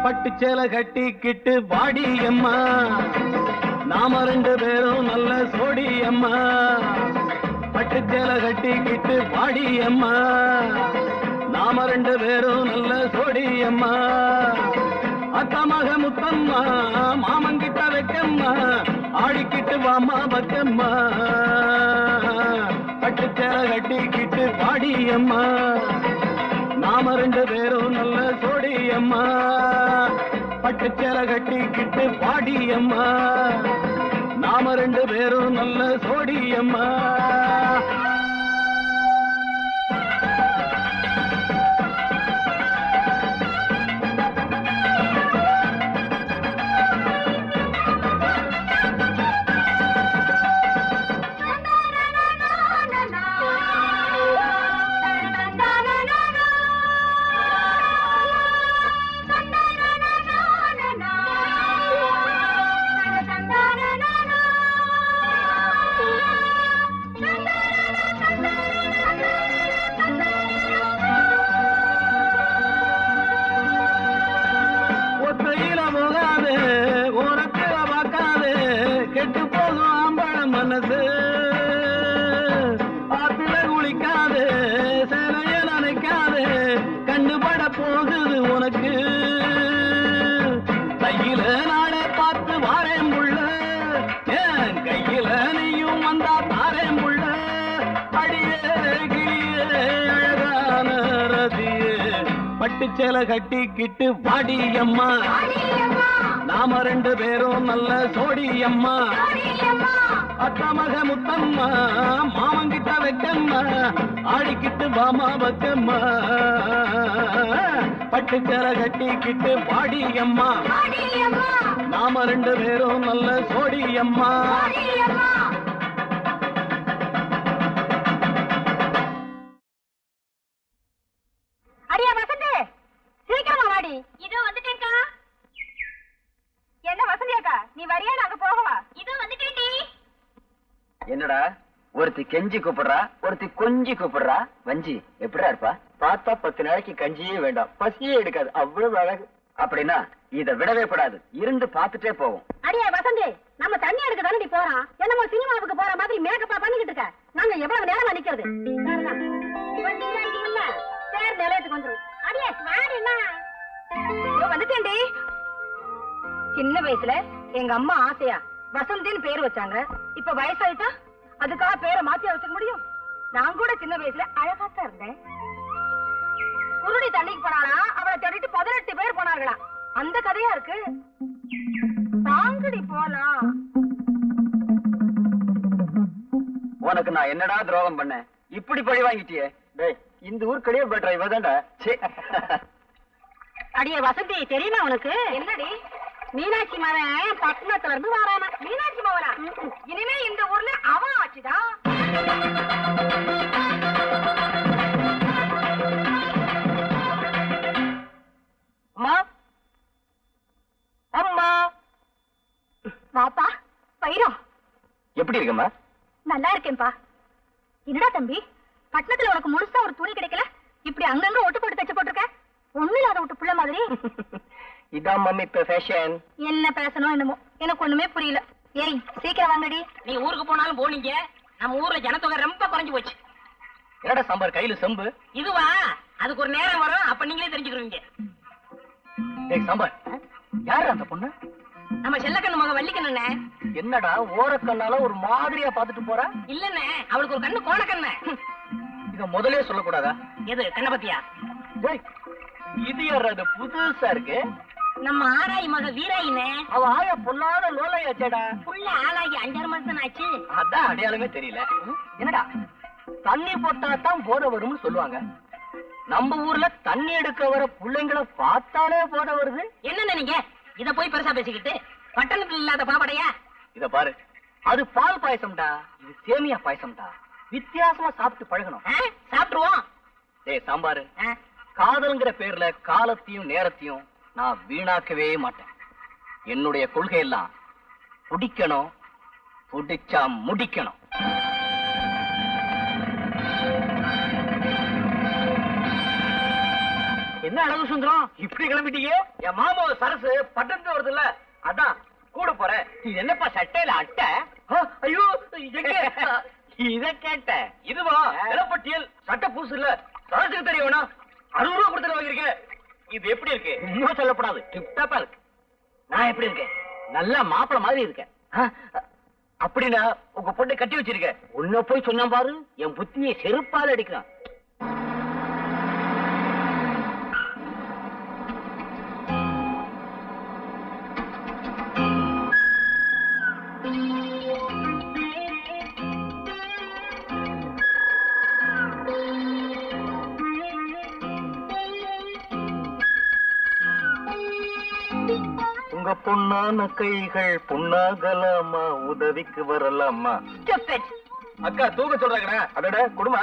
பட்டுச்சேலை கட்டிக்கிட்டு வாடி அம்மா, நாம ரெண்டு பேரும் நல்ல சோடி அம்மா. பட்டுச்சேலை கட்டிக்கிட்டு வாடி அம்மா, நாம ரெண்டு பேரும் நல்ல சோடி அம்மா. அத்தமாக முத்தம்மா, மாமங்கிட்ட வைக்கம்மா, ஆடிக்கிட்டு வாமா பக்கம்மா. பட்டுச்சேலை கட்டிக்கிட்டு வாடி அம்மா, நாம ரெண்டு பேரும் நல்ல சோடி அம்மா. பட்டுச்சேலை கட்டிக்கிட்டு பாடி அம்மா, நாம ரெண்டு பேரும் நல்ல சோடி அம்மா. பட்டுச்சேலை கட்டிக்கிட்டு வாடி அம்மா, நாம ரெண்டு பேரும் நல்ல சோடி அம்மா. அத்தமக முத்தம்மா, மாமங்கிட்ட வைக்கம்மா, ஆடிக்கிட்டு வாமா பக்கம்மா. பட்டுச்சேலை கட்டிக்கிட்டு வாடி அம்மா, நாம ரெண்டு பேரும் நல்ல சோடி அம்மா. அடியா வசந்தி, சீக்கிரமா வாடி. இதோ வந்துட்டேன்க்கா. என்ன வசந்தி அக்கா, நீ வரியா? நாங்க போகவா? இதோ வந்துட்டேன்டி. என்னடா ஒருத்தி கெஞ்சி கூப்பிடுறா, ஒருத்தி கொஞ்சி கூப்பிடுறா. வஞ்சி எப்படிடா இருப்பா? பார்த்தா 10 நாளைக்கு கஞ்சியே வேண்டாம், பசியே எடுக்காது, அவ்வளவு அழகு. அப்படின்னா இத விடவே கூடாது, இருந்து பார்த்துட்டே போவோம். அடியா வசந்தி, நம்ம தண்ணி எடுக்க தானே போறோம். என்னமோ சினிமாவுக்கு போற மாதிரி மேக்கப்பா பண்ணிக்கிட்டு இருக்க. நாங்க எவ்வளவு நேரமா நிக்கிறது? பேர் நிலையத்துக்கு வந்துரும். அடியே வாடினா வந்துட்டேன்டி. சின்ன வயசுல எங்க அம்மா ஆசையா வசந்தின்னு பேர் வச்சாங்க. இப்ப வயசாயிட்டா அதுக்காக பேரை மாத்தி வச்சுக்க முடியும்? நான் கூட சின்ன வயசுல அழகாத்தான் இருந்தேன். குருடி தண்ணிக்கு போனானா அவளை தேடிட்டு 18 பேர் போனார்களா. அந்த கதையா இருக்கு. தாங்கடி போலாம். உனக்கு நான் என்னடா துரோகம் பண்ண? இப்படி பழி வாங்கிட்டியே. டேய், இந்த ஊர் கடையே பெட்டரா இவதான்டா. அடியே வசந்தி, தெரியுமா உனக்கு? என்னடி? மீனாட்சி மகன் பட்டணத்துல இருந்து வரானா. மீனாட்சி மகனா? இனிமே இந்த ஊர்ல அவன் ஆச்சுதான். அம்மா, அம்மா, வாப்பா. பைரம் எப்படி இருக்கம்மா? நல்லா இருக்கேன்பா. என்னடா தம்பி, பட்டணத்துல உனக்கு முழுசா ஒரு துணி கிடைக்கல, இப்படி அங்கங்க ஒட்டு போட்டு தச்சு போட்டிருக்க. ஒண்ணு இல்லாத விட்டு புள்ள மாதிரி. இதான் மம்மி இப்ப ஃபேஷன். என்ன பேசணும் என்னமோ எனக்கு ஒண்ணுமே புரியல. ஏய் சீக்கிரம் வாங்கடி. நீ ஊருக்கு போனாலும் போனீங்க, நம்ம ஊர்ல ஜனத்தொகை ரொம்ப குறைஞ்சு போச்சு. என்னடா சாம்பார் கையில செம்பு? இதுவா? அதுக்கு ஒரு நேரம் வரும், அப்ப நீங்களே தெரிஞ்சுக்கிறீங்க. டேய் சாம்பார், யாரு அந்த பொண்ணு? நம்ம செல்லக்கண்ணு மக வள்ளிக்கண்ணே. என்னடா ஓரக்கண்ணால ஒரு மாதிரியா பாத்துட்டு போறா? இல்லண்ணே, அவளுக்கு ஒரு கண்ணு கோணக்கண்ணு. இத முதலே சொல்லக்கூடாதா? எது கண்ண பத்தியா? டேய், இது யாராவது புதுசா இருக்கு? நம்ம ஆராய் மக வீராயினே. அவ ஆய பொல்லாத லோலையாச்சேடா. புள்ள ஆளாகி 5 மாசம் ஆச்சு. அதான் அடையாளமே தெரியல. என்னடா தண்ணி போட்டா தான் போத வரும்னு சொல்லுவாங்க. நம்ம ஊர்ல தண்ணி எடுக்க வர பிள்ளைங்களை பார்த்தாலே போத வருது. என்ன நீங்க இத போய் பெருசா பேசிக்கிட்டு? பட்டணத்துல இல்லாத பாபடையா? இத பாரு, அது பால் பாயசம்டா, இது சேமியா பாயசம்டா. வித்தியாசமா சாப்பிட்டு பழகணும். சாப்பிட்டுருவோம். டேய் சாம்பாரு, காதல்ங்கிற பேர்ல காலத்தையும் நேரத்தையும் நான் வீணாக்கவே மாட்டேன். என்னுடைய கொள்கை எல்லாம் பிடிக்கணும், பிடிச்சா முடிக்கணும். என்ன அழகு சுந்தரம், இப்படி கிளம்பிட்டீங்க? என் மாமா சரசு பட்டணத்து வருது இல்ல, அதான் கூட போறேன். இது என்னப்பா சட்டையில அட்டை? ஐயோ இத கேட்ட. இதுவா நிலப்பட்டியல் சட்டை பூசு இல்ல, சரசுக்கு தெரியவனா 60 ரூபா கொடுத்து வாங்கிருக்கேன். இது எப்படி இருக்கு? இன்னும் சொல்லப்படாது, டிப்டாப்பா இருக்கு. நான் எப்படி இருக்கேன்? நல்லா மாப்பிள மாதிரி இருக்கேன். அப்படின்னா உங்க பொண்ணை கட்டி வச்சிருக்க. உன்ன போய் சொன்னா பாரு, என் புத்தியை செருப்பால அடிக்கிறான். உங்க பொண்ணான கைகள் பொண்ணாகலாமா, உதவிக்கு வரலாமா? அக்கா தூக்க சொல்றாங்க. அதோட குடுமா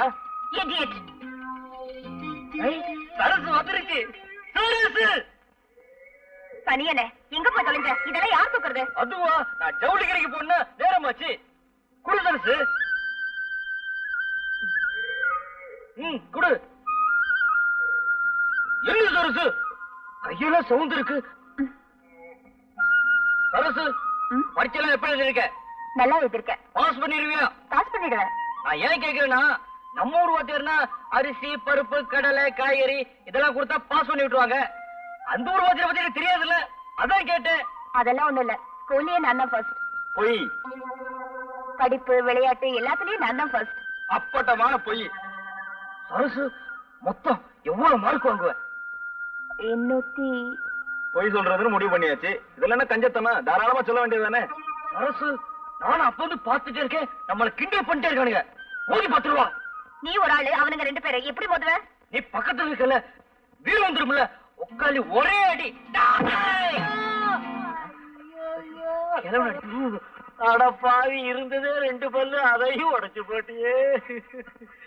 சரசு வந்துருச்சு. பனியனே எங்க போய் தொலைஞ்ச? இதெல்லாம் யார் தூக்குறது? அதுவா, நான் ஜவுளி கடைக்கு போனா நேரமாச்சு. குடு சரசு. குடு. என்ன சரசு கையெல்லாம் சவுந்து இருக்கு. சரசு பரீட்சைலாம் எப்படி எழுதிருக்க? நல்லா எழுதிருக்கேன். பாஸ் பண்ணிருவியா? பாஸ் பண்ணிடுவேன். நான் ஏன் கேக்குறேன்னா, நம்ம ஊர் வாத்தியார்னா அரிசி பருப்பு கடலை காய்கறி இதெல்லாம் கொடுத்தா பாஸ் பண்ணி விட்டுருவாங்க. அந்த ஊர் வாத்தியார் பத்தி எனக்கு தெரியாதுல்ல, அதான் கேட்டேன். அதெல்லாம் ஒண்ணு இல்ல, ஸ்கூல்லயே நான் தான் ஃபர்ஸ்ட். பொய். படிப்பு விளையாட்டு எல்லாத்துலயும் நான் தான் ஃபர்ஸ்ட். அப்பட்டமான பொய். சரசு மொத்தம் எவ்வளவு மார்க் வாங்குவேன்? 800. பொய் சொல்றதுன்னு முடிவு பண்ணியாச்சு. இதெல்லாம் என்ன கஞ்சத்தமா? தாராளமா சொல்ல வேண்டியதுதானே? சரசு நானும் அப்ப வந்து பாத்துட்டே இருக்கேன், நம்மள கிண்டல் பண்ணிட்டே இருக்கானுங்க. மோதி 10 ரூபா. நீ ஒரு ஆளு, அவனுங்க 2 பேரை எப்படி மோதுவ? நீ பக்கத்துல இருக்கல, வீடு வந்துரும்ல, உட்காந்து ஒரே அடி. அட பாவி, இருந்ததே 2 பல்லு, அதையும் உடைச்சு போட்டியே.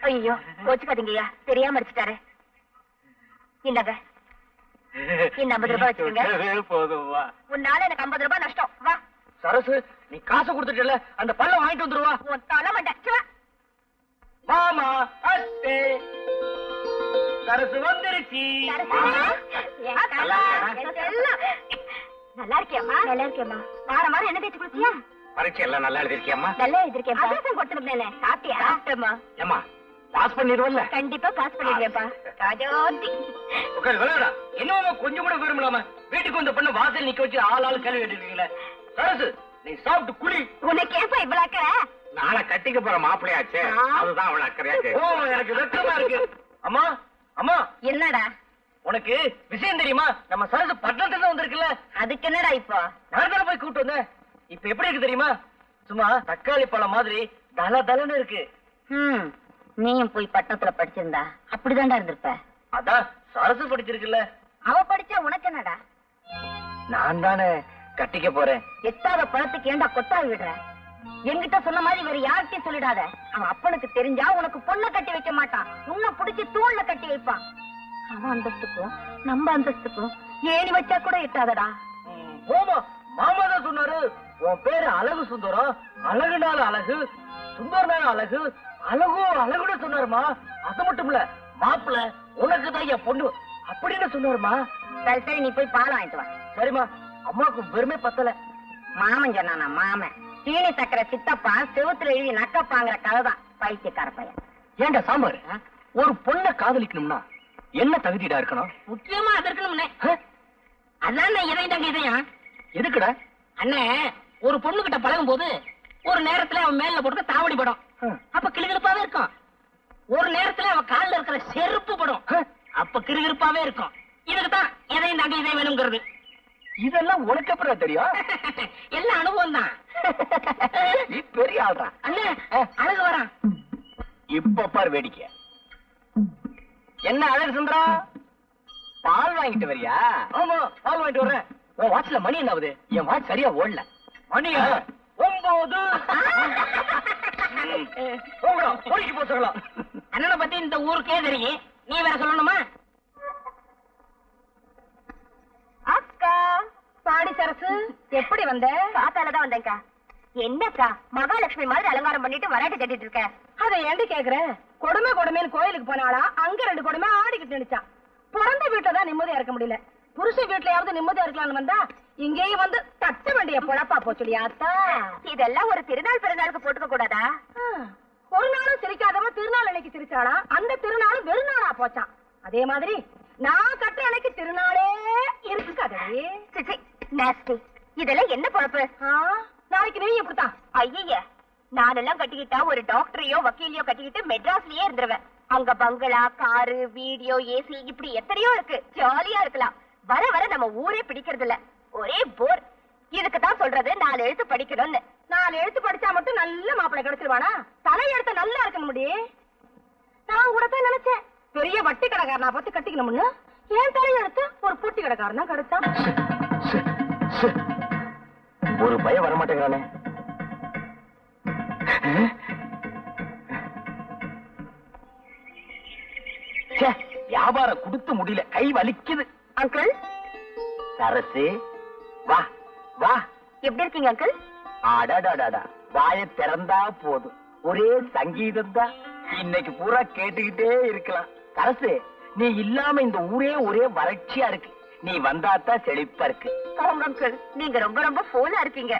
ஐயோ கோச்சுக்காதீங்கய்யா, தெரியாம அடிச்சுட்டாரு. இந்தாங்க இந்த 50 ரூபாய் வச்சுக்கோங்க. போதும் வா. உன்னால எனக்கு 50 ரூபாய் நஷ்டம். வா சரசு, நீ காசை கொடுத்துட்டல, அந்த பல்ல வாங்கிட்டு வந்துருவா. உன் தலை மண்டை. மாமா அத்தே சரசு வந்துருச்சு. நல்லா இருக்கியம்மா? நல்லா இருக்கியம்மா. வாரம் வாரம் என்ன தேய்ச்சி குளிச்சியா? பரீட்சை எல்லாம் நல்லா எழுதிருக்கியம்மா? நல்லா எழுதிருக்கேன். அதான் கொடுத்துருந்தேன். சாப்பிட்டியா? சாப்பிட்டேம்மா. ஏமா பாஸ் பண்ணிடுவல்ல? கண்டிப்பா பாஸ் பண்ணிடுவேப்பா. ராஜோதி உட்காரு விளையாடா. என்னமா கொஞ்சம் கூட விரும்பலாமா? வீட்டுக்கு வந்த பொண்ணு வாசல் நிக்க வச்சு ஆளாளு கேள்வி கேட்டுருக்கீங்களே. சரசு, நீ சாப்பிட்டு குளி. உனக்கு ஏப்பா இவ்வளவு அக்கறை? நாளை கட்டிக்க போற மாப்பிள்ளையாச்சே, அதுதான் அவளை அக்கறையாச்சு. ஓ, எனக்கு வெக்கமா இருக்கு. அம்மா அம்மா, என்னடா உனக்கு விஷயம் தெரியுமா? நம்ம சரசு பட்டணத்துல வந்திருக்குல்ல. அதுக்கு என்னடா இப்போ? நான் தானே போய் கூப்பிட்டு வந்தேன். இப்ப எப்படி இருக்கு தெரியுமா? சும்மா தக்காளி பழம் மாதிரி தல தலன்னு இருக்கு. நீயும் போய் பட்டணத்துல படிச்சிருந்தா அப்படிதான்டா இருந்திருப்ப. அதான் சரசு படிச்சிருக்குல்ல. அவ படிச்சா உனக்கு என்னடா? நான் தானே கட்டிக்க போறேன். எட்டாத பழத்துக்கு ஏண்டா கொத்தாவி விடுற? என்கிட்ட சொன்ன மாதிரி வேற யார்கிட்டயும் சொல்லிடாத. அவன் அப்பனுக்கு தெரிஞ்சா உனக்கு பொண்ணை கட்டி வைக்க மாட்டான், உன்னை புடிச்சு தூண்ல கட்டி வைப்பான். அவன் அந்தஸ்துக்கும் நம்ம அந்தஸ்துக்கும் ஏணி வச்சா கூட எட்டாதடா. ஓமா, மாமா தான் சொன்னாரு, உன் பேரு அழகு சுந்தரம், அழகுனால அழகு, சுந்தரனால அழகு, அழகோ அழகுன்னு சொன்னாருமா. அது மட்டும் இல்ல, மாப்பிள்ள உனக்கு தான் என் பொண்ணு அப்படின்னு சொன்னாருமா. சரி சரி, நீ போய் பால் வாங்கிட்டு வா. சரிம்மா, அம்மாவுக்கு வெறுமே பத்தல. மாமன் சொன்னானா? மாமன் சீனி சக்கரை சித்தப்பா செவுத்துல எழுதி நக்கப்பாங்கிற கதைதான். பைத்தியக்கார பையன். ஏண்டா சாம்பார், ஒரு பொண்ணை காதலிக்கணும்னா என்ன தகுதிடா இருக்கணும்? முக்கியமா அது இருக்கணும்னே. அதான் இதயம் தாங்க இதயம். எதுக்குடா? அண்ணே, ஒரு பொண்ணு கிட்ட பழகும் போது ஒரு நேரத்துல அவன் மேல போட்டு தாவடி படம், அப்ப கிளுகிழுப்பாவே இருக்கும். ஒரு நேரத்துல அவன் காலில் இருக்கிற செருப்பு படம், அப்ப கிறுகிறுப்பாவே இருக்கும். இது அதுக்கு தான் எதையும் தாண்டி இதை வேணுங்கிறது. இதெல்லாம் உனக்கு அப்புறம் தெரியும். எல்லாம் அனுபவம் தான். நீ பெரிய ஆள்றா. அண்ணே அழகு வரான். இப்ப பாரு வேடிக்கை. என்ன அழகு சுந்தரா, பால் வாங்கிட்டு வரியா? ஆமா, பால் வாங்கிட்டு வர்றேன். உன் வாட்ச்ல மணி என்ன ஆகுது? என் வாட்ச் சரியா ஓடல. மணியா 9. போகலாம். அண்ணனை பத்தி இந்த ஊருக்கே தெரியும், நீ வேற சொல்லணுமா? அக்கா பாடி சரசு, எப்படி வந்த? காத்தாலதான் வந்தேன்க்கா. என்னக்கா மகாலட்சுமி மாதிரி அலங்காரம் பண்ணிட்டு வராட்டி கட்டிட்டு இருக்க? அதை ஏண்டி கேக்குற? கொடுமை கொடுமைன்னு கோயிலுக்கு போனாளா, அங்க 2 கொடுமை ஆடிக்கிட்டு நினைச்சான். பிறந்த வீட்டுலதான் நிம்மதியா இருக்க முடியல, புருஷ வீட்டுலயாவது நிம்மதியா இருக்கலாம்னு வந்தா இங்கேயும் வந்து தட்ட வேண்டிய பொழப்பா போச்சுடியாத்தா. இதெல்லாம் ஒரு திருநாள் பிறநாளுக்கு போட்டுக்க கூடாதா? ஒரு நாளும் சிரிக்காதவ திருநாள் அன்னைக்கு சிரிச்சாளா, அந்த திருநாளும் வெறுநாளா போச்சான். அதே மாதிரி நான் கட்டுற அன்னைக்கு திருநாளே இருக்காதே. நாஸ்டி, இதெல்லாம் என்ன பொழப்பு? நாளைக்கு நீ இப்படித்தான். ஐய, நானெல்லாம் கட்டிக்கிட்டா ஒரு டாக்டரையோ வக்கீலையோ கட்டிக்கிட்டு மெட்ராஸ்லயே இருந்துருவேன். அங்க பங்களா, காரு, வீடியோ, ஏசி இப்படி எத்தனையோ இருக்கு, ஜாலியா இருக்கலாம். வர வர நம்ம ஊரே பிடிக்கிறது இல்ல, ஒரே போர். இதுக்கு தான் சொல்றது 4 எழுத்து படிக்கணும்னு. 4 எழுத்து படிச்சா மட்டும் நல்ல மாப்பிள்ளை கிடைச்சிருவானா? தலை எழுத்து நல்லா இருக்கணும் முடி. நான் கூட தான் நினைச்சேன் பெரிய வட்டி கடைக்காரனா பார்த்து கட்டிக்கணும்னு. ஏன் தலை எழுத்து ஒரு பொட்டி கடைக்காரன் தான் கிடைச்சான். ஒரு பயம் வரமாட்டேங்கிறானே. வியாபாரம் கொடுத்து முடியல, கை வலிக்குது. அங்கிள் சரசு, வா வா. எப்படி இருக்கீங்க அங்கிள்? அடாடாடாடா, வாயை திறந்தா போதும், ஒரே சங்கீதம் தான். இன்னைக்கு பூரா கேட்டுக்கிட்டே இருக்கலாம். சரசு, நீ இல்லாம இந்த ஊரே ஒரே வறட்சியா இருக்கு. நீ வந்தாத்தான் செழிப்பா இருக்கு. அங்கிள், நீங்க ரொம்ப ரொம்ப போனா இருக்கீங்க.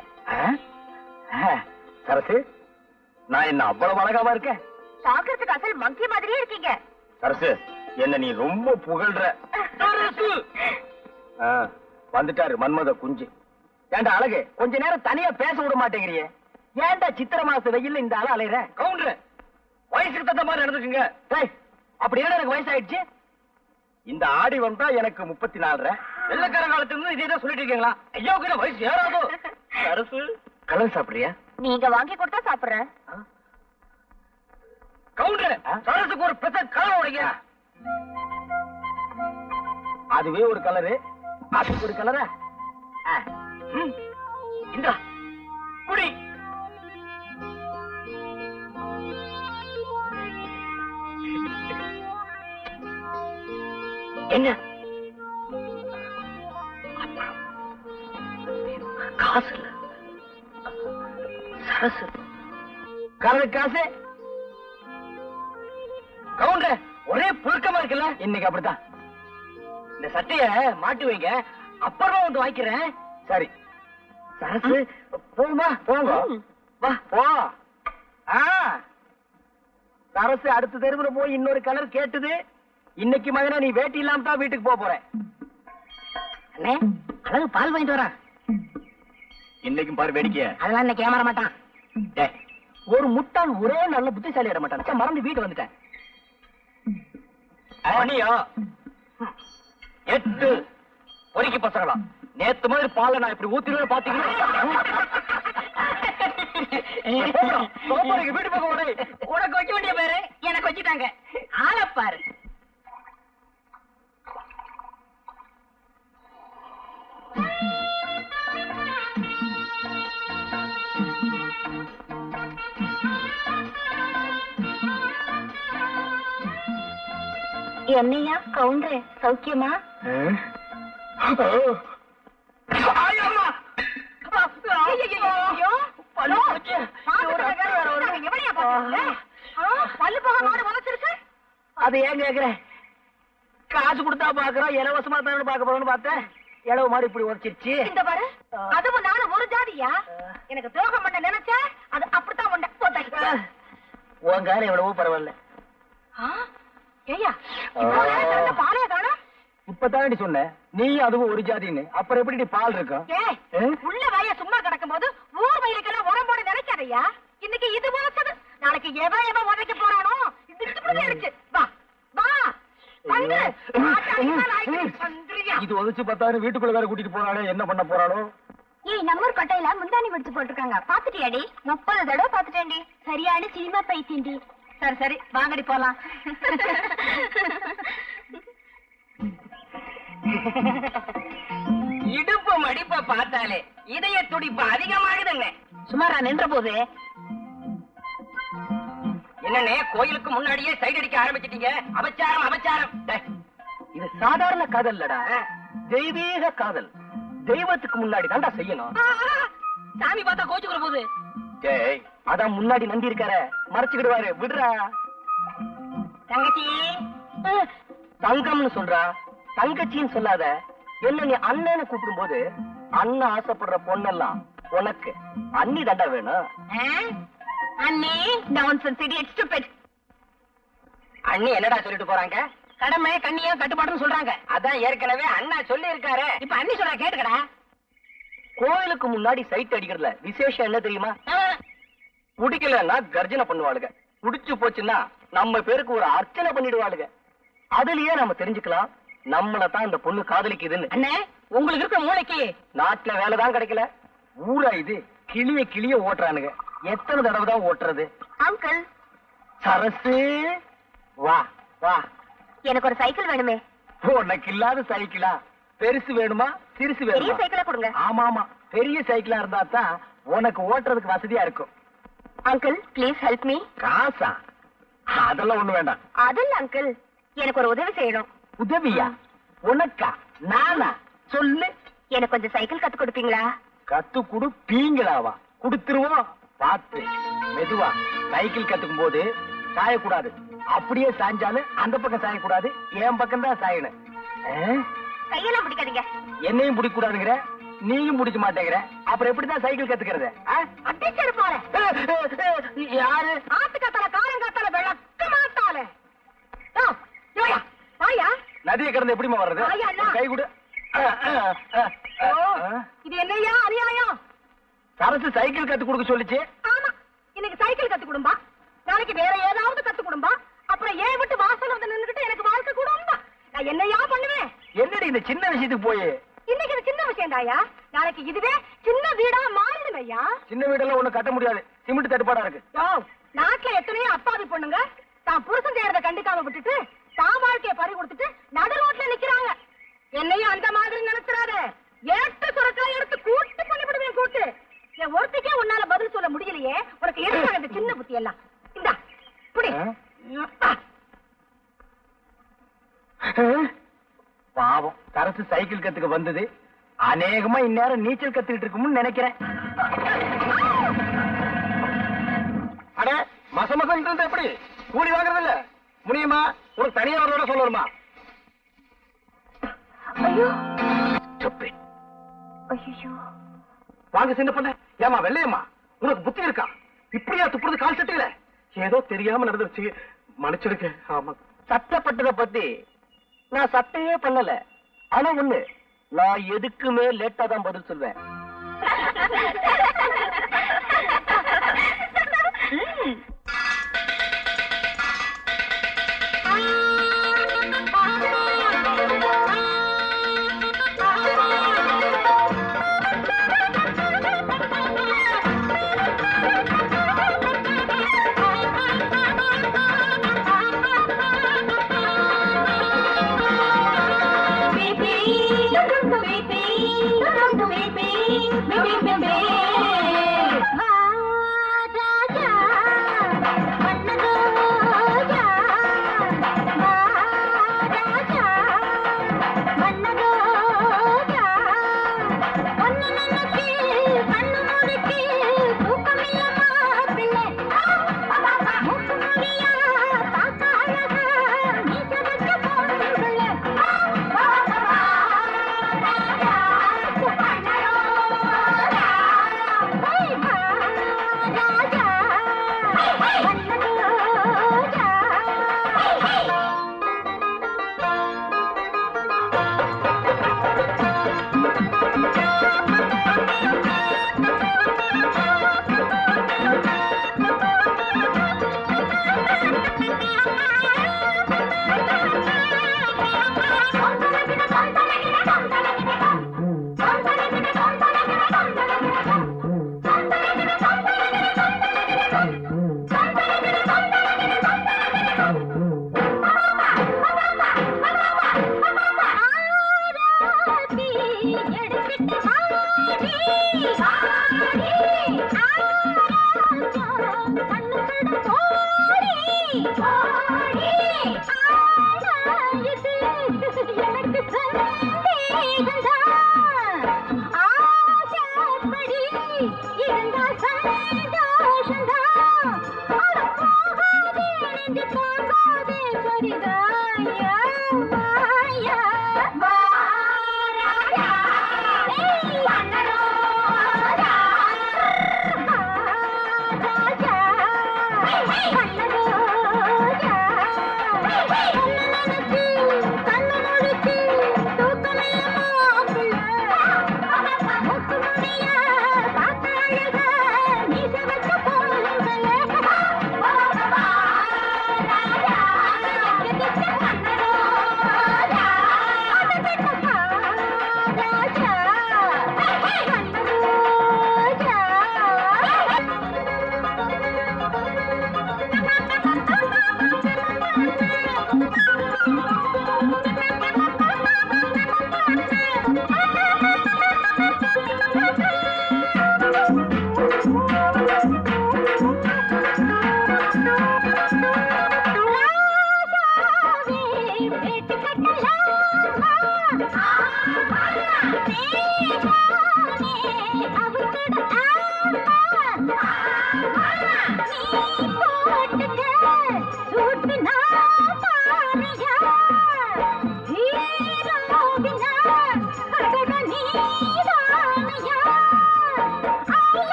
சரசு, நான் என்ன அவ்வளவு அழகாவா இருக்கேன்? பாக்குறதுக்கு அசல் மங்கி மாதிரியே இருக்கீங்க. சரசு, என்ன நீ ரொம்ப புகழ்ற. வந்துட்டாரு மன்மத குஞ்சு. ஏண்டா அழகு, கொஞ்ச நேரம் தனியா பேச விட மாட்டேங்கிறியே? ஏண்டா சித்திர மாச வெயில்ல இந்த ஆள அலையற? கவுண்டர், வயசுக்கு தகுந்த மாதிரி நடந்துக்குங்க. அப்படி என்ன எனக்கு வயசாயிடுச்சு? இந்த ஆடி வந்தா எனக்கு 34. வெள்ளக்கார காலத்துல இருந்து இதே தான் சொல்லிட்டு இருக்கீங்களா? ஐயோக்கு வயசு ஏறாதோ? சரசு, கலர் சாப்பிடுறியா? நீங்க வாங்கி கொடுத்தா சாப்பிடுறேன். கவுண்டர், சரசுக்கு ஒரு பெத்த கலர் உடைங்க. அதுவே ஒரு கலரு, அதுக்கு ஒரு கலரா? இந்த குடி. என்ன காசு இல்ல சரசு, கலர் காசு. கவுண்டர், ஒரே புழுக்கமா இருக்குல்ல? இன்னைக்கு அப்படித்தான். இந்த சட்டைய மாட்டி வைங்க, அப்புறமா வந்து வாங்கிக்கிறேன். சரி சரசு, போகுமா? போங்க, வா போ. சரசு அடுத்த தெருவுல போய் இன்னொரு கலர் கேட்டுது. இன்னைக்கு மகனா நீ வேட்டி இல்லாம தான் வீட்டுக்கு போக போறேன். அண்ணே, அழகு பால் வாங்கிட்டு வரேன். இன்னைக்கும் பாரு வேடிக்கை. அதெல்லாம் இன்னைக்கு ஏமாற மாட்டான். ஒரு முட்டாள் ஒரே நல்ல புத்திசாலி இட மாட்டான். மறந்து வீட்டு வந்துட்டேன். மணியா 8. பொறுக்கி பசங்களா, நேத்து மாதிரி பாலை நான் இப்படி ஊத்திடுவேன் பாத்தீங்களா? வீட்டு பக்கம் வரேன். உனக்கு வைக்க வேண்டிய பேரு எனக்கு வச்சுட்டாங்க. ஆளப்பாரு. என்னையா கவுண்டர், சௌக்கியமா? அது ஏன் கேக்குறேன்? காசு கொடுத்தா பாக்குறோம், இலவசமா தானே பார்க்க போறோம்னு பார்த்தேன். இளவு மாதிரி இப்படி உரைச்சிருச்சு. இந்த பாரு, அதுவும் நானும் ஒரு ஜாதியா? எனக்கு துரோகம் பண்ண நினைச்ச அது அப்படித்தான் உண்ட. உன் காலம் எவ்வளவோ பரவாயில்ல. ஏய்யா, பாலைய காணோம். இப்பதானடி சொன்னேன் நீ அதுவும் ஒரு ஜாதின்னு. அப்புறம் எப்படி பால் இருக்கும்? உள்ள வாய சும்மா கிடக்கும் போது ஊர் வயிறுக்கெல்லாம் உடம்போடு நினைக்காதையா. இன்னைக்கு இது உழைச்சது, நாளைக்கு எவன் எவன் உதைக்க போறானோ இது இருக்கு. வா வா வந்து இது உதச்சு பார்த்தாரு வீட்டுக்குள்ள வேற கூட்டிட்டு போறாளே, என்ன பண்ண போறாளோ? ஏய், நம்ம ஊர் கொட்டையில முந்தானி முடிச்சு போட்டிருக்காங்க, பாத்துட்டியாடி? 30 தடவை பாத்துட்டேன்டி. சரியான சினிமா பைத்தியண்டி. சரி சரி வாங்கடி போலாம். இடுப்பு மடிப்ப பார்த்தாலே இதய துடிப்பு அதிகமாகுதுங்க. சுமாரா நின்ற போது என்னன்னே கோயிலுக்கு முன்னாடியே சைடு அடிக்க ஆரம்பிச்சிட்டீங்க. அபச்சாரம் அபச்சாரம். இது சாதாரண காதல் இல்லடா, தெய்வீக காதல். தெய்வத்துக்கு முன்னாடி தான்டா செய்யணும். சாமி பார்த்தா கோச்சுக்கிற போது. டேய், அதான் முன்னாடி நந்தி இருக்கார, மறைச்சுக்கிடுவாரு, விடுறா. தங்கச்சி தங்கம்னு சொல்றா, தங்கச்சின்னு சொல்லாத. என்ன நீ அண்ணன்னு கூப்பிடும் போது அண்ணன் ஆசைப்படுற பொண்ணெல்லாம் உனக்கு அண்ணி தாண்டா வேணும். அண்ணி Nonsense, idiot, stupid. அண்ணி என்னடா சொல்லிட்டு போறாங்க? கடமை கண்ணியா கட்டுப்பாடுன்னு சொல்றாங்க. அதான் ஏற்கனவே அண்ணா சொல்லி இருக்காரு. இப்ப அண்ணி சொல்ற கேட்டுக்கடா. கோயிலுக்கு முன்னாடி சைட் அடிக்கிறதுல விசேஷம் என்ன தெரியுமா? பிடிக்கலன்னா கர்ஜனை பண்ணுவாளுங்க, பிடிச்சு போச்சுன்னா நம்ம பேருக்கு ஒரு அர்ச்சனை பண்ணிடுவாளுங்க. அதுலயே நம்ம தெரிஞ்சுக்கலாம் நம்மள தான் இந்த பொண்ணு காதலிக்குதுன்னு. அண்ணே, உங்களுக்கு இருக்க மூளைக்கு நாட்டுல வேலைதான் கிடைக்கல, ஊரா இது கிளிய கிளிய ஓட்டுறானுங்க. எத்தனை தடவை தான் ஓட்டுறது? அங்கிள், சரசு வா வா. எனக்கு ஒரு சைக்கிள் வேணுமே. உனக்கு இல்லாத சைக்கிளா? பெருசு வேணுமா சிறுசு பெரிய வேணுமா? சைக்கிளா கொடுங்க. ஆமா ஆமா, பெரிய சைக்கிளா இருந்தா தான் உனக்கு ஓட்டுறதுக்கு வசதியா இருக்கும். Uncle, please help me. காசா? அதெல்லாம் ஒண்ணு வேண்டாம். அதில்ல அங்கிள், எனக்கு ஒரு உதவி செய்யணும். உதவியா? உனக்கா? நானா? சொல்லு. எனக்கு கொஞ்சம் சைக்கிள் கத்து கொடுப்பீங்களா? கத்து குடு. பீங்களாவா? குடுத்துருவோம். பார்த்து மெதுவா. சைக்கிள் கத்துக்கும் போது சாயக்கூடாது. அப்படியே சாஞ்சாலும் அந்த பக்கம் சாயக்கூடாது, என் பக்கம் தான் சாயணும். கையெல்லாம் பிடிக்காதீங்க. என்னையும் பிடிக்க கூடாதுங்கிற, நீயும் பிடிக்க மாட்டேங்கிற, அப்புறம் எப்படிதான் சைக்கிள் கத்துக்கிறது? அடிச்சது போல. யாரு? ஆத்துக்காத்தால காரங்காத்தால விளக்க மாட்டாளே. வாயா. நதியை கடந்து எப்படிமா வர்றது? ஐயா, அண்ணா. கை கொடு. இது என்னையா அநியாயம்? சரசு சைக்கிள் கத்து கொடுக்க சொல்லிச்சு. ஆமா, இன்னைக்கு சைக்கிள் கத்து கொடும்பா, நாளைக்கு வேற ஏதாவது கத்து கொடும்பா, அப்புறம் ஏன் விட்டு வாசல் வந்து நின்னுகிட்டு எனக்கு வாழ்க்கை கொடும்பா. நான் என்னையா பண்ணுவேன்? என்னடி இந்த சின்ன விஷயத்துக்கு போய்? இன்னைக்கு இது சின்ன விஷயம் தாயா, நாளைக்கு இதுவே சின்ன வீடா மாறிடும் ஐயா. சின்ன வீடெல்லாம் ஒண்ணு கட்ட முடியாது, சிமெண்ட் தட்டுப்பாடா இருக்கு. நாட்டுல எத்தனையோ அப்பாவி பொண்ணுங்க தான் புருஷன் செய்யறத கண்டுக்காம விட்டுட்டு தான் வாழ்க்கைய பறி கொடுத்துட்டு நடு ரோட்ல நிக்கிறாங்க. என்னையும் அந்த மாதிரி நினைச்சிடாத. ஏட்டு சுரக்காய் எடுத்து கூட்டு பண்ணிவிடுவேன். கூட்டு என் ஒருத்திக்கே உன்னால பதில் சொல்ல முடியலையே, உனக்கு எதுக்காக இந்த சின்ன புத்தி எல்லாம்? இந்தா புடி. பாவம், சரசு சைக்கிள் கத்துக்க வந்தது அநேகமா இந்நேரம் நீச்சல் கத்துக்கிட்டு இருக்கும்னு நினைக்கிறேன். அட, மச மசம் இருந்தா எப்படி? கூலி வாங்குறது இல்ல முடியுமா? உனக்கு தனியா வரதோட சொல்லணுமா? ஐயோ சொப்பே. ஐயோ, வாங்க சின்ன பண்ண. ஏமா வெள்ளையம்மா, உனக்கு புத்தி இருக்கா? இப்படியா துப்புறது கால் சட்டையில? ஏதோ தெரியாம நடந்துருச்சு, மன்னிச்சிருக்க. ஆமா, சட்டப்பட்டதை பத்தி நான் சட்டையே பண்ணல. ஆனா ஒண்ணு, நான் எதுக்குமே லேட்டா தான் பதில் சொல்வேன்.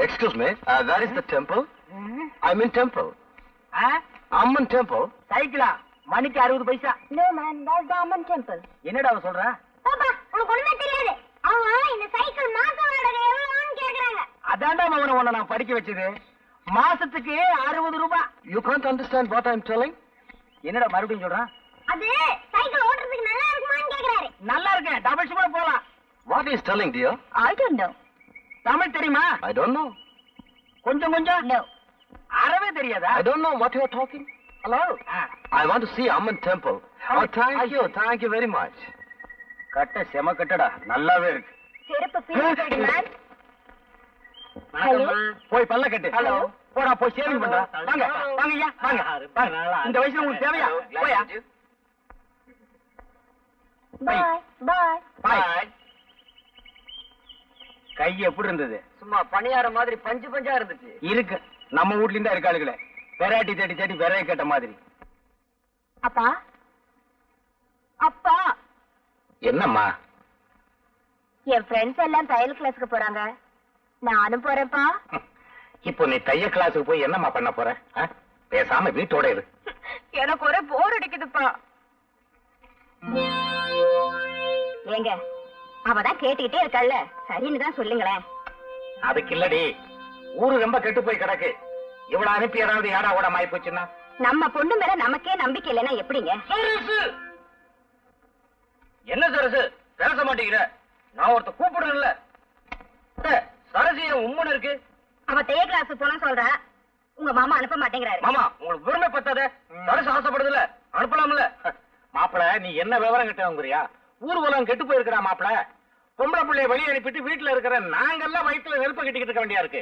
Excuse me, where is the temple? I'm in temple. Amman temple. சைக்கிளா மணிக்கு 60 பைசா. No man, that's the Amman temple. என்னடா அவ சொல்றா? பாப்பா உனக்கு ஒண்ணுமே தெரியாது. அவங்க இந்த சைக்கிள் மாச வாடகை எவ்வளவுன்னு கேக்குறாங்க. அதான்டா மவன உன்னை நான் படிக்க வச்சது. மாசத்துக்கு 60 ரூபாய். You can't understand what I'm telling? என்னடா மறுபடியும் சொல்றான்? அது சைக்கிள் ஓட்டுறதுக்கு நல்லா இருக்குமான்னு கேக்குறாரு. நல்லா இருக்கு. டபுள் சும்மா போலாம். What is telling, dear? I don't know. Tamil தெரியுமா? I don't know. கொஞ்சம் கொஞ்சம்? No. அறவே தெரியாதா? I don't know what you are talking. Hello? I want to see Amman temple. Oh, thank you very much. கட்ட செம கட்டடா. நல்லாவே இருக்கு. செருப்பு பீஸ் மேன். ஹலோ. போய் பல்ல கட்டு. ஹலோ. போடா போய் சேவிங் பண்றா. வாங்க. வாங்க ஐயா. வாங்க. இந்த வயசுல உங்களுக்கு தேவையா? போயா. Bye. பாய். கை எப்படி இருந்தது? சும்மா பணியார மாதிரி பஞ்சு பஞ்சா இருந்துச்சு. இருக்கு. நம்ம வீட்ல இருந்தா இருக்காளுகளே. வெரைட்டி தேடி தேடி வெரைட்டி கேட்ட மாதிரி. அப்பா. அப்பா. என்னம்மா? என் ஃப்ரெண்ட்ஸ் எல்லாம் தையல் கிளாஸ்க்கு போறாங்க. நானும் போறேன்ப்பா. இப்போ நீ தையல் கிளாஸுக்கு போய் என்னம்மா பண்ண போற? பேசாம வீட்டோட இரு. எனக்கு ஒரே போர் அடிக்குதுப்பா. ஏங்க அவதான் கேட்டுக்கிட்டே இருக்கல்ல, சரின்னு தான் சொல்லுங்களேன். அதுக்கு இல்லடி, ஊரு ரொம்ப கெட்டு போய் கிடக்கு. இவ்வளவு அனுப்பி ஏதாவது யாரா கூட மாறி போச்சுன்னா நம்ம பொண்ணு மேல நமக்கே நம்பிக்கை இல்லைன்னா எப்படிங்க? என்ன சரசு பேச மாட்டேங்கிற? நான் ஒருத்த கூப்பிடுறேன்ல. சரசு உம்மன் இருக்கு. அவ தைய கிளாஸ் போன சொல்றா, உங்க மாமா அனுப்ப மாட்டேங்கிறாரு. மாமா உங்களுக்கு விரும்ப பத்தாத. சரசு ஆசைப்படுதுல, அனுப்பலாம்ல. மாப்பிள நீ என்ன விவரம் கிட்டவங்கிறியா? ஊர்வலம் கெட்டு போயிருக்கிறா மாப்பிள. பொம்பளை பிள்ளைய வெளியே அனுப்பிட்டு வீட்டுல இருக்கிற நாங்கெல்லாம் வயிற்றுல நெருப்பு கட்டிக்கிட்டு இருக்க வேண்டியா இருக்கு.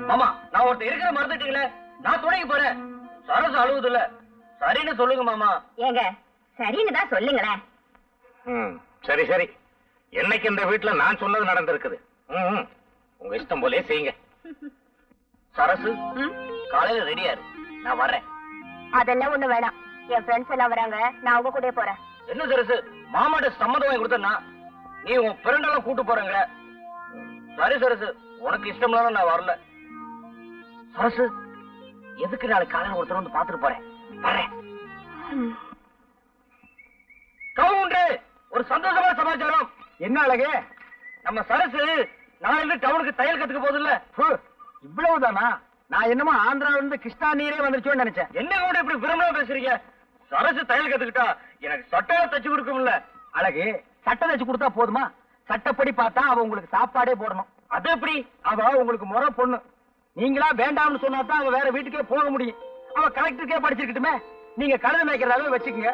மாமா நான் ஒருத்த இருக்கிற மறந்துட்டீங்களே. நான் துணைக்கு போறேன். சரசு அழுவுது இல்ல. சரின்னு சொல்லுங்க மாமா. ஏங்க சரின்னு தான் சொல்லுங்களேன். சரி சரி, என்னைக்கு இந்த வீட்டுல நான் சொன்னது நடந்திருக்குது. உங்க இஷ்டம் போலே செய்யுங்க. சரசு காலையில ரெடியா இரு, நான் வர்றேன். அதெல்லாம் ஒண்ணு வேணாம். என் ஃப்ரெண்ட்ஸ் எல்லாம் வராங்க, நான் உங்க கூடயே போறேன். என்ன சரசு, மாமாட்ட சம்மதம் வாங்கி கொடுத்தா நீ உன் ஃப்ரெண்டெல்லாம் கூட்டு போறங்க. சரி சரசு, உனக்கு இஷ்டம்லாம் நான் வரல. சரசு, எதுக்கு நாளைக்கு காலையில் ஒருத்தர் வந்து பாத்துட்டு போறேன். ஒரு சந்தோஷமான சமாச்சாரம். என்ன அழகு, நம்ம சரசு நாளைக்கு டவுனுக்கு தையல் கத்துக்க போகுது இல்ல. இவ்வளவுதானா? நான் என்னமோ ஆந்திராவில இருந்து கிருஷ்ணா நீரே வந்துருச்சோன்னு நினைச்சேன். என்ன கூட இப்படி விரும்பமா பேசுறீங்க? சரசு தையல் கத்துக்கிட்டா எனக்கு சட்டை தச்சு கொடுக்கும்ல. அழகு, சட்டை தச்சு கொடுத்தா போதுமா? சட்டப்படி பார்த்தா அவ உங்களுக்கு சாப்பாடே போடணும். அது எப்படி? அவ உங்களுக்கு முறை பொண்ணு. நீங்களா வேண்டாம்னு சொன்னா தான் அவ வேற வீட்டுக்கே போக முடியும். அவ கலெக்டருக்கே படிச்சிருக்கட்டுமே. நீங்க கழுத மேய்க்கிறதாவே வச்சுக்கோங்க.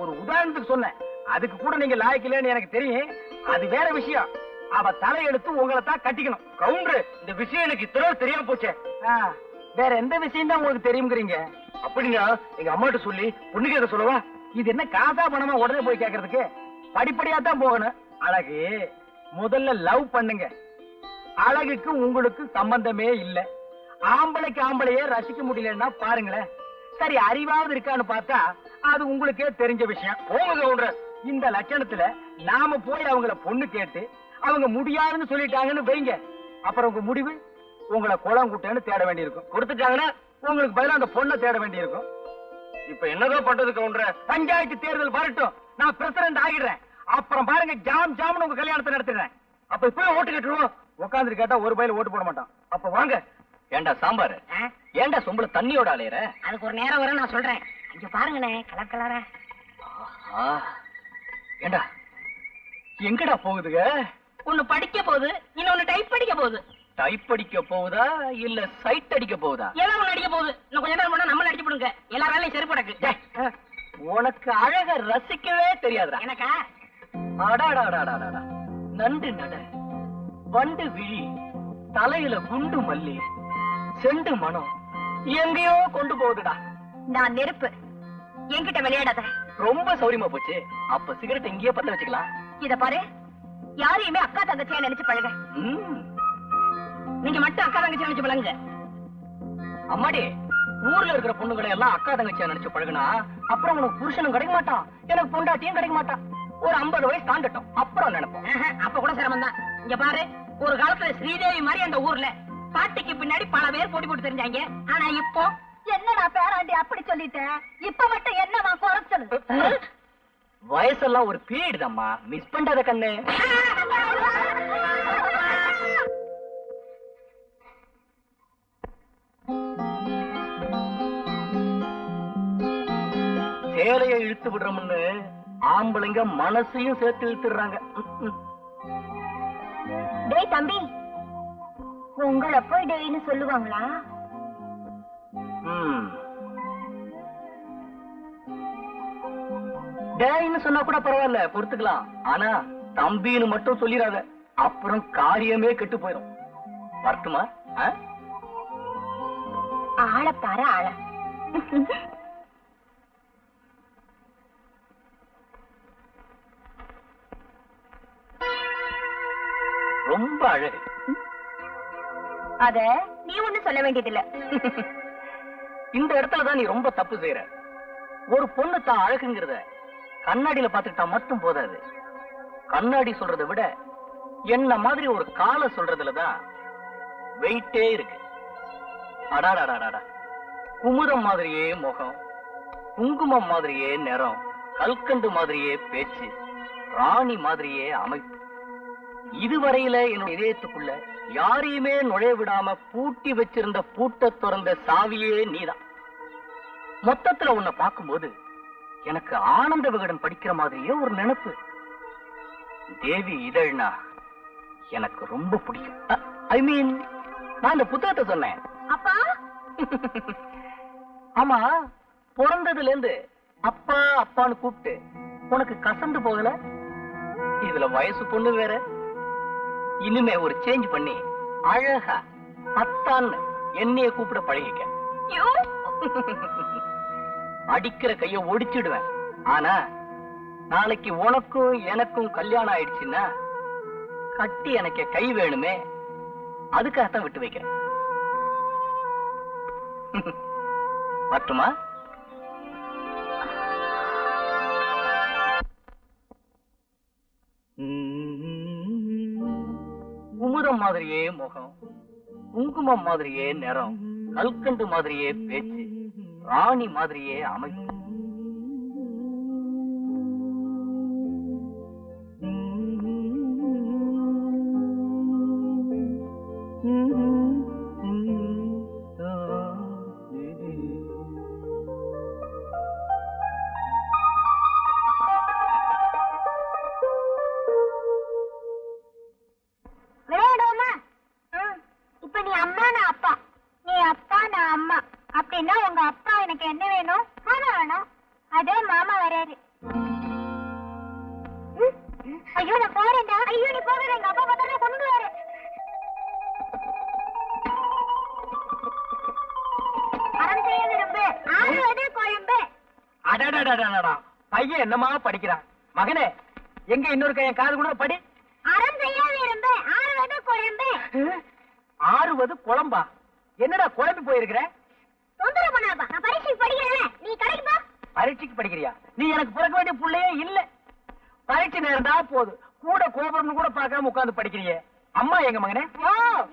ஒரு உதாரணத்துக்கு சொன்னேன், அதுக்கு கூட நீங்க லாய்க்கலன்னு எனக்கு தெரியும். அது வேற விஷயம். அவ தலையெடுத்து உங்களை தான் கட்டிக்கணும். கவுண்டர், இந்த விஷயம் எனக்கு இத்தனை தெரியாம போச்சே. வேற எந்த விஷயம் தான் உங்களுக்கு தெரியுங்கிறீங்க? அப்படின்னா எங்க அம்மாட்ட சொல்லி பொண்ணு கேட்க சொல்லவா? இது என்ன காசா பணமா உடனே போய் கேட்கறதுக்கு? படிப்படியா தான் போகணும். அழகு, முதல்ல லவ் பண்ணுங்க. அழகுக்கு உங்களுக்கு சம்பந்தமே இல்ல. ஆம்பளைக்கு ஆம்பளையே ரசிக்க முடியலன்னா பாருங்களேன். சரி, அறிவாவது இருக்கான்னு பார்த்தா அது உங்களுக்கே தெரிஞ்ச விஷயம். போங்க கவுண்டர், இந்த லட்சணத்துல நாம போய் அவங்கள பொண்ணு கேட்டு அவங்க முடியாதுன்னு சொல்லிட்டாங்கன்னு வைங்க, அப்புறம் உங்க முடிவு உங்களை குளம் கூட்டன்னு தேட வேண்டியிருக்கும். கொடுத்துட்டாங்கன்னா உங்களுக்கு பதிலா அந்த பொண்ணை தேட வேண்டியிருக்கும். இப்ப என்னதான் பண்றது கவுண்டர்? பஞ்சாயத்து தேர்தல் வரட்டும், நான் பிரசிடண்ட் ஆகிடுறேன். அப்புறம் பாருங்க, ஜாம் ஜாம்னு உங்க கல்யாணத்தை நடத்துறேன். அப்ப இப்பவே ஓட்டு கட்டுருவோம். உட்காந்துட்டு கேட்டா ஒரு பயில ஓட்டு போட மாட்டான். அப்ப வாங்க. ஏண்டா சாம்பார், ஏண்டா சொம்பள தண்ணியோட அலையற? அதுக்கு ஒரு நேரம் வரும், நான் சொல்றேன். இங்க பாருங்கண்ணே, கலர் கலரா. ஏண்டா எங்கடா போகுதுங்க? ஒண்ணு படிக்க போகுது, இன்னொன்னு டைப் படிக்க போகுது. டைப் அடிக்க போகுதா இல்ல சைட் அடிக்க போகுதா? ஏதோ ஒண்ணு அடிக்க போகுது. இன்னும் கொஞ்ச நேரம் போனா நம்ம அடிச்சு போடுங்க. எல்லா வேலையும் செருப்படக்கு. உனக்கு அழக ரசிக்கவே தெரியாதுடா. எனக்கா? அடாடாடாடாடா, நண்டு நட, வண்டு விழி, தலையில குண்டு மல்லி, செண்டு மனம் எங்கேயோ கொண்டு போகுதுடா. நான் நெருப்பு, என்கிட்ட விளையாடாத. ரொம்ப சௌரியமா போச்சு. அப்ப சிகரெட் எங்கேயே பத்த வச்சுக்கலாம். இத பாரு, யாரையுமே அக்கா தங்கச்சியா நினைச்சு பழக. நீங்க மட்டும் அக்கா தங்கச்சி நினைச்சு பழங்க. அம்மாடி, ஊர்ல இருக்கிற பொண்ணுகளை எல்லாம் அக்கா தங்கச்சியா நினைச்சு பழகுனா அப்புறம் உனக்கு புருஷனும் கிடைக்க மாட்டான், எனக்கு பொண்டாட்டியும் கிடைக்க மாட்டான். ஒரு 50 வயசு தாண்டட்டும், அப்புறம் நினைப்போம். அப்ப கூட சிரமம் தான். இங்க பாரு, ஒரு காலத்துல ஸ்ரீதேவி மாதிரி அந்த ஊர்ல பாட்டிக்கு பின்னாடி பல பேர் போட்டி போட்டு தெரிஞ்சாங்க. ஆனா இப்போ என்னடா பேராண்டி அப்படி சொல்லிட்டேன்? இப்ப மட்டும் என்னவா குறைச்சல்? வயசெல்லாம் ஒரு பீரியட் தான்மா, மிஸ் பண்றத கண்ணு. சேலையை இழுத்து விடுறோம்னு ஆம்பளைங்க மனசையும் சேர்த்து இழுத்துடுறாங்க. டேய் தம்பி, உங்களை போய் டேய்னு சொல்லுவாங்களா? டேய்னு சொன்னா கூட பரவாயில்ல, பொறுத்துக்கலாம். ஆனா தம்பின்னு மட்டும் சொல்லிடாத, அப்புறம் காரியமே கெட்டு போயிடும். வரட்டுமா? ஆள பாரு ஆள. ரொம்ப அழகு. அத நீ ஒண்ணும் சொல்ல வேண்டியதில்ல. இந்த இடத்துலதான் நீ ரொம்ப தப்பு செய்யற. ஒரு பொண்ணு தான் அழகுங்கிறத கண்ணாடியில பாத்துக்கிட்டா மட்டும் போதாது. கண்ணாடி சொல்றதை விட என்ன மாதிரி ஒரு காலை சொல்றதுலதான் வெயிட்டே இருக்கு. அடாடாடாடா, குமுதம் மாதிரியே முகம், குங்குமம் மாதிரியே நிறம், கல்கண்டு மாதிரியே பேச்சு, ராணி மாதிரியே அமைப்பு. இதுவரையில என்னோட இதயத்துக்குள்ள யாரையுமே நுழைய விடாம பூட்டி வச்சிருந்த பூட்ட திறந்த சாவியே நீதான். மொத்தத்துல உன்னை பார்க்கும்போது எனக்கு ஆனந்த விகடன் படிக்கிற மாதிரியே ஒரு நினைப்பு. தேவி இதழ்னா எனக்கு ரொம்ப பிடிக்கும். ஐ மீன், நான் இந்த புத்தகத்தை சொன்னேன். அப்பா, ஆமா, பிறந்ததுல இருந்து அப்பா அப்பான்னு கூப்பிட்டு உனக்கு கசந்து போகல? இதுல வயசு பொண்ணு வேற. இனிமே ஒரு சேஞ்ச் பண்ணி அழகா அத்தான்னு என்னைய கூப்பிட பழகிக்க. அடிக்கிற கைய ஒடிச்சிடுவேன். ஆனா நாளைக்கு உனக்கும் எனக்கும் கல்யாணம் ஆயிடுச்சுன்னா கட்டி எனக்கு கை வேணுமே, அதுக்காகத்தான் விட்டு வைக்கிறேன். வரட்டுமா? சந்தனம் மாதிரியே முகம், குங்குமம் மாதிரியே நிறம், கல்கண்டு மாதிரியே பேச்சு, ராணி மாதிரியே அமைப்பு. விளையாடுவோமா? இப்ப நீ அம்மா நான் அப்பா, நீ அப்பா நான் அம்மா. அப்படின்னா உங்க அப்பா எனக்கு என்ன வேணும்? மாமா வேணும். அதே மாமா வராரு. ஐயோ நான் போறேன்டா. ஐயோ நீ போகிற, எங்க அப்பா பார்த்தா கொண்டு வர. அறம் செய்ய விரும்பு, ஆறுவது கொழும்பு. அடடடடடா, பையன் என்னமா படிக்கிறான். மகனே, எங்க இன்னொரு கையன் காது கூட படி. அறம் செய்ய விரும்பு, ஆறுவது கொழும்பு. ஆறுவது குழம்பா? என்னடா குழம்பி போயிருக்கிற? தொந்தரவு பண்ணாதப்பா, நான் பரீட்சைக்கு படிக்கிறேன். நீ கடைக்கு போ. பரீட்சைக்கு படிக்கிறியா? நீ எனக்கு பிறக்க வேண்டிய புள்ளையே இல்ல. பரீட்சை நேரம் தான் போகுது, கூட கோபுரம்னு கூட பார்க்காம உட்கார்ந்து படிக்கிறியே. அம்மா எங்க மகனே?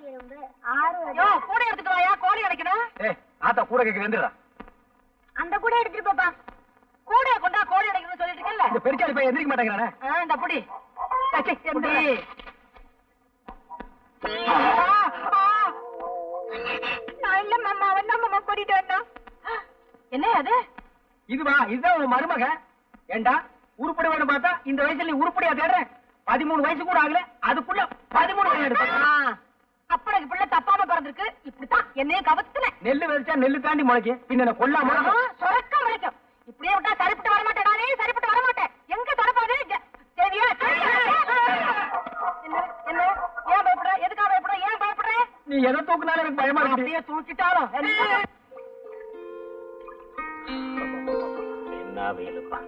விரும்பு, ஆறுவது. கூட எடுத்துட்டு வாயா, கோழி அடைக்கணும். ஆத்தா கூட கேக்குறா. அந்த கூட எடுத்துட்டு போப்பா. கூட கொண்டா கோழி அடைக்கணும்னு சொல்லிட்டு இருக்கல. இந்த பெருச்சாலி பையன் எந்திரிக்க மாட்டேங்கிறானே. இந்த புடி புடி. நான் இல்ல மாமா, அவன் தான் மாமா கூட்டிட்டு வந்தான். என்ன அது? இதுவா? இதுதான் உன் மருமக? ஏண்டா உருப்படி வேணும் பார்த்தா இந்த வயசுல நீ உருப்படியா தேடுற? 13 வயசு கூட ஆகல, அதுக்குள்ள 13 எடுத்த. அப்பனுக்கு பிள்ளை தப்பாம பிறந்திருக்கு. இப்படித்தான் என்னையும் கவத்துன. நெல்லு வெறிச்சா நெல்லு தாண்டி முளைக்கும், பின்ன கொல்லாம சொரக்க முளைக்கும். இப்படியே விட்டா சரிப்பட்டு வர மாட்டேன். நானே சரிப்பட்டு வர மாட்டேன். எங்க தொடப்பாது? சரியா? என்ன என்ன? ஏன் பயப்படுற? எதுக்காக பயப்படுற? ஏன் பயப்படுற? நீ எதை தூக்குனாலும் எனக்கு பயமா இருக்கு. அப்படியே தூக்கிட்டாலும் என்ன வெயிலுப்பா.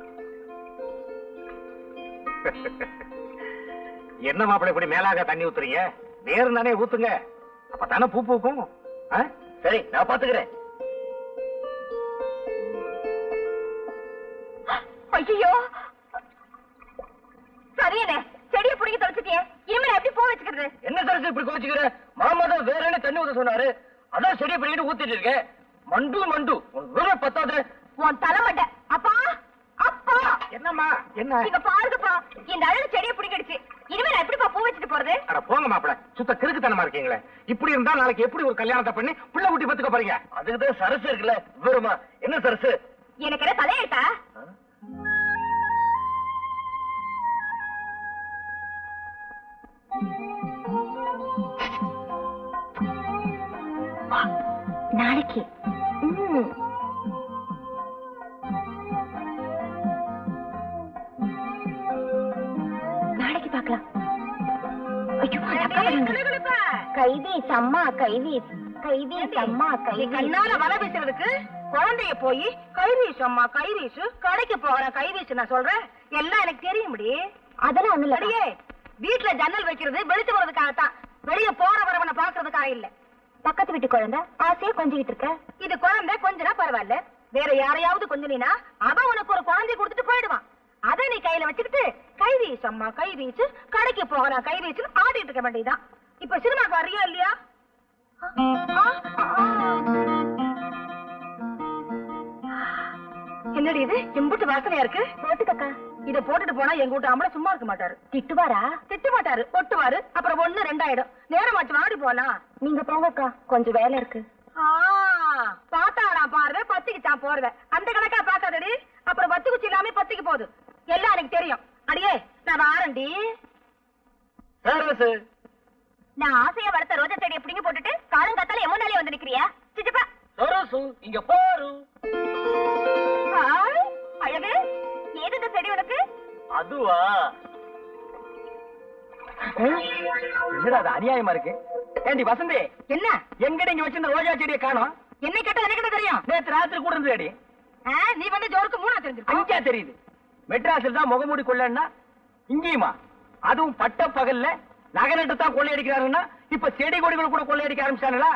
என்ன மாப்பிள்ளை இப்படி மேலாக தண்ணி ஊத்துறீங்க? வேறு தானே ஊத்துங்க, அப்பதானே பூ பூக்கும். சரி, நான் பாத்துக்கிறேன். ஐயோ சரியனே, செடியை பிடிக்க தொலைச்சிட்டியே. இனிமேல் எப்படி பூ வச்சுக்கிறது? என்ன சரசு இப்படி கோச்சுக்கிற? மாமா தான் வேற என்ன தண்ணி ஊத்த சொன்னாரு, அதான் செடியை பிடிக்கிட்டு ஊத்திட்டு இருக்கேன். மண்டு மண்டு உன் பத்தாது. உன் தலைமட்டை. அப்பா அப்பா, என்னம்மா என்ன? இங்க பாருங்கப்பா, இந்த அழகு செடியை பிடிக்கிடுச்சு. இனிமே நான் எப்படிப்பா பூ வச்சுட்டு போறது? அட போங்க மாப்பிள்ளை, சுத்த கிறுக்குத்தனமா இருக்கீங்களே. இப்படி இருந்தா நாளைக்கு எப்படி ஒரு கல்யாணத்தை பண்ணி புள்ள குட்டி பத்துக்க போறீங்க? அதுக்குதான் சரசு இருக்குல்ல, விவரமா. என்ன சரசு? எனக்கு என்ன தலையெழுத்தா? நாளைக்கு நாளைக்கு பார்க்கலாம். கைவீஸ் அம்மா, கைவீஸ் கைவீஸ் அம்மா, நீ கண்ணால வலை வீசுறதுக்கு குழந்தைய போய் கைவீசு அம்மா கைவீசு, கடைக்கு போகிற கைவீசு நான் சொல்றேன். எல்லாம் எனக்கு தெரியும்படி. அதெல்லாம் ஒண்ணு அடியே, வீட்டுல ஜன்னல் வைக்கிறது வெளிச்சு போறதுக்காகத்தான், வெளிய போற வரவனை பாக்குறதுக்காக இல்ல. பக்கத்து வீட்டு குழந்தை ஆசையா கொஞ்சிக்கிட்டு இருக்க. இது குழந்தை கொஞ்சனா பரவாயில்ல, வேற யாரையாவது கொஞ்சனா அவன் உனக்கு ஒரு குழந்தை கொடுத்துட்டு போயிடுவான். அதை நீ கையில வச்சுக்கிட்டு கைவீசு அம்மா கைவீசு, கடைக்கு போகலாம் கைவீசுன்னு ஆடிட்டு இருக்க வேண்டியதுதான். இப்ப சினிமாக்கு வர்றியா இல்லையா? என்னடி இது எம்புட்டு வாசனையா இருக்கு? போட்டுக்கக்கா. இத போட்டுட்டு போனா எங்க வீட்டு ஆம்பளை சும்மா இருக்க மாட்டாரு. திட்டுவாரா? திட்ட மாட்டாரு, ஒட்டுவாரு. அப்புறம் 1 2 ஆயிடும். நேரமாச்சு, வாடி போலாம். நீங்க போங்கக்கா, கொஞ்சம் வேலை இருக்கு. பாத்தாடா பாருவே, பத்திக்குச்சான் போறத. அந்த கணக்கா பாக்காதடி, அப்புறம் பத்து குச்சி இல்லாம பத்திக்கு போகுது. எல்லாம் எனக்கு தெரியும். அடியே நான் வாரண்டி. சரசு, நான் ஆசையா வளர்த்த ரோஜா செடியை பிடிங்க போட்டுட்டு காலங்காத்தால எம்மனாலே வந்து நிக்கிறியா? சிச்சப்பா சரசு இங்க பாரு. அழகு, ஏது இந்த செடி உனக்கு? அதுவா? என்னடா அது அநியாயமா இருக்கு. ஏண்டி வசந்தி, என்ன எங்கடி இங்க வச்சிருந்த ரோஜா செடியை காணோம்? என்ன கேட்டா எனக்கு என்ன தெரியும்? நேத்து ராத்திரி கூட இருந்தது. நீ வந்து ஜோருக்கு 3 தெரிஞ்சிருக்க. அஞ்சா தெரியுது. மெட்ராஸில் தான் முகமூடி கொள்ளன்னா இங்கேயுமா? அதுவும் பட்ட பகல்ல நகரட்டு தான் கொள்ளையடிக்கிறாருன்னா இப்ப செடி கொடிகள் கூட கொள்ளையடிக்க ஆரம்பிச்சாங்களா?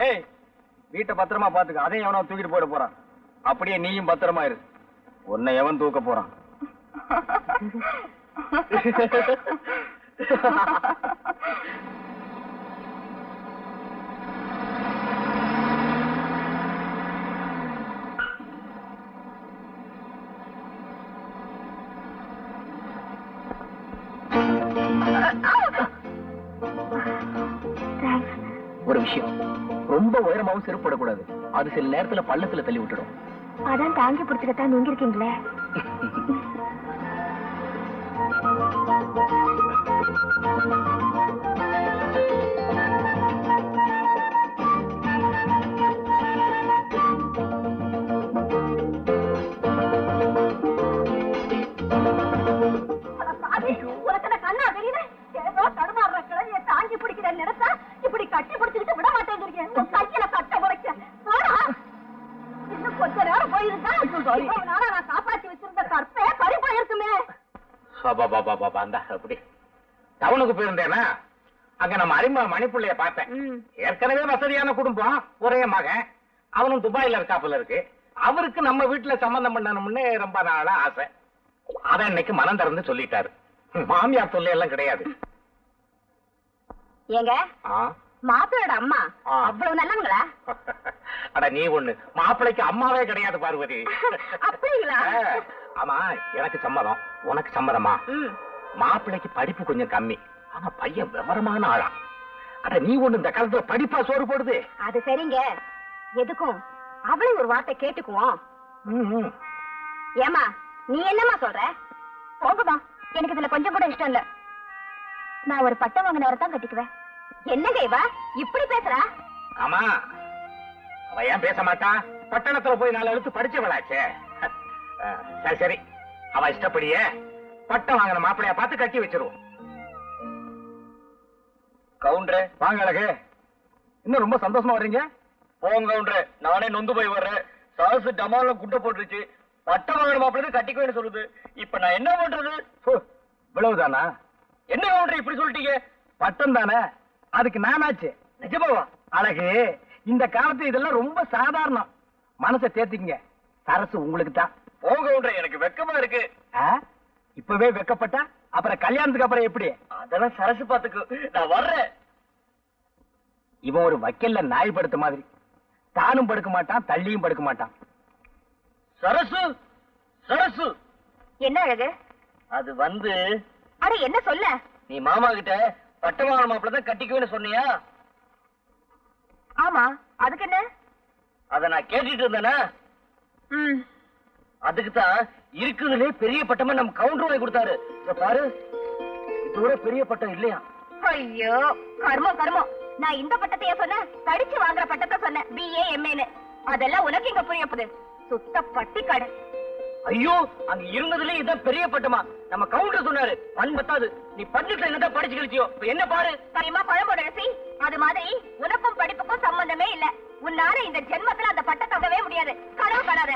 ஏய், வீட்டை பத்திரமா பாத்துக்க. அதையும் எவனோ தூக்கிட்டு போயிட போறான். அப்படியே நீயும் பத்திரமா இரு. உன்னை எவன் தூக்க போறான்? விஷயம், ரொம்ப உயரமாவும் செருப்பு போடக்கூடாது. அது சில நேரத்துல பள்ளத்துல தள்ளி விட்டுடும். அதான் தாங்கி பிடிச்சுக்கத்தான் நீங்க இருக்கீங்களே. கண்ணா தெரியல, ஏதோ தடுமாறுற கிழவிய தாங்கி பிடிக்கிற நினைச்சா இப்படி கட்டி பிடிச்சுக்கிட்டு விட மாட்டேங்கிறீங்க. கையில கட்ட முறைக்க இன்னும் கொஞ்ச நேரம் போயிருந்தா நான் காப்பாத்தி வச்சிருந்த கற்பே பறி போயிருக்குமே. அப்படி டவுனுக்கு போயிருந்தேனா, அங்க நம்ம அறிமுக மணிப்புள்ளைய பார்த்தேன். ஏற்கனவே வசதியான குடும்பம், ஒரே மகன், அவனும் துபாயில இருக்காப்புல இருக்கு. அவருக்கு நம்ம வீட்டுல சம்பந்தம் பண்ணணும்னு ரொம்ப நாளா ஆசை. அத இன்னைக்கு மனம் திறந்து சொல்லிட்டாரு. மாமியார் தொல்லை எல்லாம் கிடையாது. ஏங்க மாப்பிளோட அம்மா அவ்வளவு நல்லவங்களா? அட நீ ஒண்ணு, மாப்பிளைக்கு அம்மாவே கிடையாது பார்வதி. அப்படிங்களா? ஆமா, எனக்கு சம்மதம், உனக்கு சம்மதமா? மாப்பிளைக்கு படிப்பு கொஞ்சம் கம்மி, ஆனா பையன் விவரமான ஆளா. அட நீ ஒண்ணு, இந்த காலத்துல படிப்பா சோறு போடுது. அது சரிங்க, எதுக்கும் அவளை ஒரு வார்த்தை கேட்டுக்குவோம். ஏமா நீ என்னமா சொல்ற? போங்கம்மா, எனக்கு இதுல கொஞ்சம் கூட இஷ்டம் இல்ல. நான் ஒரு பட்டம் வாங்கினவரை தான் கட்டிக்குவேன். என்னங்க இவ இப்படி பேசுறா? ஆமா, அவ ஏன் பேச மாட்டா? பட்டணத்துல போய் 4 எழுத்து படிச்சவளாச்சே. சரி சரி, அவ இஷ்டப்படியே பட்டம் வாங்கின மாப்பிளைய பார்த்து கட்டி வச்சிருவோம். கவுண்டரே வாங்க அழகு, இன்னும் ரொம்ப சந்தோஷமா வர்றீங்க. போங்க கவுண்டரே, நானே நொந்து போய் வர்றேன். சாசு டமால குட்டை போட்டுருச்சு. பட்டம் வாங்கின மாப்பிள்ளை கட்டிக்குவேன்னு சொல்லுது. இப்ப நான் என்ன பண்றது? இவ்வளவுதானா? என்ன கவுண்டரே இப்படி சொல்லிட்டீங்க? பட்டம் தானே, அதுக்கு நானாச்சு. நிஜமாவா? அழகு, இந்த காலத்து இதெல்லாம் ரொம்ப சாதாரணம். மனசை தேத்திக்கங்க, சரசு உங்களுக்கு தான். போங்க கவுண்டரே, எனக்கு வெக்கமா இருக்கு. இப்பவே வெக்கப்பட்டா அப்புறம் கல்யாணத்துக்கு அப்புறம் எப்படி? அதெல்லாம் சரசு பாத்துக்கு, நான் வர்றேன். இவன் ஒரு வக்கீல்ல நாய் படுத்த மாதிரி, தானும் படுக்க மாட்டான், தள்ளியும் படுக்க மாட்டான். சரசு சரசு என்ன அழகு? அது வந்து, அட என்ன சொல்ல? நீ மாமா கிட்ட பட்டம் வாங்கின மாப்பிள்ளை தான் கட்டிக்குவேன்னு சொன்னியா? ஆமா, அதுக்கு என்ன? அத நான் கேட்டுட்டு இருந்தேனா? அதுக்குதான் இருக்குதுலே பெரிய பட்டமா நம்ம கவுண்டர் வாங்கி கொடுத்தாரு. பாரு, இதோட பெரிய பட்டம் இல்லையா? ஐயோ கர்மம் கர்மம், நான் இந்த பட்டத்தைய சொன்னேன், படிச்சு வாங்குற பட்டத்தை சொன்னேன், BA MA. அதெல்லாம் உனக்கு இங்க புரிய போகுது? சுத்த பட்டி கடை. ஐயோ, அங்க இருந்ததுல இதான் பெரிய பட்டமா? நம்ம கவுண்டர் சொன்னாரு. பத்தாது, நீ பன்னெண்டுல என்னதான் படிச்சு கழிச்சியோ. என்ன பாரு, சரிமா பழம்போட ரசி. அது மாதிரி உனக்கும் படிப்புக்கும் சம்பந்தமே இல்ல. உன்னால இந்த ஜென்மத்துல அந்த பட்டத்தை தங்கவே முடியாது. கனவு காணாத.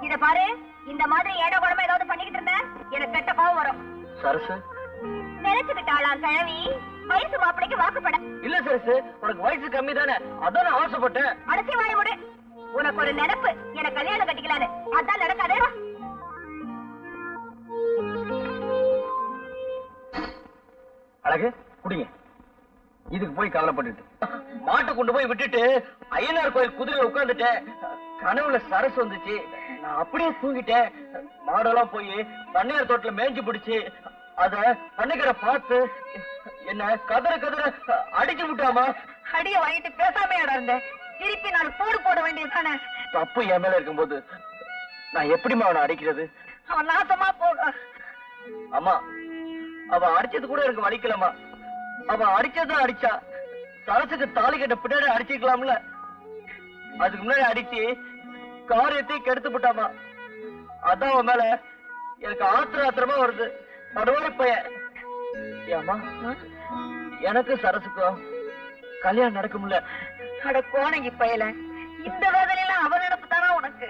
இத பாரு, இந்த மாதிரி ஏடோ குடமா ஏதாவது பண்ணிக்கிட்டு இருந்த எனக்கு கெட்ட கோவம் வரும். சரசு நினைச்சுக்கிட்டாளாம் கிழவி வயசு மாப்பிளைக்கு வாக்குப்பட. இல்ல சரசு, உனக்கு வயசு கம்மி தானே, அதான் நான் ஆசைப்பட்டேன். அடசி வாய முடு. உனக்கு ஒரு நினைப்பு, எனக்கு கல்யாணம் கட்டிக்கலான்னு. அதான் நடக்காதே. அழகு, குடிங்க. இதுக்கு போய் கவலைப்பட்டுட்டு மாட்டை கொண்டு போய் விட்டுட்டு ஐயனார் கோயில் குதிரையில உட்கார்ந்துட்டேன். கனவுல சரசு வந்துச்சு. நான் அப்படியே தூங்கிட்டேன். மாடெல்லாம் போய் பண்ணையார் தோட்டல மேய்ஞ்சி பிடிச்சு அத பண்ணைக்கிற பார்த்து என்ன கதற கதற அடிச்சு விட்டாமா. அடிய வாங்கிட்டு பேசாம இருந்த திருப்பி நான் போடு போட வேண்டியதானே. தப்பு என் மேல இருக்கும்போது நான் எப்படிமா அவனை அடிக்கிறது? அவன் நாசமா போக. அம்மா, அவ அடிச்சது கூட எனக்கு வலிக்கலமா. அவ அடிச்சதான் அடிச்சா. சரசுக்கு தாலி கட்ட பின்னாடி அடிச்சுக்கலாம்ல. அதுக்கு முன்னாடி அடிச்சு காரியத்தை கெடுத்து விட்டாமா. அதான் அவன் மேல எனக்கு ஆத்திரமா வருது. படுவாரி பையன். ஏமா, எனக்கு சரசுக்கும் கல்யாணம் நடக்கும்ல? அட கோணங்கி பயல, இந்த வேதனையில அவன் நினைப்பு தானா உனக்கு?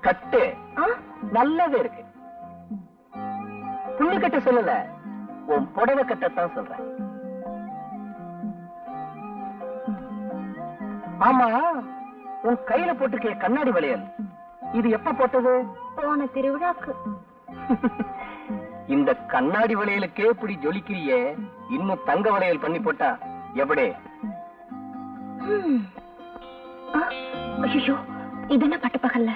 கட்டு நல்லவே இருக்கு. புள்ளி கட்ட சொல்லல, உன் புடவை கட்டத்தான் சொல்றேன். ஆமா, உன் கையில போட்டுக்க கண்ணாடி வளையல் இது எப்ப போட்டது? போன திருவிழாக்கு. இந்த கண்ணாடி வளையலுக்கே இப்படி ஜொலிக்கிறியே, இன்னும் தங்க வளையல் பண்ணி போட்டா எப்படி? ஐயோ, இது என்ன பட்டப்பகல்ல?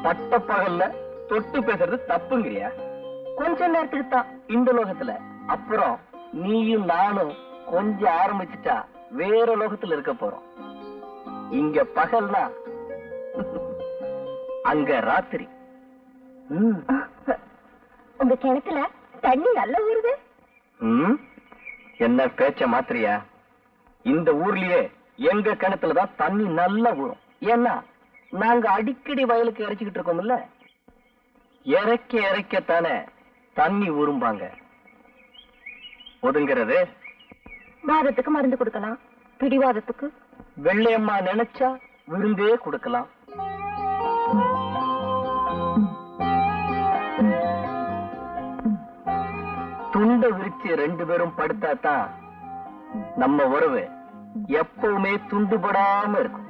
பட்டப்பகல்ல தொட்டு பேசுறது தப்புங்கிறியா? கொஞ்ச நேரத்துக்கு தான் இந்த லோகத்துல, அப்புறம் நீயும் நானும் கொஞ்சம் ஆரம்பிச்சுட்டா வேற லோகத்துல இருக்க போறோம். இங்க பகல்னா அங்க ராத்திரி. உங்க கிணத்துல தண்ணி நல்ல ஊறுது. என்ன பேச்ச மாத்திரியா? இந்த ஊர்லயே எங்க கிணத்துலதான் தண்ணி நல்லா ஊறும். ஏன்னா நாங்க அடிக்கடி வயலுக்கு இறைச்சிக்கிட்டு இருக்கோம்ல, இறைக்க இறைக்கத்தானே தண்ணி ஊறும்பாங்க. ஒதுங்கிறது வாதத்துக்கு மருந்து கொடுக்கலாம், பிடிவாதத்துக்கு வெள்ளையம்மா நினைச்சா விருந்தே கொடுக்கலாம். துண்ட விரிச்சு 2 பேரும் படுத்தாதான் நம்ம உறவு எப்பவுமே துண்டுபடாம இருக்கும்.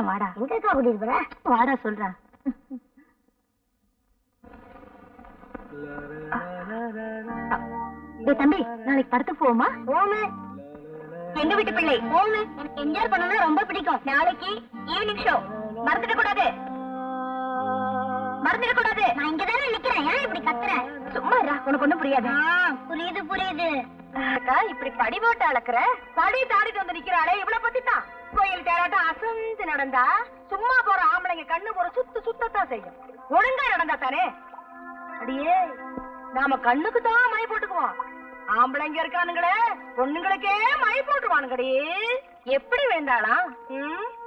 வாடா, எங்கக்கா கூட்டிட்டு போற? வாடா சொல்றேன். தம்பி, நாளைக்கு படத்துக்கு போவோமா? போமே. எங்க வீட்டு பிள்ளை போமே. எனக்கு என்ஜாய் பண்ணணும்னா ரொம்ப பிடிக்கும். நாளைக்கு ஈவினிங் ஷோ. மறந்துட கூடாது, மறந்துட கூடாது. நான் இங்கதானே நிக்கிறேன், ஏன் இப்படி கத்துறேன்? சும்மா இருடா, உனக்கு ஒண்ணும் புரியாது. புரியுது புரியுது. அக்கா, இப்படி படி போட்டு அளக்குற, படி தாடிட்டு வந்து நிக்கிறாளே, இவ்வளவு பத்தி தான். கோயில் தேராட்டம் அசந்து நடந்தா சும்மா போற ஆம்பளைங்க கண்ணு ஒரு சுத்தத்தான் செய்யும். ஒழுங்கா நடந்தா தானே. அடியே, நாம கண்ணுக்கு தான் மை போட்டுக்குவோம். ஆம்பளைங்க இருக்கானுங்களே, பொண்ணுங்களுக்கே மை போட்டுருவானுங்கடி. எப்படி வேண்டாளாம்?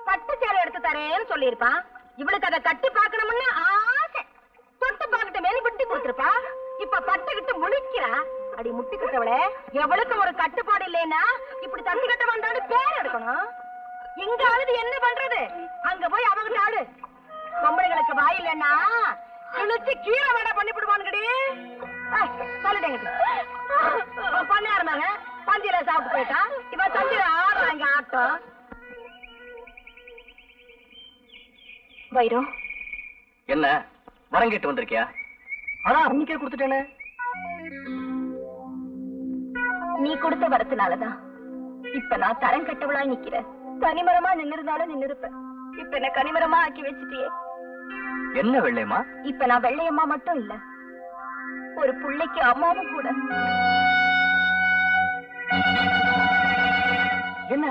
பட்டு சேலை எடுத்து தரேன்னு சொல்லிருப்பான். இவளுக்கு அதை கட்டி பாக்கணும்னு ஆசை. தொட்டு பாக்கிட்டு மேல விட்டு கொடுத்துருப்பா. இப்ப பட்டுக்கிட்டு முழிக்கிறா. அடி முட்டி கட்டவளே, எவளுக்கு ஒரு கட்டுப்பாடு இல்லைன்னா இப்படி தட்டி கட்ட வந்தான்னு பேர் எடுக்கணும். எங்காவது என்ன பண்றது? அங்க போய் அவங்க ஆடு. பொம்பளைங்களுக்கு வாய் இல்லைன்னா கிழிச்சு கீரை வேடா பண்ணிவிடுவானுங்கடி. சொல்லிட்டேங்க, பண்ண ஆரம்பிங்க. பந்தியில சாப்பிட்டு போயிட்டா, இவ தந்தியில ஆடுறாங்க ஆட்டம். வைரம், என்ன வரங்கிட்டு வந்திருக்கியா? அதான் அன்னைக்கே கொடுத்துட்டேனே. நீ கொடுத்த வரத்துனாலதான் இப்ப நான் தரம் கட்டவளா நிக்கிறேன். கனிமரமா நின்னிருந்தாலும் நின்னிருப்பேன். இப்ப என்ன கனிமரமா ஆக்கி வச்சுட்டியே. என்ன வெள்ளையம்மா? இப்ப நான் வெள்ளையம்மா மட்டும் இல்ல, ஒரு புள்ளைக்கு அம்மாவும் கூட. என்ன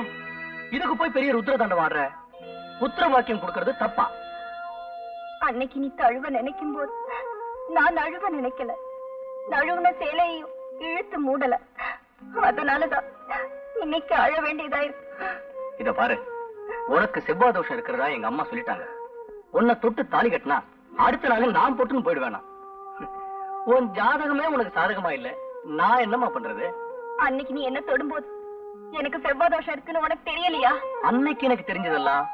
இதுக்கு போய் பெரிய ருத்ர தண்டம் ஆடுற? புத்திர வாக்கியம் கொடுக்கறது தப்பா? அன்னைக்கு நீ தழுவ நினைக்கும் போது நான் நழுவ நினைக்கல. நழுவுன சேலையும் இழுத்து மூடல. அதனாலதான் இன்னைக்கு அழ வேண்டியதாயிருக்கு. இத பாரு, உனக்கு செவ்வாய் தோஷம் இருக்கிறதா எங்க அம்மா சொல்லிட்டாங்க. உன்னை தொட்டு தாலி கட்டினா அடுத்த நாள் நான் போட்டுன்னு போயிடுவேனா? உன் ஜாதகமே உனக்கு சாதகமா இல்ல, நான் என்னமா பண்றது? அன்னைக்கு நீ என்ன தொடும்போது எனக்கு செவ்வாய் தோஷம் இருக்குன்னு உனக்கு தெரியலையா? அன்னைக்கு எனக்கு தெரிஞ்சதெல்லாம்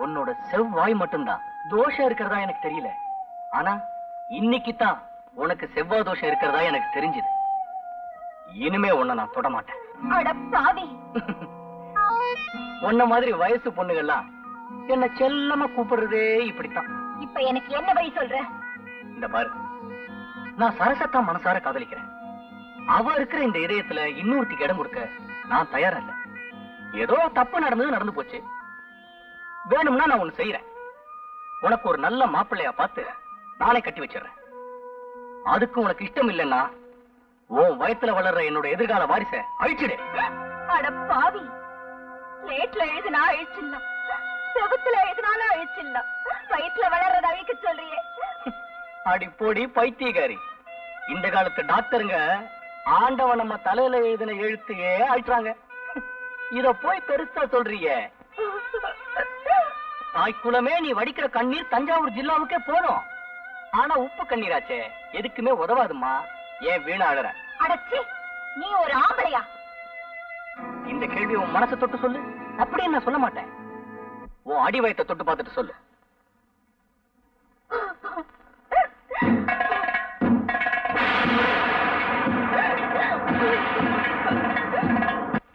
உன்னோட செவ்வாய் மட்டும்தான். தோஷம் இருக்கிறதா எனக்கு தெரியல. ஆனா இன்னைக்கு தான் உனக்கு செவ்வாய் தோஷம் இருக்கிறதா எனக்கு தெரிஞ்சது. இனிமே உன்னை நான் தொட மாட்டேன். அட பாவி, உன்ன மாதிரி வயசு பொண்ணுகள்லாம் என்ன செல்லமா கூப்பிடுறதே இப்படித்தான். இப்ப எனக்கு என்ன வழி சொல்ற? இந்த பாரு, நான் சரசத்தான் மனசார காதலிக்கிறேன். அவ இருக்கிற இந்த இதயத்துல இன்னொருத்திக்கு இடம் கொடுக்க நான் தயாரா இல்ல. ஏதோ தப்பு நடந்து போச்சு. வேணும்னா நான் ஒண்ணு செய்யறேன். உனக்கு ஒரு நல்ல மாப்பிள்ளையா பார்த்து நானே கட்டி வச்சிடறேன். அதுக்கு உனக்கு இஷ்டம் இல்லைன்னா உன் வயத்துல வளர்ற என்னோட எதிர்கால வாரிசை அழிச்சிடு. அட பாவி, லேட்ல எழுதுனா அழிச்சிடலாம், செவத்துல எழுதினாலும் அழிச்சிடலாம், வயிற்றுல வளர்றத அழிக்க சொல்றியே. அடி போடி பைத்தியக்காரி. இந்த காலத்து டாக்டருங்க ஆண்டவன் நம்ம தலையில எழுதின எழுத்தையே அழிச்சாங்க. இத போய் பெருசா சொல்றீங்க. தாய்க்குளமே நீ வடிக்கிற கண்ணீர் தஞ்சாவூர் ஜில்லாவுக்கே போதும். ஆனா உப்பு கண்ணீராச்சே எதுக்குமே உதவாதுமா. ஏன் வீணா அழற? அடச்சி, நீ ஒரு ஆம்பளையா? இந்த கேள்வி உன் மனசை தொட்டு சொல்லு. அப்படின்னு நான் சொல்ல மாட்டேன். உன் அடி வயத்தை தொட்டு பார்த்துட்டு சொல்லு.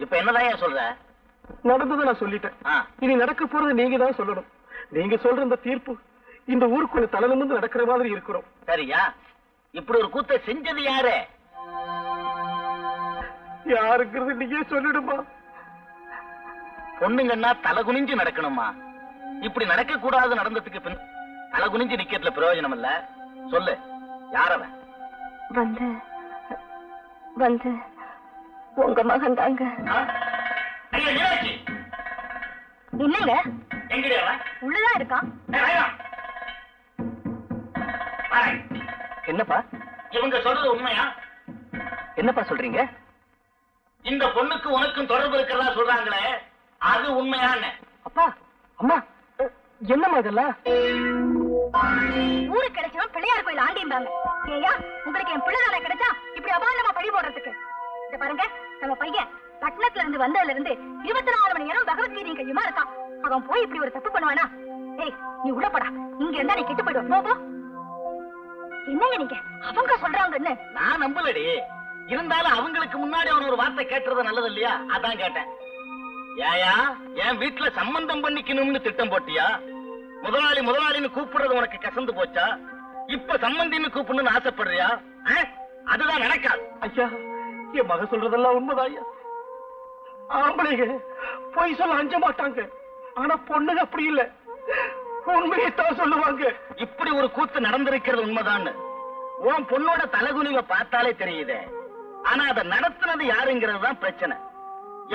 இப்ப என்னதான் சொல்ற? நடந்ததை நான் சொல்லிட்டேன். இனி நடக்க போறது நீங்க தான் சொல்லணும். நீங்க சொல்ற இந்த தீர்ப்பு இந்த ஊருக்குள்ள தலை நிமிர்ந்து நடக்கிற மாதிரி இருக்கிறோம். சரியா? இப்படி ஒரு கூத்தை செஞ்சது யாரு? யாருங்கிறது நீங்க சொல்லிடுமா? பொண்ணுங்கன்னா தலை குனிஞ்சு நடக்கணுமா? இப்படி நடக்க கூடாது. நடந்ததுக்கு பின் தலை குனிஞ்சு நிக்கிறதுல பிரயோஜனம் இல்ல. சொல்லு, யாரவன்? வந்து வந்து உங்க மகன் தாங்க. என்னங்க எங்கடி அவன்? உள்ளதான் இருக்கான். என்னப்பா இவங்க சொல்றது உண்மையா? என்னப்பா சொல்றீங்க? இந்த பொண்ணுக்கு உனக்கும் தொடர்பு இருக்கிறதா சொல்றாங்களே, அது உண்மையான்னு? அப்பா அம்மா என்னம்மா இதெல்லாம்? ஊருக்கு கிடைச்சவன் பிள்ளையார் கோயில் ஆண்டிம்பாங்க. ஏயா, உங்களுக்கு என் பிள்ளைதான கிடைச்சா இப்படி அபாண்டமா பழி போடுறதுக்கு? இத பாருங்க, நம்ம பையன் பட்டணத்துல இருந்து வந்ததுல இருந்து 24 மணி நேரம் பகவத்கீதை கையுமா இருக்கான். அவன் போய் இப்படி ஒரு தப்பு பண்ணுவானா? ஏய், நீ உள்ளப்படா. இங்க இருந்தா நீ கெட்டு போயிடுவ. போ. என்னங்க நீங்க? அவங்க சொல்றாங்கன்னு நான் நம்பலடி. இருந்தாலும் அவங்களுக்கு முன்னாடி அவன் ஒரு வார்த்தை கேட்டுறது நல்லது இல்லையா? அதான் கேட்டேன். ஏயா, என் வீட்டுல சம்பந்தம் பண்ணிக்கணும்னு திட்டம் போட்டியா? முதலாளி முதலாளின்னு கூப்பிடுறது உனக்கு கசந்து போச்சா? இப்ப சம்பந்தின்னு கூப்பிடணும்னு ஆசைப்படுறியா? அதுதான் நடக்காது. ஐயா, என் மக சொல்றதெல்லாம் உண்மைதான் ஐயா. ஆம்பளைங்க பொய் சொல்ல அஞ்ச மாட்டாங்க. ஆனா பொண்ணுங்க அப்படி இல்ல, உண்மையைத்தான் சொல்லுவாங்க. இப்படி ஒரு கூத்து நடந்திருக்கிறது உண்மைதான். உன் பொண்ணோட தலகுனிவை பார்த்தாலே தெரியுதே. ஆனா அதை நடத்துனது யாருங்கிறது தான் பிரச்சனை.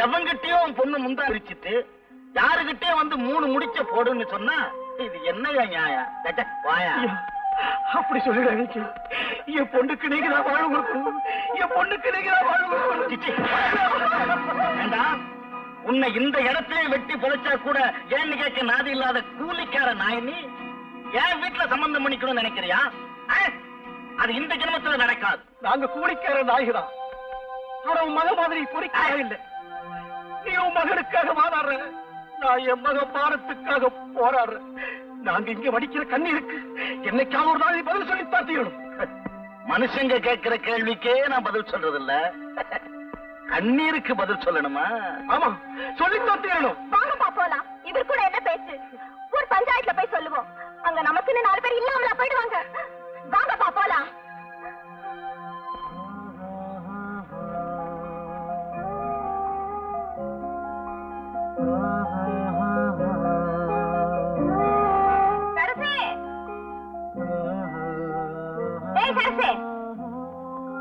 எவங்கிட்டயும் உன் பொண்ணு முந்தா விரிச்சிட்டு யாருகிட்டயும் வந்து 3 முடிச்ச போடுன்னு சொன்னா இது என்னையா நியாயம்? வாயா, அப்படி சொல்லிடாதீங்க. என் பொண்ணுக்கு நீங்க தான் வாழ கொடுக்கணும். என் பொண்ணுக்கு நீங்க தான் வாழ கொடுக்கணும். வேண்டாம். உன்னை இந்த இடத்திலே வெட்டி பொழைச்சா கூட ஏன்னு கேட்க நாதி இல்லாத கூலிக்கார நாயனி என் வீட்டுல சம்பந்தம் பண்ணிக்கணும்னு நினைக்கிறியா? அது இந்த ஜென்மத்துல நடக்காது. நாங்க கூலிக்கார நாய்தான். ஆனா உன் மக மாதிரி பொறிக்காக இல்லை. நீ உன் மகனுக்காக வாதாடுற, நான் என் மக பாரத்துக்காக போராடுறேன். நாங்க இங்க வடிக்கிற கண்ணீருக்கு என்னைக்காவது ஒரு நாள் பதில் சொல்லித்தான் தீரணும். மனுஷங்க கேட்கிற கேள்விக்கே நான் பதில் சொல்றது இல்ல, கண்ணீருக்கு பதில் சொல்லணுமா? ஆமா, சொல்லித்தான் தீரணும். வாங்கப்பா போலாம். இவர் கூட என்ன பேச்சு? ஒரு பஞ்சாயத்துல போய் சொல்லுவோம். அங்க நமக்குன்னு 4 பேர் இல்லாமலா போயிடுவாங்க. வாங்கப்பா போலாம்.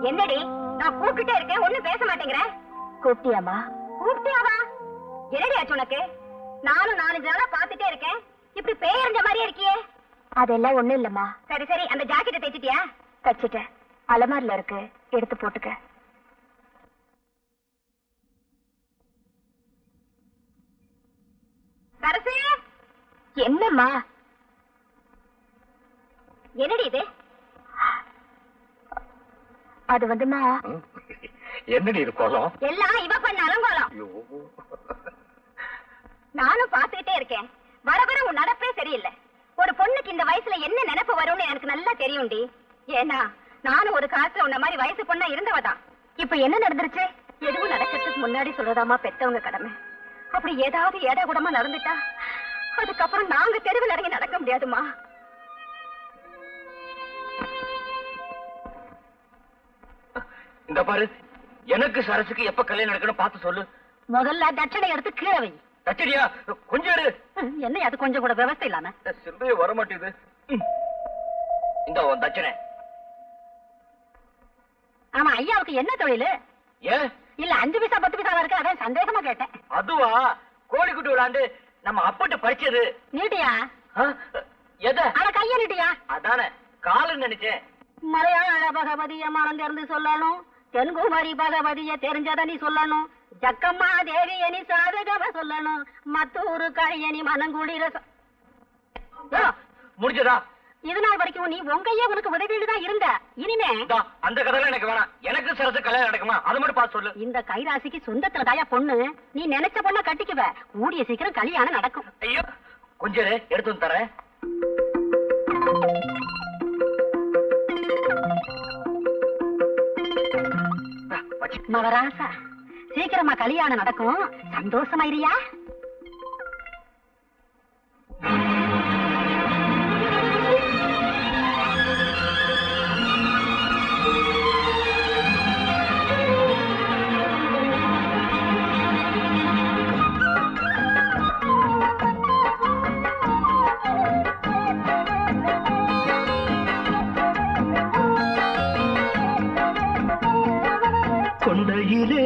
என்னடி, நான் கூப்பிட்டுட்டே இருக்கேன், ஒண்ணும் பேச மாட்டேங்கிற. கூப்பிட்டியாமா? கூப்பிட்டியாவா? என்னடி ஆச்சு உனக்கு? நானும் 4 நாளா பாத்துட்டே இருக்கேன், இப்படி பேயறிஞ்ச மாதிரியே இருக்கியே. அதெல்லாம் ஒண்ணும் இல்லம்மா. சரி சரி, அந்த ஜாக்கெட்டை தைச்சிட்டியா? தச்சிட்டேன், அலமாரில இருக்கு, எடுத்து போட்டுக்க. சரசு, என்னம்மா? என்னடி இது? அது வந்துமா, என்னடி இது கோலம்? எல்லாம் இவ பண்ண அலங்கோலம். நானும் பாத்துக்கிட்டே இருக்கேன், வர வர உன் நடப்பே சரியில்லை. ஒரு பொண்ணுக்கு இந்த வயசுல என்ன நினைப்பு வரும்னு எனக்கு நல்லா தெரியும்டி. ஏன்னா நானும் ஒரு காலத்துல உன்ன மாதிரி வயசு பொண்ணா இருந்தவதான். இப்ப என்ன நடந்துருச்சு? எதுவும் நடக்கிறதுக்கு முன்னாடி சொல்றதாமா பெத்தவங்க கடமை. அப்படி ஏதாவது ஏடா கூடமா நடந்துட்டா அதுக்கப்புறம் நாங்க தெருவில் இறங்கி நடக்க முடியாதுமா. இந்த பாரு, எனக்கு சரசுக்கு எப்ப கல்யாணம் நடக்கணும் பார்த்து சொல்லு. முதல்ல தட்சணை எடுத்து கீழே வை. தச்சடியா? கொஞ்சம் இரு. என்ன அது கொஞ்சம் கூட விவசாய இல்லாம? சிந்தைய வர மாட்டேது. இந்த உன் தட்சணை. ஆமா, ஐயாவுக்கு என்ன தொழில்? ஏன் இல்ல 5 பைசா 10 பைசா இருக்கு, அதான் சந்தேகமா கேட்டேன். அதுவா, கோழிக்குட்டி விளாண்டு நம்ம அப்பட்டு பறிச்சது. நீட்டியா? எத? ஆனா கைய நீட்டியா? அதானே காலுன்னு நினைச்சேன். மலையாள பகவதிய மறந்திருந்து சொல்லணும், தென்குமரி பகவதிய தெரிஞ்சத நீ சொல்லணும், ஜக்கம்மா தேவிய நீ சாதகவ சொல்லணும், மத்தூரு கழிய நீ மனங்குளிர. முடிஞ்சதா? இது நாள் வரைக்கும் நீ உங்கையே உனக்கு உதவிட்டு தான் இருந்த. இனிமே அந்த கதைலாம் எனக்கு வேணாம். எனக்கு சரசு கல்யாணம் நடக்குமா அதை மட்டும் பார்த்து சொல்லு. இந்த கைராசிக்கு சொந்தத்துல தாயா பொண்ணு. நீ நினைச்ச பொண்ண கட்டிக்குவ. கூடிய சீக்கிரம் கல்யாணம் நடக்கும். ஐயோ கொஞ்சம் எடுத்து வந்து தரேன். மகராசா சீக்கிரமா கல்யாணம் நடக்கும். சந்தோஷமா இருயா. கொண்டையிலே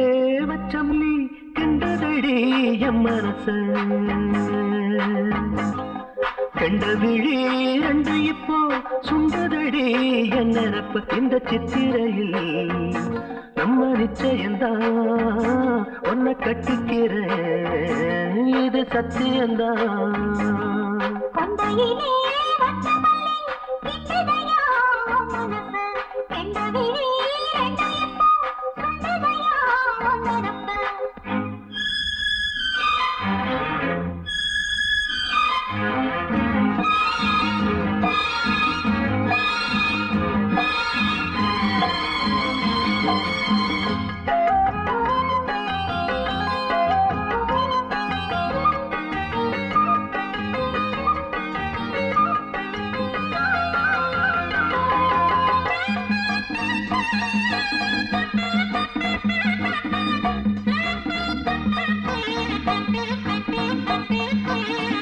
வச்சமல்லி கண்டதடி என் மனச கண்ட விழி ரெண்டு இப்போ சுண்டதடி என் நிரப்ப இந்த சித்திரையில் நம்ம நிச்சயந்தான் உன்னை கட்டிக்கிறேன் இது சத்தியந்தான். கொண்டையிலே வச்சமல்லி கிட்டதையா மனசு கண்ட விழி ரெண்டு இப்போ சுண்டதையா நிரப்பு.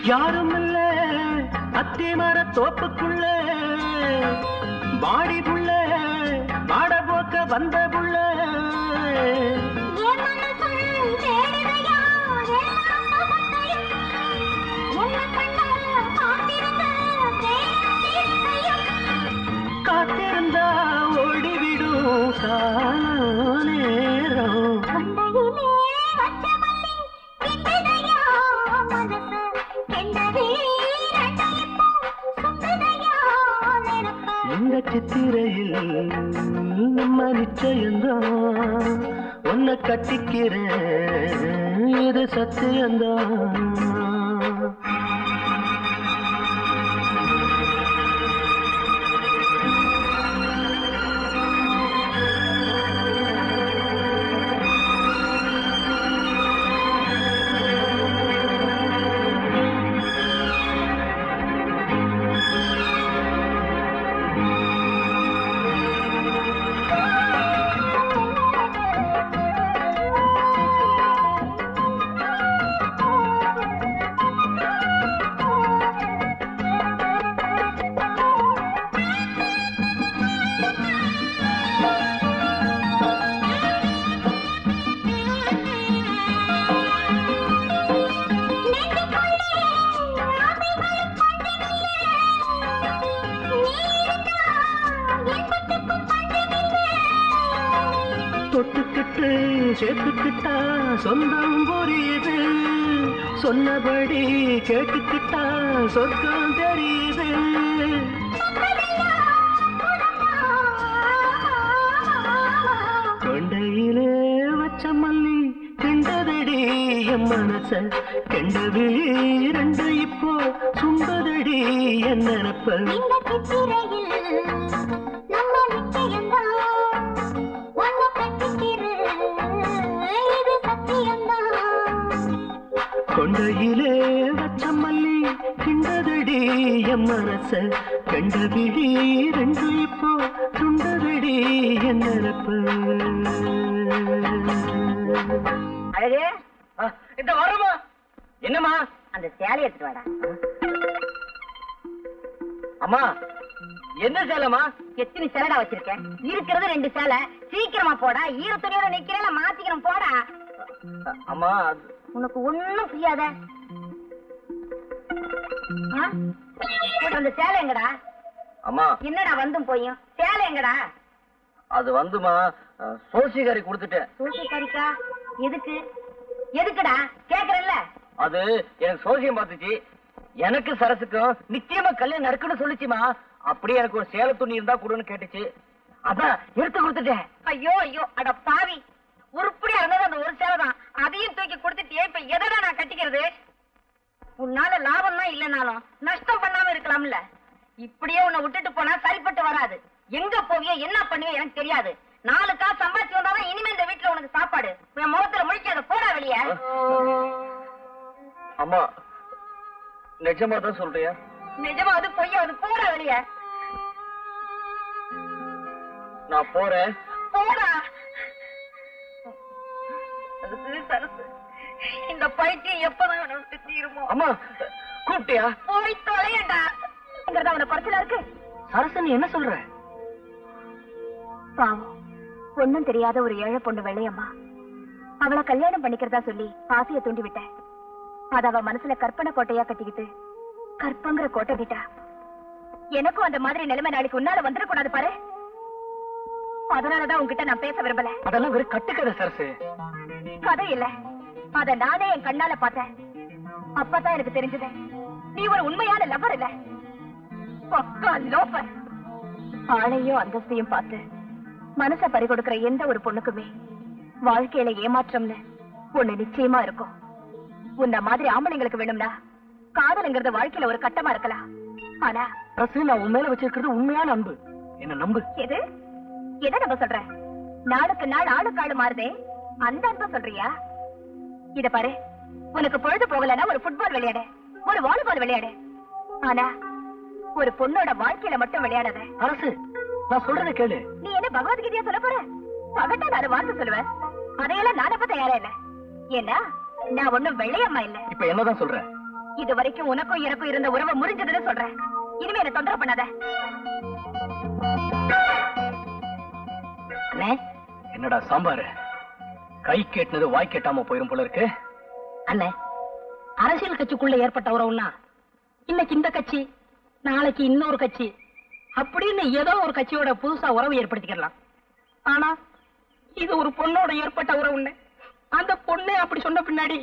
யாரும் இல்ல அத்திமர தோப்புக்குள்ள பாடி புள்ள பாட போக்க வந்த புள்ள காத்திருந்தா ஓடிவிடும் கால நேரம். இந்த சித்திரையில் நம்ம நிச்சயந்தான் உன்னை கட்டிக்கிறேன் இது சத்தியந்தான். தொட்டுக்கிட்டு சேர்த்துக்கிட்டா சொந்தம் புரியுது, சொன்னபடி கேட்டுக்கிட்டா சொர்க்கம் தெரியுது. கொண்டையிலே வச்ச மல்லி கண்டதடி என் மனச கண்ட விழி ரெண்டு இப்போ சுண்டதடி என் நினப்ப. கொண்டையிலே வச்ச மல்லி கிண்டதடி என் மனச கண்ட விழி ரெண்டு இப்போ சுண்டதடி என் நினப்ப. அழகு இந்த வரமா என்னம்மா? அந்த சேலை எடுத்துட்டு வாடா. அம்மா என்ன சேலைமா? எத்தனை சேலடா வச்சிருக்கேன்? இருக்கிறது 2 சேலை. சீக்கிரமா போடா, ஈரத்துணியோட நிக்கிறேன், மாத்திக்கிறேன் போடா. அம்மா உனக்கு ஒண்ணும் புரியாத. அந்த சேலை எங்கடா? அம்மா என்னடா வந்தும் போயும் சேலை எங்கடா? அது வந்துமா சோசிகாரி கொடுத்துட்டேன். சோசியக்காரிக்கா? எதுக்கு? எதுக்குடா கேக்குறல்ல? அது எனக்கு சோசியம் பார்த்துச்சு, எனக்கு சரசுக்கும் நிச்சயமா கல்யாணம் நடக்குன்னு சொல்லிச்சுமா. அப்படியே எனக்கு ஒரு சேலை துணி இருந்தா கொடுன்னு கேட்டுச்சு. அதான் எடுத்து கொடுத்துட்டேன். ஐயோ ஐயோ, அட பாவி, உருப்படியா இருந்தது அந்த ஒரு சேவை தான், அதையும் தூக்கி கொடுத்துட்டியே. இப்ப எதடா நான் கட்டிக்கிறது? உன்னால லாபம் தான் இல்லைனாலும் நஷ்டம் பண்ணாம இருக்கலாம்ல. இப்படியே உன்னை விட்டுட்டு போனா சரிப்பட்டு வராது. எங்க போவியோ என்ன பண்ணுவியோ எனக்கு தெரியாது. 4 காசு சம்பாதிச்சு வந்தாதான் இனிமே இந்த வீட்டுல உனக்கு சாப்பாடு. என் முகத்துல முழிக்காத, போடா வெளிய. அம்மா நிஜமா தான் சொல்றியா? நிஜமாவது பொய்யாவது, போடா வெளிய. நான் போறேன். போடா. அதுக்கு சரசு, இந்த பைத்தியம் எப்பதான் அவனை விட்டு தீருமோ? அம்மா கூப்பிட்டியா? போய் தொலையண்டா. அவனை குறைச்சலா இருக்கு. சரசு நீ என்ன சொல்ற? பாவம், ஒண்ணும் தெரியாத ஒரு ஏழை பொண்ணு வெள்ளையம்மா. அவளை கல்யாணம் பண்ணிக்கிறதா சொல்லி ஆசைய தூண்டி விட்டேன். அத அவ மனசுல கற்பனை கோட்டையா கட்டிக்கிட்டு கற்பங்கிற கோட்டை கிட்டா. எனக்கும் அந்த மாதிரி நிலைமை நாளைக்கு உன்னால வந்துடக்கூடாது பாரு. அதனாலதான் உன்கிட்ட நான் பேச விரும்பல. அதெல்லாம் வெறும் கட்டுக்கதை சரசு. கதை இல்ல, அத நானே என் கண்ணால பார்த்தேன். அப்பதான் எனக்கு தெரிஞ்சது நீ ஒரு உண்மையான லவர் இல்ல, பக்கா லோஃபர். ஆளையும் அந்தஸ்தையும் பார்த்து மனச பறி கொடுக்கிற எந்த ஒரு பொண்ணுக்குமே வாழ்க்கையில ஏமாற்றம்னு ஒண்ணு நிச்சயமா இருக்கும். உன்ன மாதிரி ஆம்பளைங்களுக்கு வேணும்னா காதலுங்கிறது வாழ்க்கையில ஒரு கட்டமா இருக்கலாம். ஆனா நான் உன் மேல வச்சிருக்கிறது உண்மையான அன்பு. என்ன நம்பு. எது எதை நம்ப சொல்ற? நாளுக்கு நாள் ஆளுக்கு ஆளு மாறுதே, அந்த அன்பு சொல்றியா? இத பாரு, உனக்கு பொழுது போகலன்னா ஒரு ஃபுட்பால் விளையாடு, ஒரு வாலிபால் விளையாடு. ஆனா ஒரு பொண்ணோட வாழ்க்கையில மட்டும் விளையாடாத. அரசு நான் சொல்றத கேளு. நீ என்ன பகவத்கீதையா சொல்ல போற? பகட்டா நான் வார்த்தை சொல்லுவேன். அதையெல்லாம் நான் அப்ப தயாரா இல்ல. ஏன்னா நான் ஒண்ணும் வெள்ளையம்மா இல்ல. இப்ப என்னதான் சொல்ற? இது வரைக்கும் உனக்கும் எனக்கும் இருந்த உறவை முறிஞ்சதுன்னு சொல்றேன். இனிமே என்ன தொந்தரவு பண்ணாத. என்னடா சாம்பாரு, கை கேட்டினது வாய் கேட்டாம போயிரும் போல இருக்கு. அண்ணே, அரசியல் கட்சிக்குள்ள ஏற்பட்ட உறவுன்னா இன்னைக்கு இந்த கட்சி, நாளைக்கு இன்னொரு கட்சி அப்படின்னு ஏதோ ஒரு கட்சியோட புதுசா உறவு ஏற்படுத்திக்கலாம். ஆனா இது ஒரு பொண்ணோட ஏற்பட்ட உறவுன்னு அந்த பொண்ணே அப்படி சொன்ன பின்னாடி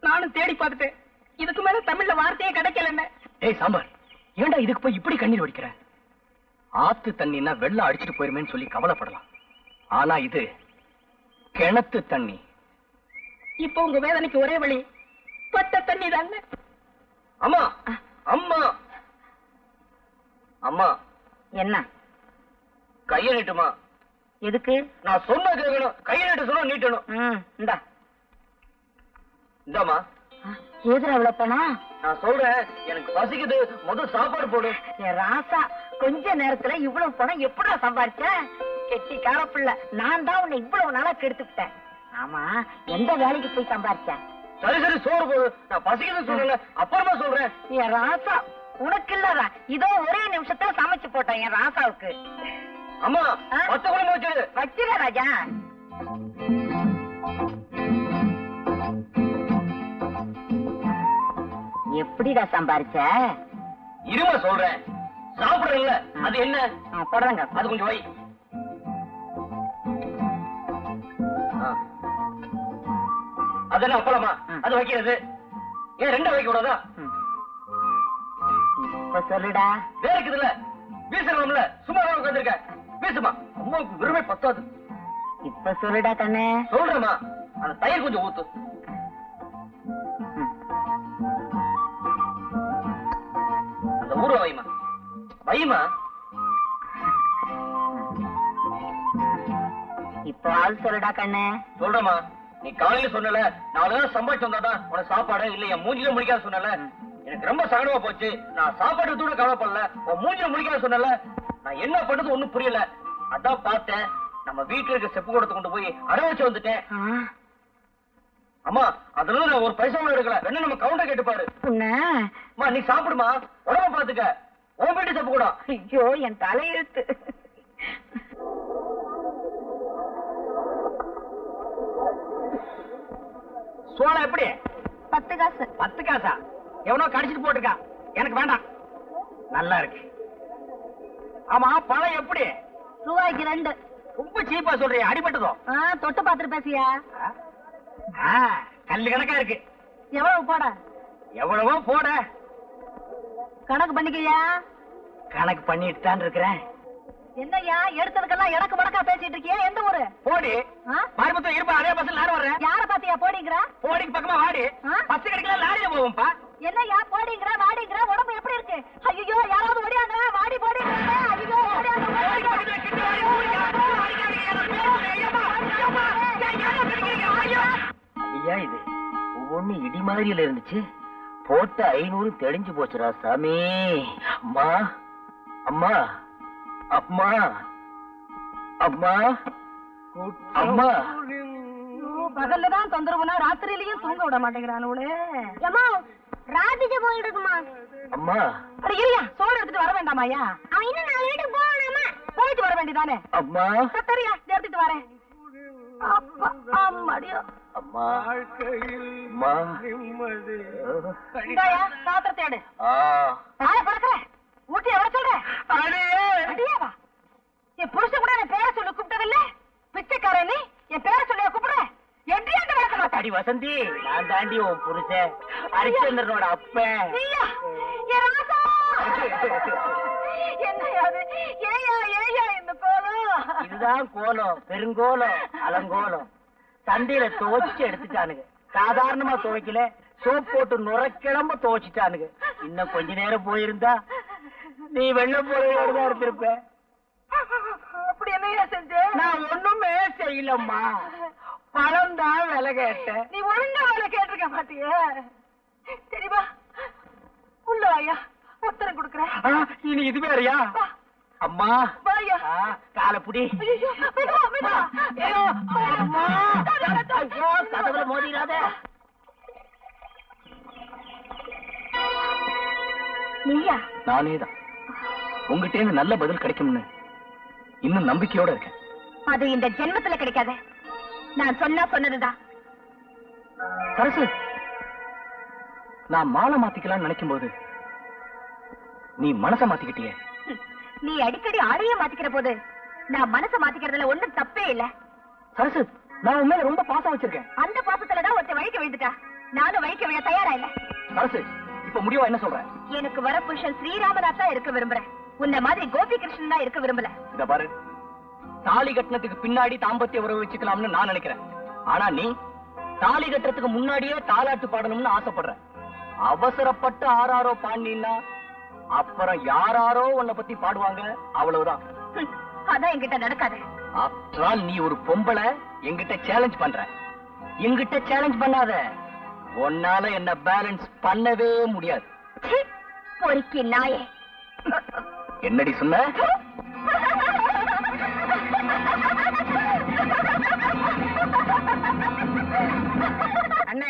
நானும் தேடி பார்த்துட்டேன். இதுக்கு மேல தமிழ்ல வார்த்தையே கிடைக்கல. ஏய் சாம்பார், ஏண்டா இதுக்கு போய் இப்படி கண்ணீர் வடிக்கிற? ஆத்து தண்ணின்னா வெள்ளம் அடிச்சுட்டு போயிருமேன்னு சொல்லி கவலைப்படலாம். ஆனா இது கிணத்து தண்ணி. இப்ப உங்க வேதனைக்கு ஒரே வழி பட்ட தண்ணி தானே. அம்மா அம்மா அம்மா, என்ன கைய நீட்டுமா. எதுக்கு? நான் சொன்ன கேட்கணும். கைய நீட்டு சொன்னா நீட்டணும். இந்தா. இந்தாமா. எதுல அவ்வளவு பணம்? நான் சொல்றேன், எனக்கு பசிக்குது, முதல் சாப்பாடு போடு. என் ராசா, கொஞ்ச நேரத்துல இவ்வளவு பணம் எப்படா சம்பாரிச்ச? கெட்டி காரப்புள்ள, நான் தான் உன்னை இவ்வளவு நாளா கெடுத்துக்கிட்டேன். ஆமா, எந்த வேலைக்கு போய் சம்பாரிச்ச? சரி சரி சோறு போடு. நான் பசிக்குதுன்னு சொல்றேன், அப்புறமா சொல்றேன். என் ராசா, உனக்கு இல்லதா? இதோ ஒரே நிமிஷத்துல சமைச்சு போட்டேன் என் ராசாவுக்கு. அம்மா, 10 குழம்பு வச்சிரு. வச்சிர ராஜா. எப்படிடா சம்பாரிச்ச? இருமா சொல்றேன். சாப்பிடுறேன்ல, அது என்ன? போடுறாங்க. அது கொஞ்சம் வை. அது என்ன அப்பளமா? அது வைக்கிறது ஏன் 2 வைக்க கூடாதா? இப்ப சொல்லுடா. வேறக்குதுல்ல, வீசணும்ல. சும்மா உட்காந்துருக்க, வீசுமா. அம்மாவுக்கு வெறுமை பத்தாது. இப்ப சொல்லுடா கண்ணே. சொல்றேமா, அந்த தயிர் கொஞ்சம் ஊத்து. அந்த ஊற வைமா, வைமா. இப்போ ஆள் சொல்லுடா கண்ணே. சொல்றேமா, நீ காலையில சொன்னல 4 நாள் சம்பாதிச்சு வந்தாதான் உனக்கு சாப்பாடு இல்ல. என் மூஞ்சில முடிக்காத சொன்னல, எனக்கு ரொம்ப சங்கடமா போச்சு. நான் சாப்பாடு கூட கவலைப்படல, உன் மூஞ்சில முடிக்காத சொன்னல. நான் என்ன பண்றது ஒண்ணும் புரியல. அதான் பார்த்தேன், நம்ம வீட்டுல இருக்க செப்பு கூடத்தை கொண்டு போய் அடை வச்சு வந்துட்டேன். அம்மா, அதுல நான் ஒரு பைசா கூட எடுக்கல. என்ன நம்ம கவுண்டர் கேட்டுப்பாரு. அம்மா நீ சாப்பிடுமா, உடம்ப பாத்துக்க. உன் வீட்டு செப்பு கூட. ஐயோ, என் தலையெழுத்து. சோளம் எப்படி? 10 காசு. 10 காசா? எவனோ கடிச்சிட்டு போட்டிருக்கா, எனக்கு வேண்டாம். நல்லா இருக்கு. ஆமா, பழம் எப்படி? ரூபாய்க்கு 2. ரொம்ப சீப்பா சொல்றியா? அடிபட்டதோ? தொட்டு பாத்துட்டு பேசியா? கல்லு கணக்கா இருக்கு. எவ்வளவு போட? எவ்வளவோ போட. கணக்கு பண்ணிக்கையா? கணக்கு பண்ணிட்டு தான் இருக்கிறேன். என்னய்யா எடுத்ததுக்கெல்லாம் எனக்கு மடக்கா பேசிட்டு இருக்கியா? எந்த ஊரு? போடி. மறுபடியும் இருப்பா, அதே பஸ்ல நானும் வர்றேன். யார பாத்தியா போடிங்கிற? போடிக்கு பக்கமா வாடி. பஸ் கிடைக்கல, லாரியில போவோம்ப்பா. என்னய்யா போடிங்கிற வாடிங்கிற? உடம்பு எப்படி இருக்கு? ஐயோ யாராவது ஓடியாங்க, வாடி போடிங்கிறீங்க. ஐயோ ஓடியாங்க. ஐயா இது ஒவ்வொன்னு இடி மாதிரியில இருந்துச்சு. போட்ட 500 தெளிஞ்சு போச்சுடா சாமி. அம்மா அம்மா அம்மா அம்மா அம்மா. பகல்லதான் தொந்தரவுனா ராத்திரியிலயும் தூங்க விட மாட்டேங்கிறானே. ராதிக்கு போயிட்டு இருக்குமா? அம்மா இல்லையா சோறு எடுத்துட்டு வர வேண்டாமாயா? அவன் இன்னும் 4 வீட்டுக்கு போகணுமா? போயிட்டு வர வேண்டியதானே? அம்மா சரியா எடுத்துட்டு வரேன். அப்பா அம்மாடியோ. அம்மா அம்மா இந்தாயா பாத்திரத்தை எடு. தாய பறக்கிற ஊட்டி எவ்வளவு சொல்ற? அடியாவா? என் புருஷன் கூட என் பேரை சொல்லி கூப்பிட்டதில்ல. பிச்சைக்காரன் நீ என் பேரை சொல்லி கூப்பிடுற? எப்படி அந்த வளர்க்க? அடி வசந்தி, நான் தாண்டி உன் புருஷன் ஹரிச்சந்திரனோட அப்ப. என்னையாது ஏயா ஏயா இந்த கோலம்? இதுதான் கோலம், பெருங்கோலம், அலங்கோலம். சந்தையில துவைச்சு எடுத்துட்டானுங்க. சாதாரணமா துவைக்கல, சோப் போட்டு நுரைக்கிழம்ப துவைச்சிட்டானுங்க. இன்னும் கொஞ்ச நேரம் போயிருந்தா நீ வெள்ள போறதோடதான் இருந்திருப்ப. அப்படி என்னையா செஞ்ச? நான் ஒண்ணுமே செய்யலம்மா, பழம் தான் விலை கேட்டேன். நீ ஒழுங்கா வேலை கேட்டிருக்க மாட்டிய. சரிவா உள்ள வாயா, உத்தரம் கொடுக்குறேன். இனி இது வேறையா? அம்மா வாயா. காலப்புடி. கதவுல மோதிராத. நீயா? நானேதான். உங்ககிட்ட இருந்து நல்ல பதில் கிடைக்கும்னு இன்னும் நம்பிக்கையோட இருக்கேன். அது இந்த ஜென்மத்துல கிடைக்காத. நான் சொன்னா சொன்னதுதான். சரசு, நான் மாலை மாத்திக்கலாம்னு நினைக்கும் போது நீ மனச மாத்திக்கிட்டியே. நீ அடிக்கடி ஆடையே மாத்திக்கிற போது நான் மனசை மாத்திக்கிறதுல ஒண்ணும் தப்பே இல்ல. சரசு, நான் உன் மேல ரொம்ப பாசம் வச்சிருக்கேன். அந்த பாசத்துலதான் ஒருத்த வழிக்க விழுந்துட்டா. நானும் வழிக்க விழ தயாரா இல்ல. சரசு, இப்ப முடிவா என்ன சொல்ற? எனக்கு வர புருஷன் ஸ்ரீராமனாத் தான் இருக்க விரும்புறேன். உன்ன மாதிரி கோபி கிருஷ்ணன் தான் இருக்க விரும்பல. இத பாரு, தாலி கட்டணத்துக்கு பின்னாடி தாம்பத்திய உறவு வச்சுக்கலாம்னு நான் நினைக்கிறேன். ஆனா நீ தாலி கட்டுறதுக்கு முன்னாடியே தாலாட்டு பாடணும்னு ஆசைப்படுற. அவசரப்பட்டு ஆறாரோ பாடினா அப்புறம் யாராரோ உன்னை பத்தி பாடுவாங்க, அவ்வளவுதான். அதான் என்கிட்ட நடக்காது. ஆஃப்டர் நீ ஒரு பொம்பளை என்கிட்ட சேலஞ்ச் பண்ற. என்கிட்ட சேலஞ்ச் பண்ணாத, உன்னால என்ன பேலன்ஸ் பண்ணவே முடியாது. பொறுக்கி நாயே. என்னடி சொன்ன? அண்ணே,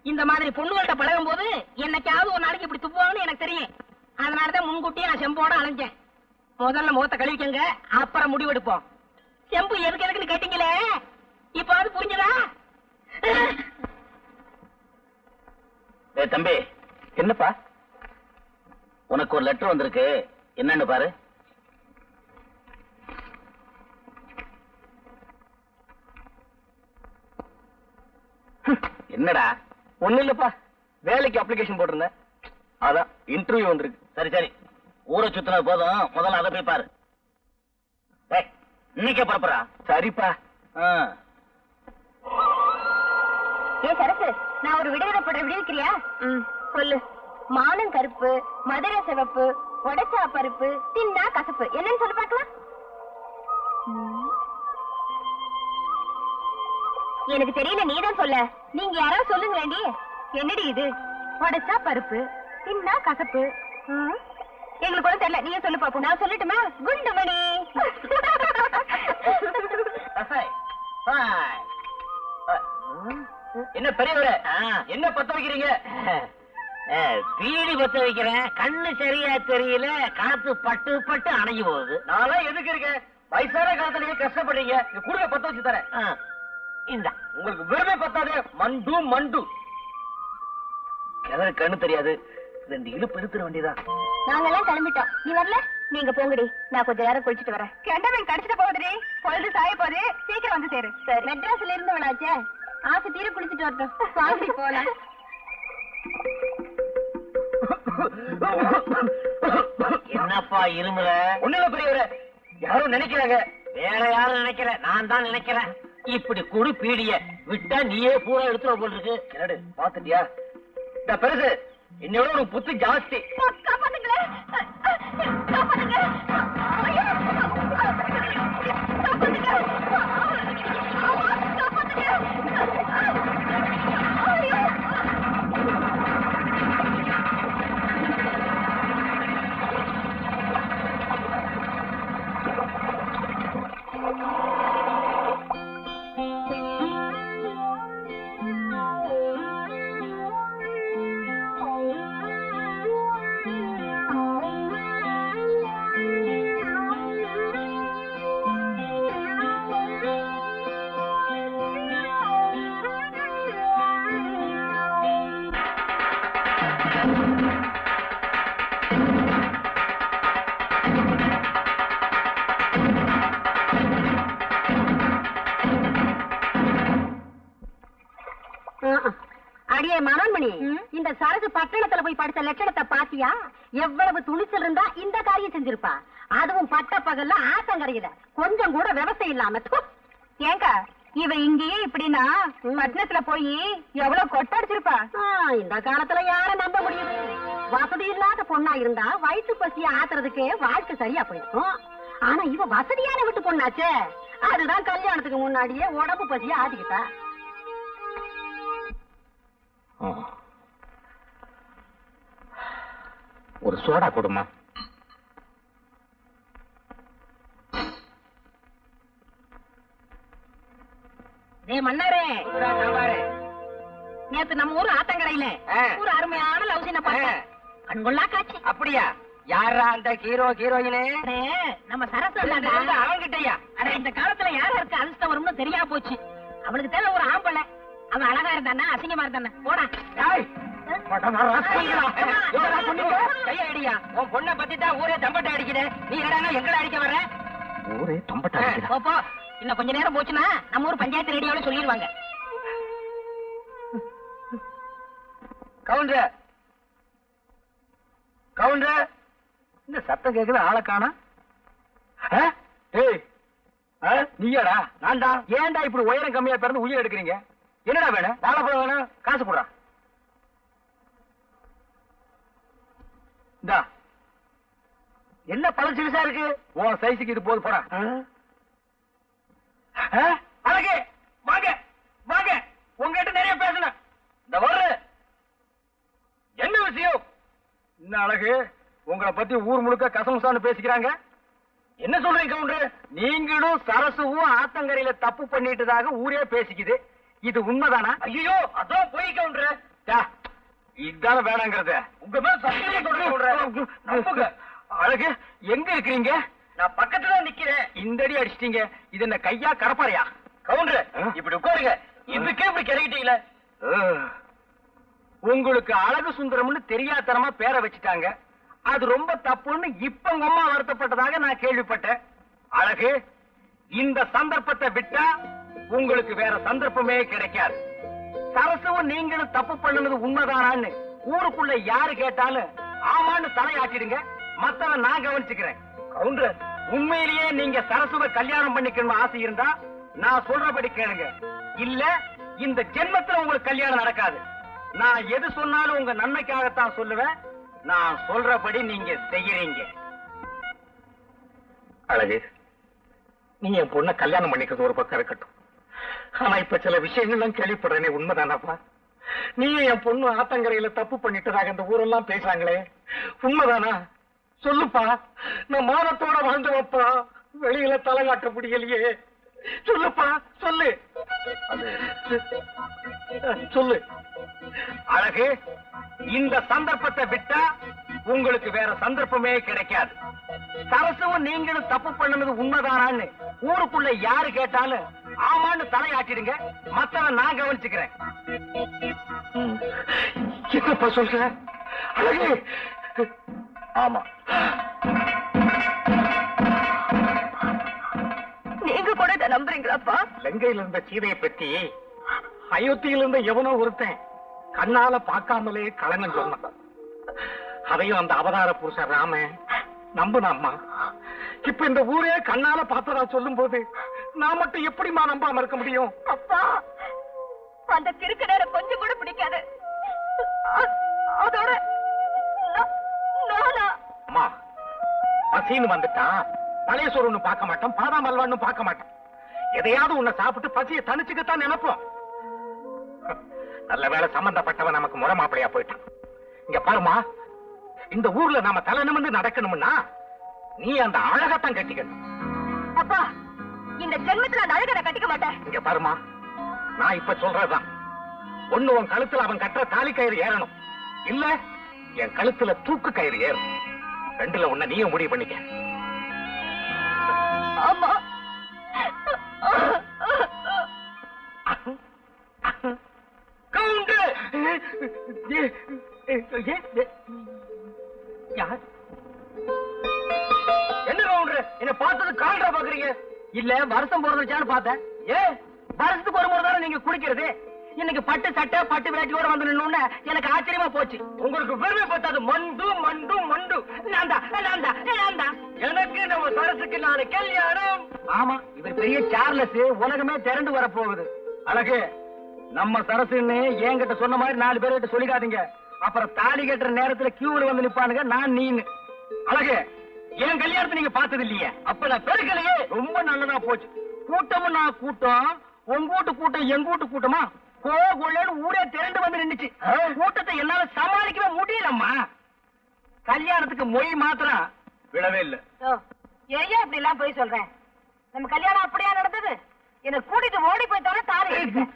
இந்த மாதிரி பொண்ணுகள்கிட்ட பழகும் போது என்னைக்காவது ஒரு நாளைக்கு இப்படி துப்புவாங்கன்னு எனக்கு தெரியும். அதனாலதான் முன்கூட்டியே நான் செம்போட அலைஞ்சேன். முதல்ல முகத்தை கழுவிக்கங்க, அப்புறம் முடிவெடுப்போம். செம்பு எதுக்கு எதுக்குன்னு கேட்டீங்களே, இப்ப அது புரிஞ்சதா? தம்பி, என்னப்பா? உனக்கு ஒரு லெட்டர் வந்திருக்கு, என்னன்னு பாரு. என்னடா? ஒண்ணு இல்லப்பா, வேலைக்கு அப்ளிகேஷன் போட்டிருந்தேன், அதான் இன்டர்வியூ வந்திருக்கு. சரி சரி, ஊரை சுத்தினது போதும், முதல்ல அதை போய் பாரு. இன்னைக்கே புறப்புறா. சரிப்பா. ஏ சரசு, நான் ஒரு விடுதலை போடுற விடுவிக்கிறியா? சொல்லு. மானம் கருப்பு, மதுரை சிவப்பு, உடைச்சா பருப்பு, தின்னா கசப்பு. என்னன்னு சொல்லி பார்க்கலாம். எனக்கு தெரியல, நீதான் சொல்ல. நீங்க யாராவது சொல்லுங்களேண்டி. என்னடி இது? உடைச்சா பருப்பு, தின்னா கசப்பு. எங்களுக்கு ஒன்றும் தெரியல, நீங்க சொல்லு பாப்போம். நான் சொல்லட்டுமா? குண்டுமணி. என்ன பெரியவரே, என்ன பத்த வைக்கிறீங்க? பீடி பத்த வைக்கிறேன். கண்ணு சரியா தெரியல, காத்து பட்டு பட்டு அணைஞ்சு போகுது. நான் எதுக்கு இருக்கேன்? வயசான காலத்திலேயே கஷ்டப்படுறீங்க, குடும்ப பத்த வச்சு தரேன். இந்த உங்களுக்கு விரும்பே பத்தாது. மண்டு மண்டு கிணறு கண்ணு தெரியாது, 2 இழுப்பு இழுத்துற வேண்டியதான். நாங்கெல்லாம் கிளம்பிட்டோம், நீ வரல? நீங்க போங்கடி, நான் கொஞ்ச நேரம் குளிச்சுட்டு வரேன். கெண்டவன் கடிச்சிட்டு போகுதுடி, பொழுது சாய போகுது, சீக்கிரம் வந்து சேரு. சரி. மெட்ராஸ்ல இருந்து விளாச்சே. ஆசை தீர குளிச்சுட்டு வரட்டும். வாங்கி போலாம். என்னப்பா இருமுற? ஒண்ணுல பெரியவர யாரும் நினைக்கிறாங்க. வேற யாரும் நினைக்கிற, நான் தான் நினைக்கிறேன். இப்படி குடு பீடிய விட்டா நீயே பூரா எடுத்துட போல் இருக்கு. என்னடு பாத்துட்டியா? இந்த பெருசு என்னோட ஒரு புத்து ஜாஸ்தி. அடியே மனோன்மணி, இந்த சரசு பட்டணத்துல போய் படிச்ச லட்சணத்தை பாத்தியா? எவ்வளவு துணிச்சல் இருந்தா இந்த காரியம் செஞ்சிருப்பா. அதுவும் பட்ட பகல்ல ஆத்தங்கரையில கொஞ்சம் கூட விவசாயம் இல்லாம. ஏங்க இவ இங்கேயே இப்படின்னா பட்டணத்துல போய் எவ்வளவு கொட்டடிச்சிருப்பா. இந்த காலத்துல யார நம்ப முடியுது? வசதி இல்லாத பொண்ணா இருந்தா வயிற்று பசிய ஆத்துறதுக்கே வாழ்க்கை சரியா போயிருக்கும். ஆனா இவ வசதியான விட்டு பொண்ணாச்சே, அதுதான் கல்யாணத்துக்கு முன்னாடியே உடம்பு பசிய ஆட்டிக்கிட்டா. ஒரு சோடா கொடுமா. மன்னாரே, நேத்து நம்ம ஊர் ஆத்தங்கரையில ஒரு அருமையான லவ் சீனை பார்த்தேன். கண்கொள்ளா காட்சி. அப்படியா? யாரா அந்த ஹீரோ ஹீரோயினே? நம்ம சரசு அவங்கிட்டயா? இந்த காலத்துல யாருக்கு அதிர்ஷ்டம் வரும்னு தெரியா போச்சு. அவளுக்கு தேவை ஒரு ஆம்பளை. அவன் அழகா இருந்தானா அசிங்கமா இருந்தானா? போடா. கையடியா, உன் பொண்ணை பத்தி தான் ஊரே தம்பட்ட அடிக்குது. நீ என்னடா எங்களை அடிக்க வர்ற? ஊரே தம்பட்ட அடிக்குதா? போ. இன்னும் கொஞ்ச நேரம் போச்சுன்னா நம்ம ஊர் பஞ்சாயத்து ரேடியோல சொல்லிடுவாங்க. கவுண்டர் கவுண்டர், இந்த சத்தம் கேக்குது, ஆளை காணா. நீயாடா? நான் தான். ஏன்டா இப்படி உயரம் கம்மியா பிறந்து உயிர் எடுக்கிறீங்க? என்னடா வேணும்? வாழைப்பழம் வேணும், காசு போடுறா. இந்தா, என்ன பழம் சிறுசா இருக்கு? உன் சைஸுக்கு இது போது, போடா. அழகு, வாங்க வாங்க, உங்ககிட்ட நிறைய பேசணும். இந்த வர்ற என்ன விஷயம்? என்ன அழகு, உங்களை பத்தி ஊர் முழுக்க கசமுசான்னு பேசிக்கிறாங்க. என்ன சொல்றீங்க கவுண்டர்? நீங்களும் சரசுவும் ஆத்தங்கரையில தப்பு பண்ணிட்டதாக ஊரே பேசிக்குது. இது உண்மைதானா? ஐயோ, அதான் போய் கவுண்டர். இதான வேணாங்கிறத உங்க மேல சத்தியம் சொல்றேன். அழகு, எங்க இருக்கிறீங்க? நான் பக்கத்துல நிக்கிறேன். இந்த அடி அடிச்சிட்டீங்க. இது என்ன கையா கடப்பாறையா? கவுண்டர், இப்படி உட்காருங்க. இதுக்கே இப்படி கிடைக்கிட்டீங்களே. உங்களுக்கு அழகு சுந்தரம்னு தெரியாதனமா பேரை வச்சுட்டாங்க. அது ரொம்ப தப்புன்னு இப்ப உங்க அம்மா வருத்தப்பட்டதாக நான் கேள்விப்பட்டேன். அழகு, இந்த சந்தர்ப்பத்தை விட்டா உங்களுக்கு வேற சந்தர்ப்பமே கிடைக்காது. சரசுவும் நீங்களும் தப்பு பண்ணுனது உண்மைதானான்னு ஊருக்குள்ள யாரு கேட்டாலும் ஆமான்னு தலையாட்டிடுங்க. மத்தவன் நான் கவனிச்சுக்கிறேன். கவுண்டர், உண்மையிலேயே நீங்க சரசுவை கல்யாணம் பண்ணிக்கணும் ஆசை இருந்தா நான் சொல்றபடி கேளுங்க. இல்ல இந்த ஜென்மத்துல உங்களுக்கு கல்யாணம் நடக்காது. நான் எது சொன்னாலும் உங்க நன்மைக்காகத்தான் சொல்லுவேன். நான் சொல்றபடி நீங்க செய்யறீங்க. அழகு, நீ என் பொண்ண கல்யாணம் பண்ணிக்கிறது ஒரு பக்கம் இருக்கட்டும். ஆனா இப்ப சில விஷயங்கள்லாம் கேள்விப்படுறேனே, உண்மைதானாப்பா? நீ என் பொண்ணு ஆத்தங்கரையில தப்பு பண்ணிட்டதாக இந்த ஊரெல்லாம் பேசுறாங்களே, உண்மைதானா? சொல்லுப்பா. நான் மானத்தோட வாழ்ந்தவப்பா, வெளியில தலை காட்ட முடியலையே. சொல்லுப்பா, சொல்லு. சொல்லு. அழகு, இந்த சந்தர்ப்பத்தை விட்டா உங்களுக்கு வேற சந்தர்ப்பமே கிடைக்காது. சரசுவும் நீங்களும் தப்பு பண்ணுனது உண்மைதானான்னு ஊருக்குள்ள யாரு கேட்டாலும் ஆமான்னு தலையாட்டிடுங்க. மத்தவன் நான் கவனிச்சுக்கிறேன். என்னப்பா சொல்ற? அழகு, ஆமா. நீங்க கூட இதை நம்புறீங்களாப்பா? லங்கையில இருந்த சீதையை பத்தி அயோத்தியிலிருந்து எவனோ ஒருத்தன் கண்ணால பார்க்காமலே கலங்கன்னு சொன்னான். அதையும் அந்த அவதார புருஷன் ராம நம்புனாம்மா. இப்ப இந்த ஊரே கண்ணால பார்த்ததா சொல்லும் போது நான் மட்டும் எப்படிமா நம்பாம இருக்க முடியும்? அப்பா, அந்த கிறுக்கு நேரம் கொஞ்சம் கூட பிடிக்காது. அதோட அம்மா, பசின்னு வந்துட்டா பழைய சோறுன்னு பார்க்க மாட்டோம், பாதாம் அல்வான்னு பார்க்க மாட்டோம். எதையாவது உன்னை சாப்பிட்டு பசியை தனிச்சுக்கத்தான் நினைப்போம். நல்ல வேளை சம்பந்தப்பட்டவன் நமக்கு முறை மாப்பிளையா போயிட்டான். இங்க பாருமா, இந்த ஊர்ல நாம தலை நிமிர்ந்து நடக்கணும்னா நீ அந்த அழகத்தான் கட்டிக்கணும். அப்பா, இந்த ஜென்மத்துல அந்த அழகை கட்டிக்க மாட்டேன். இங்க பாருமா, நான் இப்ப சொல்றதுதான். ஒண்ணு உன் கழுத்துல அவன் கட்டுற தாலி கயிறு ஏறணும், இல்ல என் கழுத்துல தூக்கு கயிறு ஏறும். ரெண்டுல ஒண்ணு நீயும் முடிவு பண்ணிக்க. ஆமா. என்ன கவுண்டர், என்ன பார்த்தது கால்ரா பாக்குறீங்க? இல்ல வருஷம் போறதுச்சான்னு பார்த்தேன். வருஷத்துக்கு ஒரு முறை தானே நீங்க குடிக்கிறது. இன்னைக்கு பட்டு சட்டை பட்டு வேட்டியோட வந்து நின்னு எனக்கு ஆச்சரியமா போச்சு. உங்களுக்கு பெருமை பத்தாது. மண்டு மண்டு மண்டு. எனக்கு நம்ம சரசுக்கு நாளை கல்யாணம். ஆமா, இவர் பெரிய சார்லஸ், உலகமே திரண்டு வர போகுது. அழகு, நம்ம சரசுன்னு என்கிட்ட சொன்ன மாதிரி 4 பேர்கிட்ட சொல்லிக்காதீங்க. அப்புறம் தாலி கட்டுற நேரத்துல கியூல வந்து நிப்பானுங்க நான் நீன்னு. அழகு, என் கல்யாணத்தை நீங்க பார்த்தது இல்லையே. அப்ப நான் பெருக்கலையே. ரொம்ப நல்லதா போச்சு. கூட்டமும் நான் கூட்டம், உங்கூட்டு கூட்டம் எங்கூட்டு கூட்டமா கோகுள்ளன்னு ஊரே திரண்டு வந்து நின்னுச்சு. கூட்டத்தை என்னால சமாளிக்கவே முடியலம்மா. கல்யாணத்துக்கு மொய் மாத்திரம் விழவே இல்ல. ஏன் இப்படி எல்லாம் போய் சொல்றேன்? நம்ம கல்யாணம் அப்படியா நடந்தது? என்ன கூட்டிட்டு ஓடி போய்த்தானே தாலி கட்டிட்டேன்.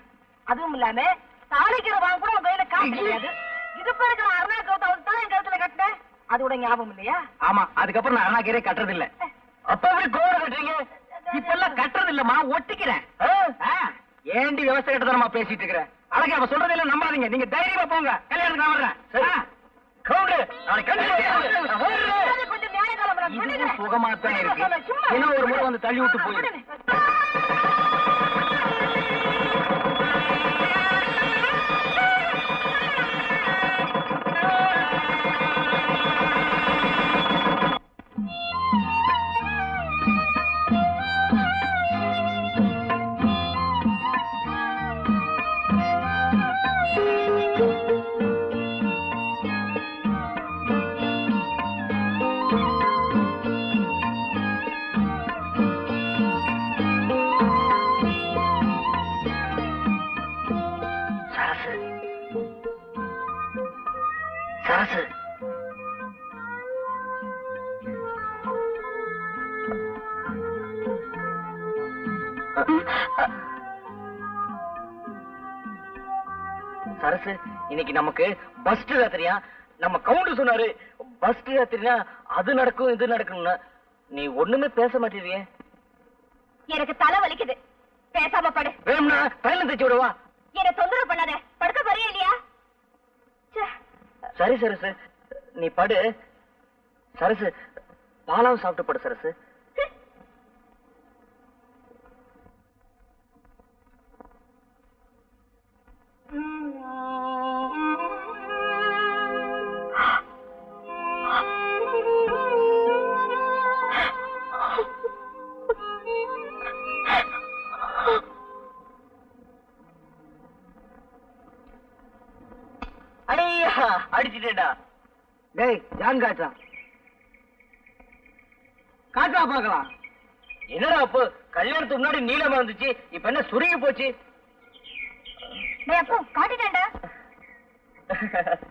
அதுவும் இல்லாம தாலிக்கிற வாங்க கூட உங்க கையில காசு கிடையாது. இது பிறகு அருணா கௌதம் தான் என் கழுத்துல கட்டினேன். அதோட ஞாபகம் இல்லையா? ஆமா, அதுக்கப்புறம் நான் அருணாக்கீரே கட்டுறது இல்ல. அப்ப எப்படி கோர கட்டுறீங்க? இப்ப எல்லாம் கட்டுறது இல்லம்மா, ஒட்டிக்கிறேன். ஏண்டி விவசாய கிட்டதான் பேசிட்டு இருக்கிறேன். அழகா அவ சொல்றதெல்லாம் நம்பாதீங்க. நீங்க தைரியமா போங்க, கல்யாணத்துக்கு நான் வர்றேன். கொஞ்சம் நியாயகாலம் சுகமாத்தான் இருக்கு. இன்னும் ஒரு முறை வந்து தள்ளி விட்டு போயிரு. சரசு, இன்னைக்கு நமக்கு பஸ்ட் ராத்திரியா? நம்ம கவுண்டர் சொன்னாரு பஸ்ட் ராத்திரினா அது நடக்கும் இது நடக்கும்னா. நீ ஒண்ணுமே பேச மாட்டேறியே. எனக்கு தலை வலிக்குது, பேசாம படு. வேணும்னா தைலம் தைச்சு விடுவா. என்ன தொந்தரவு பண்ணாத, படுக்க போறியா இல்லையா? சரி சரசு, நீ படு. சரசு, பாலாவும் சாப்பிட்டு படு. சரசு, அடிச்சுட்டேடா. டேய், ஜான் காட்டா காட்டா பாக்கலாம். என்னடா அப்போ கல்யாணத்துக்கு முன்னாடி நீளமா இருந்துச்சு, இப்ப என்ன சுருங்கி போச்சு? அப்போ காட்டிட்டேன்டா.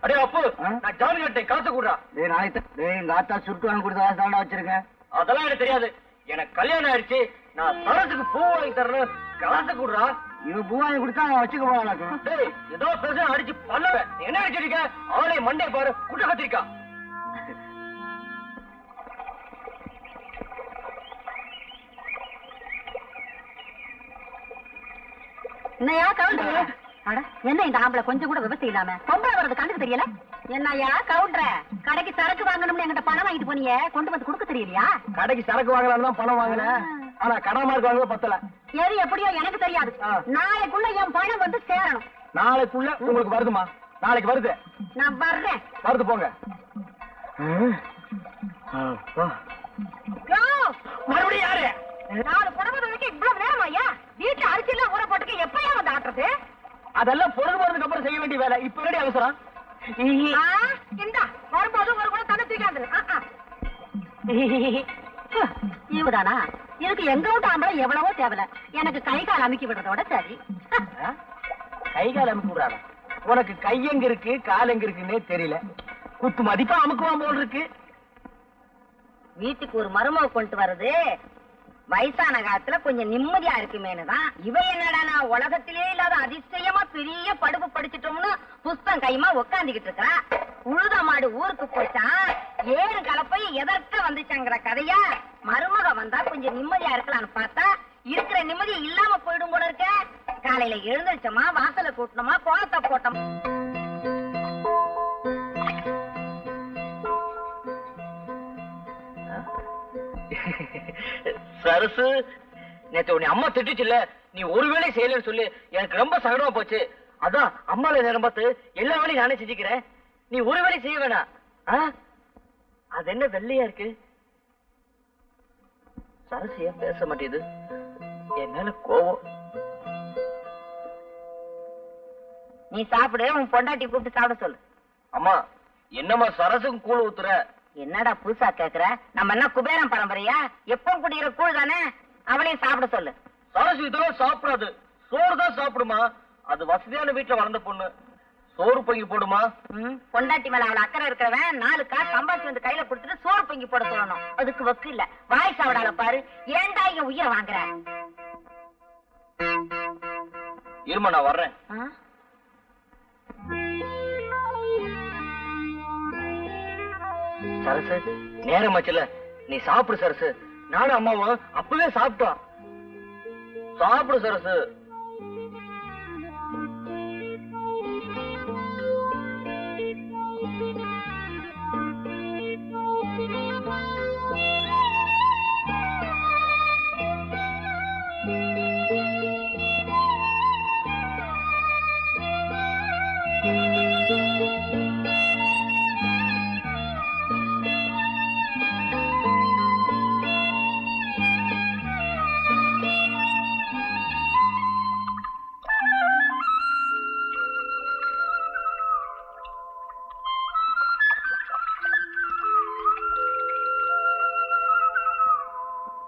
அடே அப்போ, நான் ஜான் காட்டேன், காசு கூடா. டேய் நாளைக்கு எங்க ஆத்தா சுட்டு வாங்கி கொடுத்த காசு தாண்டா வச்சிருக்கேன். அதெல்லாம் எனக்கு தெரியாது. எனக்கு கல்யாணம் ஆயிடுச்சு, நான் சரசுக்கு பூ வாங்கி தரணும், காசு கூடா. இவன் பூ வாங்கி கொடுத்தா அவன் வச்சுக்க போவான். டேய், ஏதோ பேச அடிச்சு பண்ணுவேன். என்ன வச்சிருக்க? அவளை மண்டே பாரு, குட்ட கத்திரிக்கா. என்னையா கவுண்டர்? என்ன இந்த ஆம்பளை கொஞ்சம் கூட விவசாயம் இல்லாம பொம்பளை வர்றது கண்ணுக்கு தெரியல? என்னையா கவுண்டர், கடைக்கு சரக்கு வாங்கணும்னு என்கிட்ட பணம் வாங்கிட்டு போனீங்க, கொண்டு வந்து கொடுக்க தெரியலையா? கடைக்கு சரக்கு வாங்கலாம்னு தான் பணம் வாங்கினேன். ஆனா கடை மார்க் வாங்க பத்தல. எது எப்படியோ எனக்கு தெரியாது. நாளைக்குள்ள என் பணம் வந்து சேரணும். நாளைக்குள்ள உங்களுக்கு வருதுமா? நாளைக்கு வருது. நான் வர்றேன். வருது போங்க. மறுபடியும் யாரு? 4 புடவை துவைக்க இவ்வளவு நேரம் ஐயா? வீட்டுல அரிசி எல்லாம் ஊற போட்டுக்க எப்பயா வந்து ஆட்டுறது? அதெல்லாம் பொழுது போறதுக்கு அப்புறம் செய்ய வேண்டிய வேலை. இப்ப ரெடி அவசரம். இந்தா வரும்போது ஒரு கூட தண்ணி தூக்காது. இவதானா? இதுக்கு எங்க விட்டு ஆம்பளை எவ்வளவோ தேவையில்ல. எனக்கு கை கால் அமுக்கி விடுறதோட சரி. கை கால் அமுக்கி விடுறாங்க. உனக்கு கை எங்க இருக்கு கால் எங்க இருக்குன்னே தெரியல. குத்து மதிப்பா அமுக்குவான் போல் இருக்கு. வீட்டுக்கு ஒரு மருமக கொண்டு வர்றது வயசான காலத்துல கொஞ்சம் நிம்மதியா இருக்குமேனுதான். இவ என்னடா உலகத்திலே இல்லாத அதிசயமா பெரிய படுப்பு படிச்சிட்டோம்னு புஸ்தம் கைமா உக்காந்துகிட்டு இருக்கா. உழுத மாடு ஊருக்கு போச்சான், 7 கலப்பை எதற்க வந்துச்சாங்கிற கதையா. மருமக வந்தா கொஞ்சம் நிம்மதியா இருக்கலாம்னு பார்த்தா இருக்கிற நிம்மதி இல்லாம போயிடும் போல இருக்க. காலையில எழுந்திருச்சோமா, வாசல கூட்டணுமா, கோலத்தை போட்டோம். சரசு, நேத்து உன்னை அம்மா திட்டுச்சுல்ல, நீ ஒரு வேலை செய்யலன்னு சொல்லி எனக்கு ரொம்ப சங்கடமா போச்சு. அதான் அம்மால நேரம் பார்த்து எல்லா வேலையும் நானே செஞ்சுக்கிறேன். நீ ஒரு வேலை செய்ய வேணாம். அது என்ன வெள்ளையா இருக்கு? சரசு ஏன் பேச மாட்டேது? என் மேல கோவம். நீ சாப்பிடு, உன் பொண்டாட்டி கூப்பிட்டு சாப்பிட சொல்லு. அம்மா, என்னம்மா சரசுக்கும் கூழ் ஊத்துற? என்னடா புதுசா கேக்குற? நம்ம என்ன குபேரன் பரம்பரையா? எப்பவும் குடிக்கிற கூழ் தானே, அவளையும் சாப்பிட சொல்லு. சரசு இதெல்லாம் சாப்பிடாது, சோறு தான் சாப்பிடுமா. அது வசதியான வீட்டுல வளர்ந்த பொண்ணு, சோறு பொங்கி போடுமா. பொண்டாட்டி மேல அவளை அக்கறை இருக்கிறவன் 4 காசு சம்பாதிச்சு வந்து கையில கொடுத்துட்டு சோறு பொங்கி போட சொல்லணும். அதுக்கு வக்கு இல்ல. வாய் சாவிடால பாரு. ஏன்டா இங்க உயிரை வாங்குற? இருமா, நான் வர்றேன். சரசு, நேரம் ஆச்சுல, நீ சாப்பிடு சரசு. நானும் அம்மாவும் அப்பவே சாப்பிட்டோம். சாப்பிடு சரசு.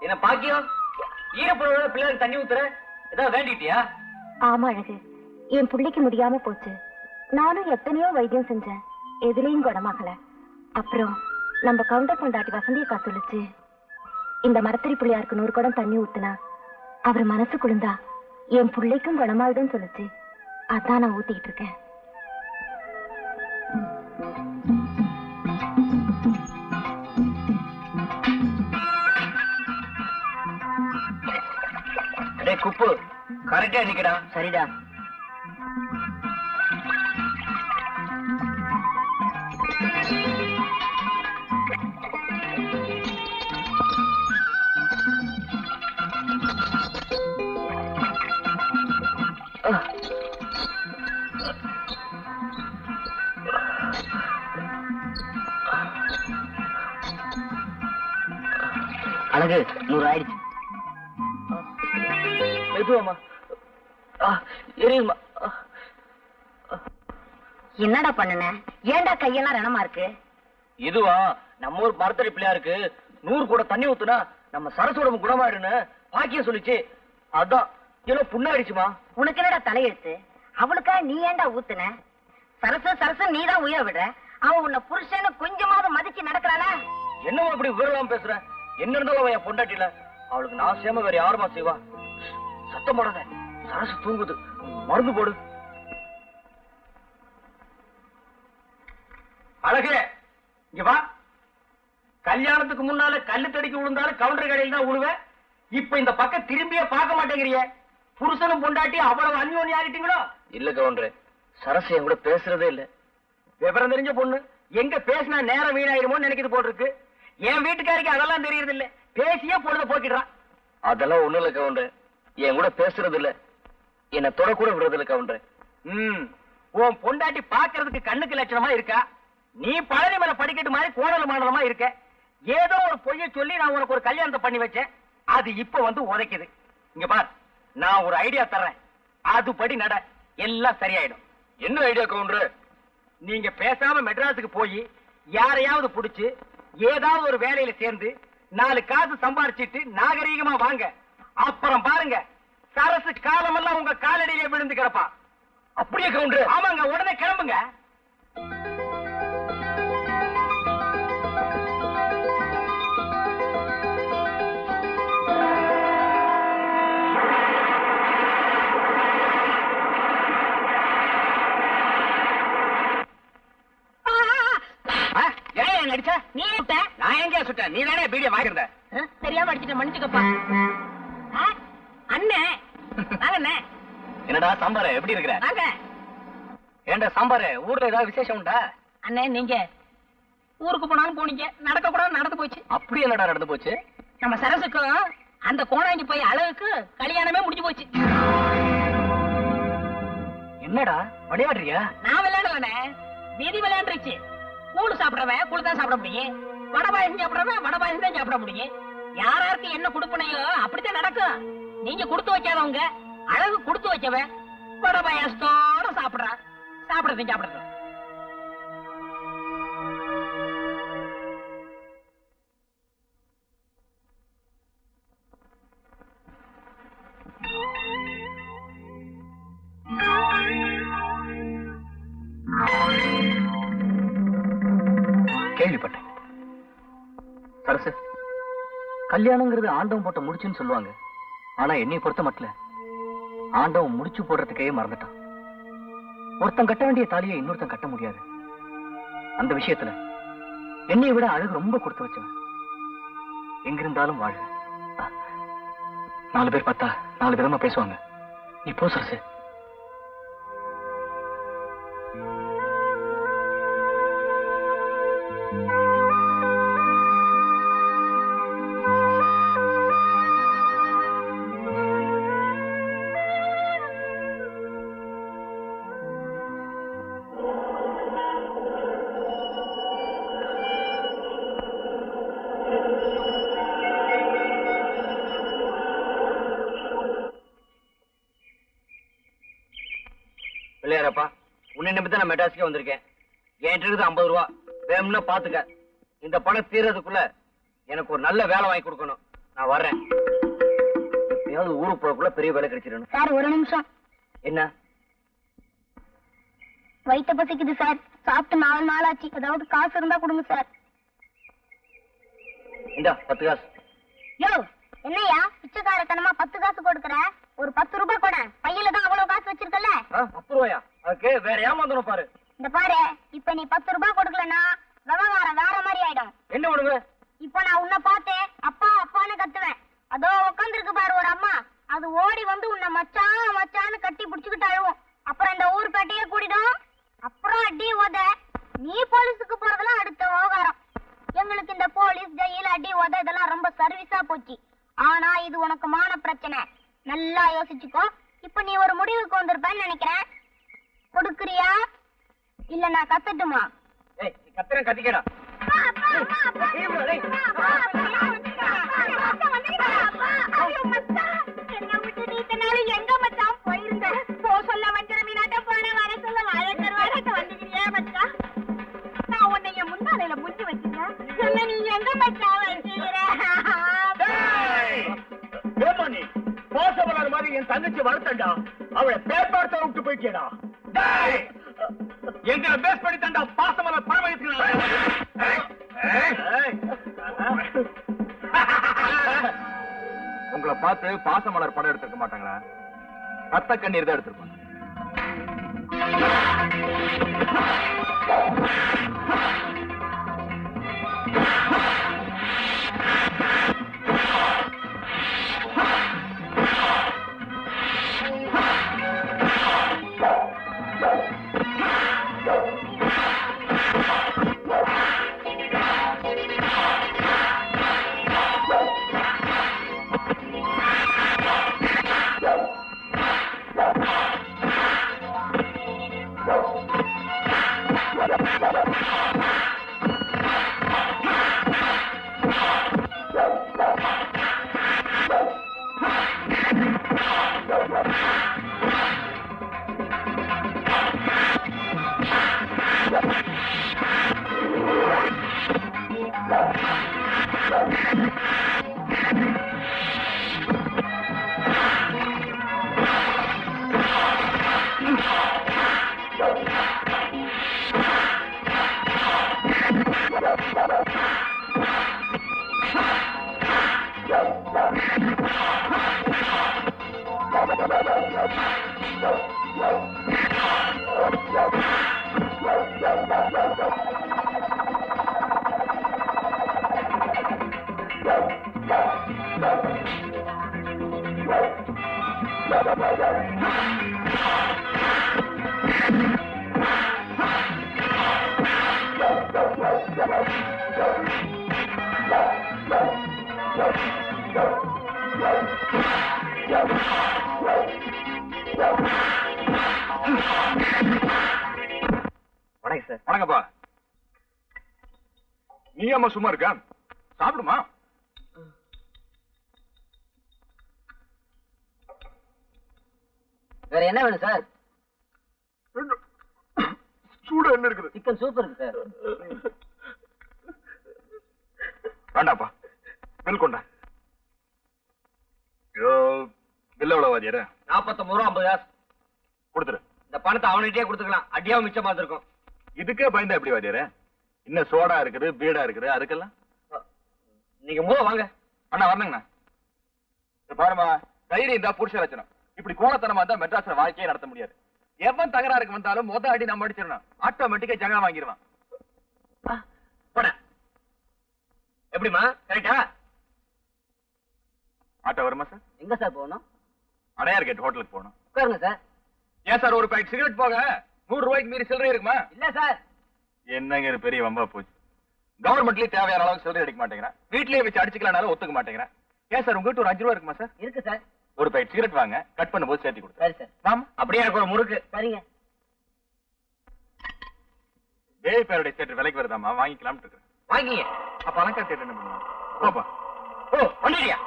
என்ன பாக்கியம், ஈரப்பழோட பிள்ளைக்கு தண்ணி ஊத்துற? ஏதாவது வேண்டிட்டியா? ஆமா அழகு, என் பிள்ளைக்கு முடியாம போச்சு. நானும் எத்தனையோ வைத்தியம் செஞ்சேன், எதுலயும் குணமாகல. அப்புறம் நம்ம கவுண்டர் பொண்டாட்டி வசந்தியக்கா சொல்லுச்சு, இந்த மரத்தடி பிள்ளையாருக்கு 100 குடம் தண்ணி ஊத்துனா அவர் மனசு குளிர்ந்தா என் பிள்ளைக்கும் குணமாயிடும் சொல்லுச்சு. அதான் நான் ஊத்திக்கிட்டு இருக்கேன். குப்பு கரெக்டா நிக்கடா. சரிடா. அழகு 100 ஆயிடுச்சு. எதுவாமா? எரியுமா? என்னடா பண்ணுன? ஏன்டா கையெல்லாம் ரணமா இருக்கு? இதுவா, நம்ம ஊர் மரத்தடி பிள்ளையாருக்கு 100 குடம் தண்ணி ஊத்துனா நம்ம சரசோட குணமாயிடுன்னு பாக்கியம் சொல்லிச்சு. அதான் ஏதோ புண்ணாயிடுச்சுமா. உனக்கு என்னடா தலையெழுத்து? அவளுக்கா நீ ஏன்டா ஊத்துன? சரசு சரசு நீதான் உயிரை விடுற. அவன் உன்னை புருஷன்னு கொஞ்சமாவது மதிச்சு நடக்கிறானா? என்னவோ அப்படி விவரம் பேசுற? என்ன இருந்தாலும் அவன் என் பொண்டாட்டில. அவளுக்கு நான் சேம வேற யாருமா செய்வா? சத்தம் போடாத, சரசு தூங்குது. மருந்து போடு. அழகு, இங்க வா. கல்யாணத்துக்கு முன்னால கல்லு தடிக்கு விழுந்தாலும் கவுண்டர் கடையில் தான் விழுவேன். இப்ப இந்த பக்கம் திரும்பியே பார்க்க மாட்டேங்கிறிய. புருஷனும் பொண்டாட்டி அவ்வளவு அந்யோன்யம் ஆகிட்டீங்களோ? இல்ல கவுண்டர், சரசு என் கூட பேசுறதே இல்ல. விவரம் தெரிஞ்ச பொண்ணு, எங்க பேசினா நேரம் வீணாயிருமோன்னு நினைக்கிறது போல் இருக்கு. என் வீட்டுக்காரிக்கு அதெல்லாம் தெரியறது இல்ல. பேசியே பொழுத போக்கிடுறான். அதெல்லாம் ஒண்ணு இல்ல கவுண்டர். என் கூட பேசுறது இல்ல, என்ன தொட கூட விடுறது இல்ல கவுண்டர். உன் பொண்டாட்டி பாக்குறதுக்கு கண்ணுக்கு லட்சணமா இருக்கா? நீ பழனி மேல படிக்கட்டு மாதிரி கோணல் மாடலமா இருக்க. ஏதோ ஒரு பொய்ய சொல்லி நான் உனக்கு ஒரு கல்யாணத்தை பண்ணி வச்சேன். அது இப்ப வந்து உதைக்குது. இங்க பார், நான் ஒரு ஐடியா தர்றேன், அதுபடி நட, எல்லாம் சரியாயிடும். என்ன ஐடியா கவுண்டர்? நீங்க பேசாம மெட்ராஸுக்கு போய் யாரையாவது புடிச்சு ஏதாவது ஒரு வேலையில சேர்ந்து 4 காசு சம்பாரிச்சிட்டு நாகரீகமா வாங்க. அப்புறம் பாருங்க, சரசு காலமெல்லாம் உங்க காலடியிலே விழுந்து கிடப்பா. அப்படியே கவுண்டர்? ஆமாங்க, உடனே கிளம்புங்க. அடிச்சா நீ சுட்ட? நான் எங்க சுட்டேன்? நீ தானே பீடியை வாங்கிருந்த. தெரியாம அடிச்சுட்ட, மன்னிச்சுக்கப்பா. அண்ணே வாங்க. என்னடா சாம்பார், எப்படி இருக்கிற? வாங்க. ஏண்டா சாம்பார், ஊர்ல ஏதாவது விசேஷம் உண்டா? அண்ணே, நீங்க ஊருக்கு போனாலும் போனீங்க, நடக்க கூட நடந்து போச்சு. அப்படி என்னடா நடந்து போச்சு? நம்ம சரசுக்கும் அந்த கோணாங்கி போய் அழகுக்கு கல்யாணமே முடிஞ்சு போச்சு. என்னடா விளையாடுறியா? நான் விளையாடலண்ணே, வீதி விளையாண்டுருச்சு. கூழு சாப்பிடுறவன் கூழு தான் சாப்பிட முடியும், வடை பாயசம் சாப்பிடுறவன் வடை பாயசம் தான் சாப்பிட முடியும். யாராருக்கு என்ன கொடுப்பனையோ அப்படித்தான் நடக்கும். நீங்க கொடுத்து வைக்காதவங்க, அழகு கொடுத்து வைக்கவன் வடை பாயசத்தோட சாப்பிடுறான். சாப்பிடுறது கேள்விப்பட்டேன். சரசு, கல்யாணங்கிறது ஆண்டவன் போட்ட முடிச்சுன்னு சொல்லுவாங்க. ஆனா என்னை பொறுத்த மட்டும் ஆண்டவன் முடிச்சு போடுறதுக்கே மறந்துட்டான். ஒருத்தன் கட்ட வேண்டிய தாலியை இன்னொருத்தன் கட்ட முடியாது. அந்த விஷயத்துல என்னை விட அழகு ரொம்ப கொடுத்து வச்சவன். எங்கிருந்தாலும் வாழ 4 பேர் பார்த்தா 4 விதமா பேசுவாங்க. நீ போ சரசு. பிள்ளையாரப்பா, உன்னை நிமித்தம் நான் மெட்ராஸுக்கே வந்திருக்கேன். என்கிட்ட இருக்குது 50 ரூபா, வேணும்னா பாத்துக்க. இந்த பணம் தீர்றதுக்குள்ள எனக்கு ஒரு நல்ல வேலை வாங்கி கொடுக்கணும். நான் வர்றேன். எப்பயாவது ஊருக்கு போறதுக்குள்ள பெரிய வேலை கிடைச்சிடணும். சார், ஒரு நிமிஷம். என்ன? வயிற்ற பசிக்குது சார், சாப்பிட்டு 4 நாள் ஆச்சு. ஏதாவது காசு இருந்தா கொடுங்க சார். இந்தா 10 காசு. யோ, என்னையா பிச்சைக்காரத்தனமா 10 காசு கொடுக்கற? ஒரு 10 ரூபாய் கூட. பையில தான் அவ்வளவு காசு வச்சிருக்கல. 10 ரூபாயா? அதுக்கு வேற ஏமாந்தணும் பாரு. இந்த பாரு, இப்ப நீ 10 ரூபாய் கொடுக்கலன்னா விவகாரம் வேற மாதிரி ஆயிடும். என்ன பண்ணுங்க? இப்ப நான் உன்னை பார்த்தேன், அப்பா அப்பான்னு கத்துவேன். அதோ உட்காந்துருக்கு பாரு ஒரு அம்மா, அது ஓடி வந்து உன்னை மச்சான் மச்சான்னு கட்டி பிடிச்சுக்கிட்டு அழுவும். அப்புறம் இந்த ஊர் பேட்டையே கூடிடும். அப்புறம் அடி உத. நீ போலீஸுக்கு போறதெல்லாம் அடுத்த விவகாரம். எங்களுக்கு இந்த போலீஸ், ஜெயில், அடி உத இதெல்லாம் ரொம்ப சர்வீஸா போச்சு. ஆனா இது உனக்கு மான பிரச்சனை. நல்லா யோசிச்சுக்கோ. இப்ப நீ ஒரு முடிவுக்கு வந்திருப்பேன்னு நினைக்கிறேன். கொடுக்குறியா இல்ல நான் கத்தட்டுமா? ஏய், நீ கத்துறேன், கத்திக்கடா. எங்க மச்சான் போயிருந்த? போ சொல்ல வஞ்சர மீனாட்ட போன, வர சொல்ல வாழக்கருவாட வந்துக்கிறியா மச்சான்? நான் உன்னை என் முன்னாலையில முடிஞ்சு வச்சுட்டேன். என்ன நீ எங்க மச்சான் வச்சுக்கிற? பாசமலர் மாதிரி என் தங்கச்சி வளர்த்தண்டா, அவளை பேப்பார்த்த விட்டு போயிட்டேடா. எங்களை பேஸ் பண்ணி தண்டா பாசமலர் பரமயத்துக்கு. உங்களை பார்த்து பாசமலர் படம் எடுத்திருக்க மாட்டாங்களா? ரத்த கண்ணீர் தான் எடுத்திருப்பாங்க. வணக்கம் சார். வணக்கம்ப்பா. நீ அம்மா சும்மா இருக்க? சாப்பிடுமா? வேற என்ன வேணும் சார்? சூடா என்ன இருக்குது? சிக்கன் சூப் இருக்கு சார். வேண்டாப்பா, பில் கொண்டா. பில் எவ்வளவு வாதியாரு? 49 ரூபா 50 காசு கொடுத்துரு. இந்த பணத்தை அவன்கிட்டயே கொடுத்துக்கலாம். அடியாவும் மிச்சமா இருக்கும். இதுக்கே பயந்தா எப்படி வாதியாரு? இன்னும் சோடா இருக்குது, பீடா இருக்குது, அதுக்கெல்லாம் நீங்க மூவ வாங்க. அண்ணா வரணுங்கண்ணா. பாருமா, தைரியம் இருந்தா புருஷ லட்சணம். இப்படி கோலத்தனமா இருந்தா மெட்ராஸ்ல வாழ்க்கையே நடத்த முடியாது. எவன் தகராறுக்கு வந்தாலும் மொத அடி நம்ம அடிச்சிடணும். ஆட்டோமேட்டிக்கா ஜகா வாங்கிடுவான். போட. எப்படிமா? கரெக்டா? ஆட்டோ வருமா சார்? எங்க சார் போகணும்? அடையார் கேட் ஹோட்டலுக்கு போகணும். உட்காருங்க சார். ஏன் சார் ஒரு பாக்கெட் சிகரெட் போக 100 ரூபாய்க்கு மீறி சில்லறை இருக்குமா? இல்ல சார். என்னங்க இது பெரிய வம்பா போச்சு. கவர்மெண்ட்லயே தேவையான அளவுக்கு சில்லறை அடிக்க மாட்டேங்கிறேன். வீட்லயே வச்சு அடிச்சுக்கலாம்னாலும் ஒத்துக்க மாட்டேங்கிறேன். ஏன் சார் உங்ககிட்ட ஒரு 5 ரூபா இருக்குமா சார்? இருக்கு சார். ஒரு பாக்கெட் சிகரெட் வாங்க, கட் பண்ணும்போது சேர்த்து கொடுத்து. சரி சார். ஆமா, அப்படியே எனக்கு ஒரு முறுக்கு. சரிங்க. தேவி பேருடைய தேட்டர் விலைக்கு வருதாமா, வாங்கிக்கலாம்னு இருக்கேன். வாங்கிங்க. அப்ப அலங்கா தேட்டர் என்ன பண்ணுவாங்க? போப்பா. ஓ, வந்துட்டியா?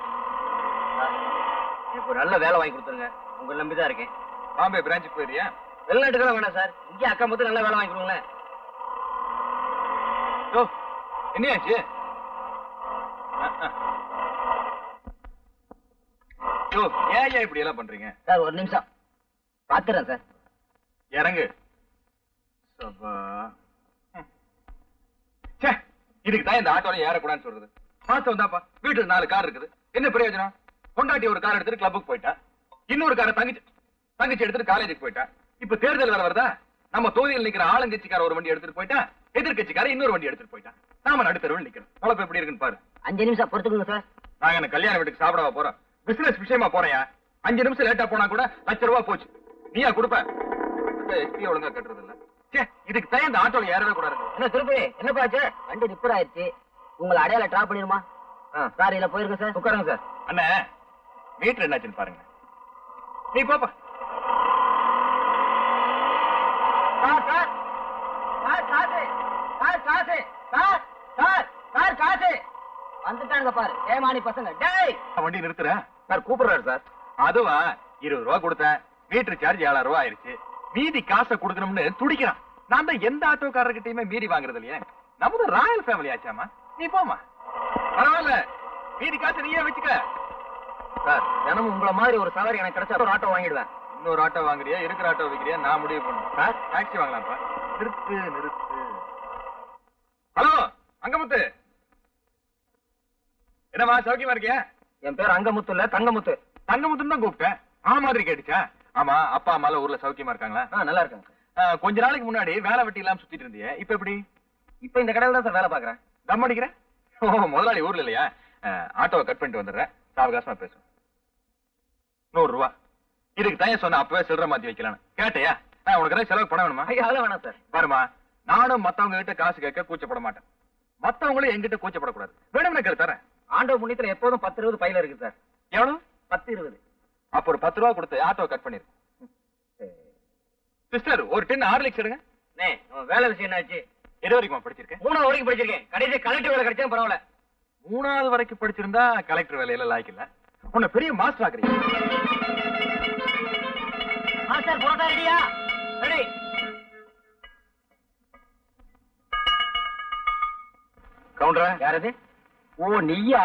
எனக்கு ஒரு நல்ல வேலை வாங்கி கொடுத்துருங்க. உங்களை நம்பிதான் இருக்கேன். பாம்பே பிரான்ச்சுக்கு போயிரியா? வெளிநாட்டுக்கெல்லாம் வேணாம் சார். இங்கே அக்கா மொத்தம் நல்ல வேலை வாங்கி கொடுங்களேன். ஓ, என்னையாச்சு? ஏன் இப்படி எல்லாம் பண்றீங்க சார்? ஒரு நிமிஷம் பாத்துறேன் சார். இறங்கு. இதுக்கு தான் இந்த ஆட்டோல ஏறக்கூடாதுன்னு சொல்றது. மாசம் வந்தாப்பா, வீட்டுல 4 கார் இருக்குது. என்ன பிரயோஜனம்? கொண்டாட்டி ஒரு கார் எடுத்துட்டு கிளப்புக்கு போயிட்டா, இன்னொரு காரை தங்கச்சி எடுத்துட்டு காலேஜுக்கு போயிட்டா. இப்ப தேர்தல் வேற வருதா? நம்ம தொகுதியில் நிக்கிற ஆளுங்கட்சிக்கார ஒரு வண்டி எடுத்துட்டு போயிட்டா, எதிர்கட்சிக்கார இன்னொரு வண்டி எடுத்துட்டு போயிட்டா. நாம நடுத்தருவில் நிக்கிறோம். பொழப்பு எப்படி இருக்குன்னு பாரு. 5 நிமிஷம் பொறுத்துக்குங்க சார். நாங்க என்ன கல்யாண வீட்டுக்கு சாப்பிடவா போறோம்? பிசினஸ் விஷயமா போறேயா? 5 நிமிஷம் லேட்டா போனா கூட ₹1,00,000 போச்சு. நீயா கொடுப்ப? எஸ்பி ஒழுங்கா கட்டுறது இல்ல. இதுக்கு தான் இந்த ஆட்டோல ஏறவே கூடாது. என்ன திருப்பி என்ன பாச்சு? வண்டி ரிப்பேர் ஆயிடுச்சு. உங்களை அடையாள டிராப் பண்ணிருமா? சார் இல்ல போயிருங்க சார். உட்காருங்க சார். அண்ணா, வீட்டுல என்னாச்சுன்னு பாருங்க. நீ போப்பா. சார் சார் சார் காசு சார் காசு சார் சார் சார் காசு வந்துட்டாங்க பாரு. ஏமானி பசங்க. டேய், வண்டி நிறுத்துற சார் கூப்பிடுறாரு சார். அதுவா 20 ரூபா கொடுத்தேன். வீட்டு சார்ஜ் 7,000 ரூபா ஆயிருச்சு. மீதி காசை கொடுக்கணும்னு துடிக்கிறான். நான் தான் எந்த ஆட்டோக்காரர்கிட்டயுமே மீறி வாங்குறது இல்லையே. நமது ராயல் ஃபேமிலி ஆச்சாமா. நீ போமா, பரவாயில்ல. மீதி காசை நீயே வச்சுக்க. சார் தினமும் உங்களை மாதிரி ஒரு சவாரி எனக்கு கிடைச்சா ஒரு ஆட்டோ வாங்கிடுவேன். இன்னொரு ஆட்டோ வாங்குறியா, இருக்கிற ஆட்டோ வைக்கிறியா, நான் முடிவு பண்ணும். சார் டாக்ஸி வாங்கலாம்ப்பா. நிறுத்து. ஹலோ அங்கமுத்து, என்னமா சௌக்கியமா இருக்கியா? என் பேர் அங்கமுத்து இல்ல தங்கமுத்து. தங்கமுத்துன்னு தான் கூப்பிட்டேன். மாதிரி கேட்டுச்சா? ஆமா, அப்பா அம்மா ஊர்ல சௌக்கியமா இருக்காங்களா? நல்லா இருக்காங்க. கொஞ்ச நாளைக்கு முன்னாடி வேலை வெட்டி இல்லாம சுத்திட்டு இருந்தியே, இப்ப எப்படி? இப்ப இந்த கடையில தான் சார் வேலை பாக்குறேன். தம் அடிக்கிறேன். முதலாளி ஊர்ல இல்லையா? ஆட்டோவை கட் பண்ணிட்டு வந்துடுறேன். சாவகாசமா பேசுவேன். 100 ரூபா. இதுக்கு தான் சொன்ன அப்பவே சில்லறை மாத்தி வைக்கலான்னு. கேட்டையா? உனக்கு ஏதாவது செலவு பண்ண வேணுமா? அதெல்லாம் வேணாம் சார். பாருமா, நானும் மத்தவங்க கிட்ட காசு கேட்க கூச்சப்பட மாட்டேன். மத்தவங்களும் எங்கிட்ட கூச்சப்படக்கூடாது. வேணும்னு கேட்டு தரேன். ஆண்டோ புண்ணியத்துல எப்போதும் 10-20 பையில இருக்கு சார். எவ்வளவு? 10-20. அப்ப ஒரு 10 ரூபா கொடுத்து ஆட்டோ கட் பண்ணிரு. சிஸ்டர், ஒரு 10 ஹார்லிக்ஸ் எடுங்க. வேலை விஷயம் என்னாச்சு? எது வரைக்கும் படிச்சிருக்கேன்? 3வது வரைக்கும் படிச்சிருக்கேன். கடைசி கலெக்டர் வேலை கிடைச்சா பரவாயில்ல. 3வது வரைக்கும் படிச்சிருந்தா கலெக்டர் வேலையில லாய்க்கு இல்ல. உன்னை பெரிய மாஸ்டர் ஆக்குறீங்க. ரெடியா? ரெடி. கவுண்டரா? யாரது? ஓ நீயா?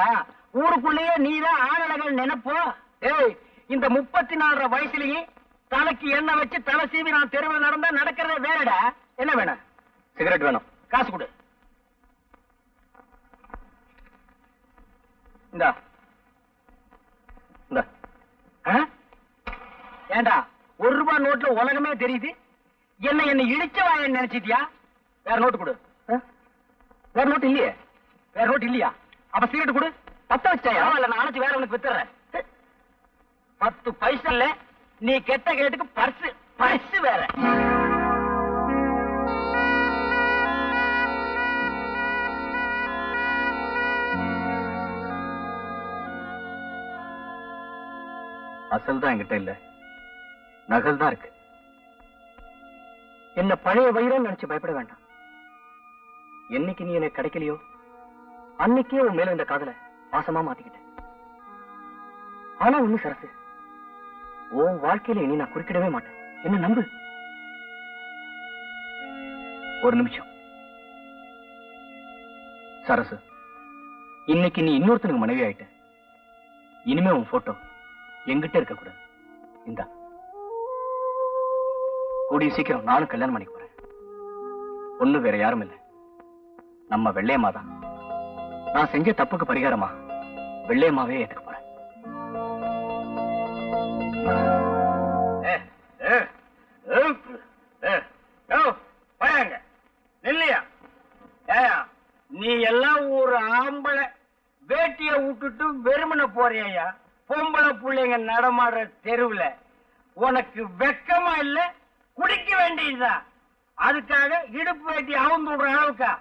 ஊருக்குள்ளேயே நீதான் ஆனழகன் நினைப்போ? ஏய், இந்த 34 வயசுலயே தலைக்கு எண்ணெய் வச்சு தலை சீவி நான் தெருவில் நடந்தா நடக்கிறதே வேறடா. என்ன வேணும்? சிகரெட் வேணும். காசு கொடு. இந்தா. இந்தா. ஏண்டா, ₹1 நோட்ல உலகமே தெரியுது. என்ன இழிச்சவா நினைச்சிட்டியா? வேற நோட்டு கொடு. வேற நோட்டு இல்லையே. வேற நோட்டு இல்லையா? அப்ப சிகரெட் கொடு. 10 வச்சிட்டாயா? இல்ல, நான் அணைச்சு வேற உனக்கு வித்துறேன். 10 பைசா இல்ல. நீ கெட்ட கேட்டுக்கு பர்ஸ் வேற. அசல் தான் என்கிட்ட இல்ல, நகல் தான் இருக்கு. என்ன பழைய வயிறம் நினைச்சு பயப்பட வேண்டாம். என்னைக்கு நீ எனக்கு கிடைக்கலையோ அன்னைக்கே உன் மேல இந்த காதல பாசமா மாத்திக்கிட்டேன். ஆனா ஒண்ணு சரசு, உன் வாழ்க்கையில இனி நான் குறுக்கிடவே மாட்டேன். என்ன நம்பு. ஒரு நிமிஷம் சரசு, இன்னைக்கு நீ இன்னொருத்தனுக்கு மனைவி ஆயிட்ட. இனிமே உன் போட்டோ எங்கிட்ட இருக்க கூடாது. இந்தா, கூடிய சீக்கிரம் நானும் கல்யாணம் பண்ணிக்க போறேன். ஒண்ணு வேற யாரும் இல்ல, நம்ம வெள்ளையம்மா தான். நான் செஞ்ச தப்புக்கு பரிகாரமா வெள்ளையம்மாவே ஏத்துக்க போறேன். நீ எல்லாம் ஒரு ஆம்பளை வேட்டிய விட்டுட்டு வெறுமனை போறியா? பொம்பளை பிள்ளைங்க நடமாடுற தெருவுல உனக்கு வெக்கமா இல்ல? குடிக்க வேண்டியதுதான். அதுக்காக இடுப்பு வேட்டி அவுந்து விடுற அளவுக்கா?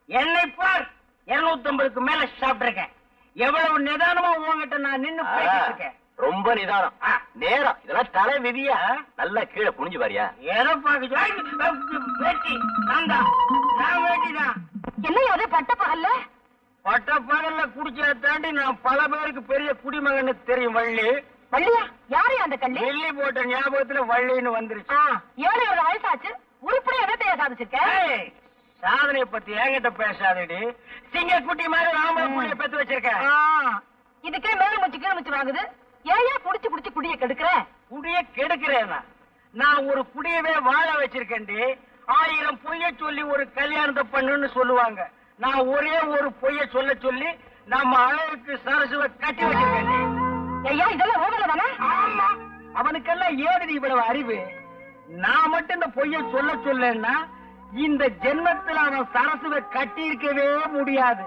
என்னை பார், 250க்கு மேல சாப்பிட்டிருக்கேன். எவ்வளவு நிதானமா உங்ககிட்ட நான் நின்னு பேசிட்டு இருக்கேன். ரொம்ப நிதானம், நேரம். இதெல்லாம் தலை விதியா? நல்லா கீழே குனிஞ்சு பாரியா? எதை பாக்க வேட்டி? நான் வேட்டிதான். என்ன அது பட்ட பகல்ல? பட்ட பகல்ல குடிச்சத தாண்டி நான் பல பேருக்கு பெரிய குடிமகன்னு தெரியும். வள்ளி. வள்ளியா? யாரு அந்த கள்ளி? வெள்ளி போட்ட ஞாபகத்துல வள்ளின்னு வந்துருச்சு. 7 வயசாச்சு, உருப்படி எதத்தைய சாதிச்சிருக்க? சாதனை பத்தி என்கிட்ட பேசாதடி. சிங்கக்குட்டி மாதிரி ராம புள்ளிய பெத்து வச்சிருக்கேன். இதுக்கே மேல முச்சு கீழ முச்சு வாங்குது. ஏயா புடிச்சு புடிச்சு குடிய கெடுக்கிற? குடிய கெடுக்கிறேனா? நான் ஒரு குடியவே வாழ வச்சிருக்கேன்டி. 1000 பொய்ய சொல்லி ஒரு கல்யாணத்தை பண்ணுன்னு சொல்லுவாங்க. நான் ஒரே ஒரு பொய்ய சொல்ல சொல்லி நம்ம அழகுக்கு சரசுவை கட்டி வச்சிருக்கேன். ஐயா, இதெல்லாம் ஓவல தானே? ஆமா, அவனுக்கெல்லாம் ஏதுடி இவ்வளவு அறிவு? நான் மட்டும் இந்த பொய்ய சொல்ல சொல்லன்னா இந்த ஜென்மத்தில் அவன் சரசுவை கட்டி இருக்கவே முடியாது.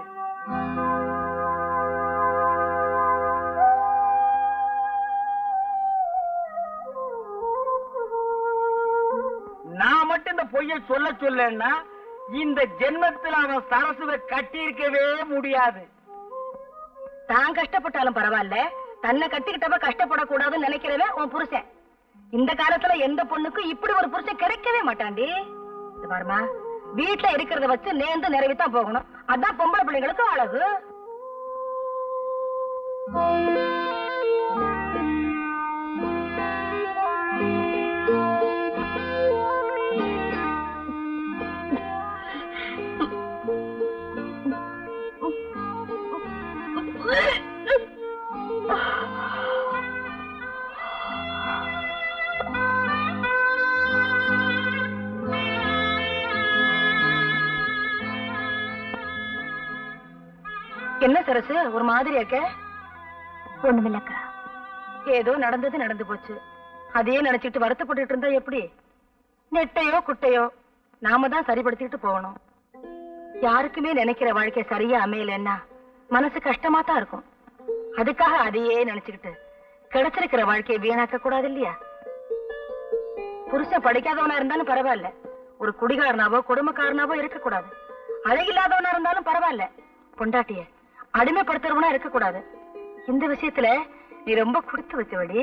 நான் மட்டும் இந்த பொய்ய சொல்ல சொல்லன்னா இந்த ஜென்மத்தில் அவன் சரசுவை கட்டி இருக்கவே முடியாது. தான் கஷ்டப்பட்டாலும் பரவாயில்ல, தன்னை கட்டிக்கிட்டவ கஷ்டப்படக்கூடாதுன்னு நினைக்கிறவன் உன் புருஷன். இந்த காலத்துல எந்த பொண்ணுக்கும் இப்படி ஒரு புருஷன் கிடைக்கவே மாட்டாண்டி. பாருமா, வீட்டுல இருக்கிறத வச்சு நேர்ந்து நிறைவேத்தான் போகணும். அதான் பொம்பளை பிள்ளைங்களுக்கு அழகு. என்ன சரசு, ஒரு மாதிரி இருக்க? ஒண்ணுமில்லக்கா. ஏதோ நடந்தது நடந்து போச்சு. அதையே நினைச்சிட்டு வருத்தப்பட்டு இருந்தா எப்படி? நெட்டையோ குட்டையோ நாம தான் சரிப்படுத்திட்டு போகணும். யாருக்குமே நினைக்கிற வாழ்க்கை சரியா அமையலன்னா மனசு கஷ்டமா தான் இருக்கும். அதுக்காக அதையே நினைச்சுக்கிட்டு கிடைச்சிருக்கிற வாழ்க்கையை வீணாக்க கூடாது இல்லையா? புருஷன் படிக்காதவனா இருந்தாலும் பரவாயில்ல, ஒரு குடிகாரனாவோ கொடுமைக்காரனாவோ இருக்க கூடாது. அழகில்லாதவனா இருந்தாலும் பரவாயில்ல, பொண்டாட்டிய அடிமைப்படுத்துறவனா இருக்க கூடாது. இந்த விஷயத்துல நீ ரொம்ப கொடுத்து வச்சவடி.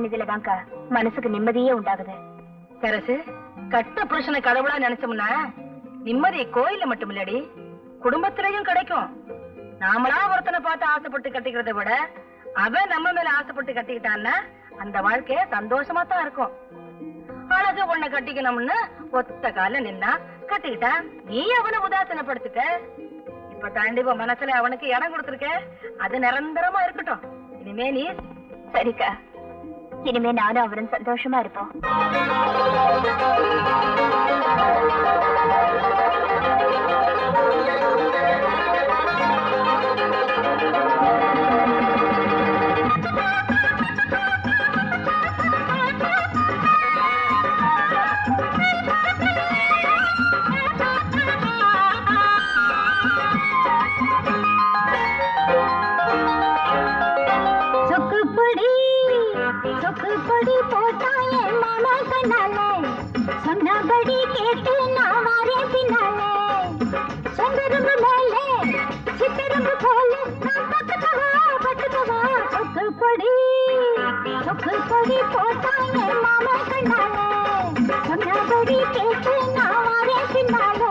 சந்நிதியிலதான்க்கா மனசுக்கு நிம்மதியே உண்டாகுது. சரசு, கட்ட புருஷனை கடவுளா நினைச்சோம்னா நிம்மதி கோயில்ல மட்டும் இல்லடி, குடும்பத்திலையும் கிடைக்கும். நாமளா ஒருத்தனை பார்த்து ஆசைப்பட்டு கட்டிக்கிறத விட அவன் நம்ம மேல ஆசைப்பட்டு கட்டிக்கிட்டான்னா அந்த வாழ்க்கை சந்தோஷமா தான் இருக்கும். அழகு பொண்ணை கட்டிக்கணும்னு ஒத்த கால நின்னா கட்டிக்கிட்டா நீ அவனை உதாசனப்படுத்திட்ட. இப்ப தாண்டி மனசுல அவனுக்கு இடம் கொடுத்திருக்க, அது நிரந்தரமா இருக்கட்டும். இனிமே நீ சரிக்கா, இனிமே நானும் அவரும் சந்தோஷமா இருப்போம். சொக்குப்பொடி போட்டாயே மாமா கண்ணாலே, சொன்னபடி கேட்டு நான் வரேன் பின்னாலே. செங்கரும்பு மேலே சித்தரும்பு போல நான் பட்டுக்கவா பட்டுக்கவா. சொக்குப்பொடி போட்டாயே மாமா கண்ணாலே, சொன்னபடி கேட்டு நான் வரேன் பின்னாலே.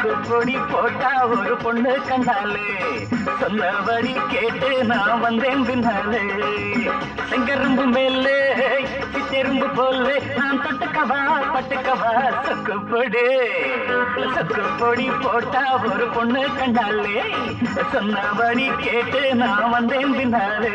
சொக்குப்பொடி போட்டா ஒரு பொண்ணு கண்டாலே, சொன்னபடி கேட்டு நான் வந்தேன் பின்னாலே. செங்கரும்பு மேலே சித்தெரும்பு போலே நான் தொட்டுக்கவா பட்டுக்கவா. சொக்குப்பொடி போட்டா ஒரு பொண்ணு கண்டாலே, சொன்னபடி கேட்டு நான் வந்தேன் பின்னாலே.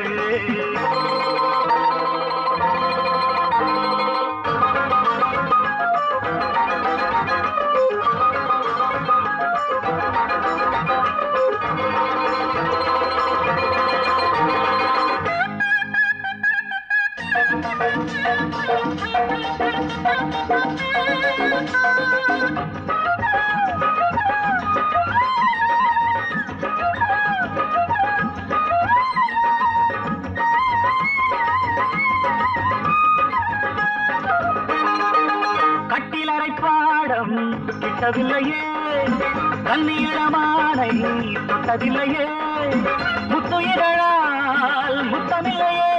கட்டிலறை பாடம் கிட்டவில்லையே, கண்ணீரமானை தொட்டதில்லையே, முத்துயிரால் முத்தமில்லையே,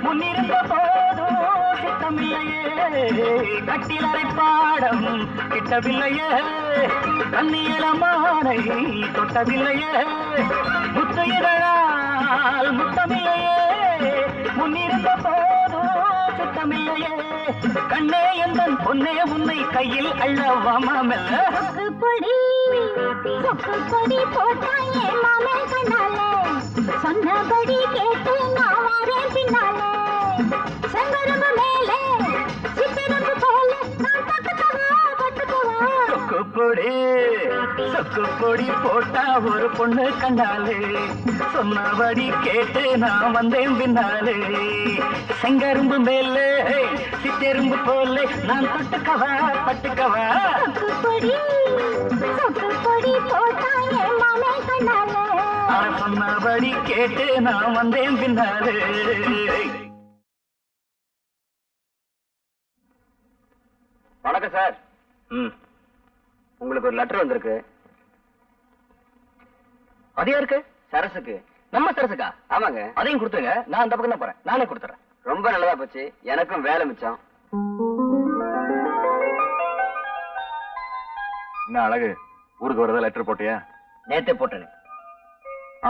முன்னிருந்த போதும் சித்தமில்லையே. கட்டிலறை பாடம் கிட்டவில்லையே, கண்ணீரமானை தொட்டதில்லையே, முத்துயிரால் முத்தமில்லையே, முன்னிருந்த போதும் சித்தமில்லையே. கண்ணே எந்தன் பொன்னே உன்னை கையில் அள்ளவாமல்ல. சொக்குப்பொடி போட்டாயே மாமே கண்ணாலே, சொன்னபடி கேட்டு நான் வரேன் பின்னாலே. செங்கரும்பு மேலே சித்தரும்பு போல நான் பட்டுக்கவா பட்டுக்கவா. சொக்குப்பொடி போட்டா ஒரு பொண்ணு கண்டாலே, சொன்னபடி கேட்டு நான் வந்தேன் பின்னாலே. செங்கரும்பு மேலே சித்தெரும்பு போல நான் தொட்டுக்கவா பட்டுக்கவா. சொக்குப்பொடி போட்டாயே மாமே கண்ணாலே, சொன்னபடி கேட்டு நான் வந்தேன் பின்னாலே. வணக்கம் சார். உங்களுக்கு ஒரு லெட்டர் வந்திருக்கு. அது யாருக்கு? சரசுக்கு. நம்ம சரசுக்கா? ஆமாங்க. அதையும் கொடுத்துருங்க, நான் அந்த பக்கம் தான் போறேன். நானே கொடுத்துறேன். ரொம்ப நல்லதா போச்சு, எனக்கும் வேலை மிச்சம். என்ன அழகு, ஊருக்கு வரதா லெட்டர் போட்டியா? நேத்தே போட்டேன்.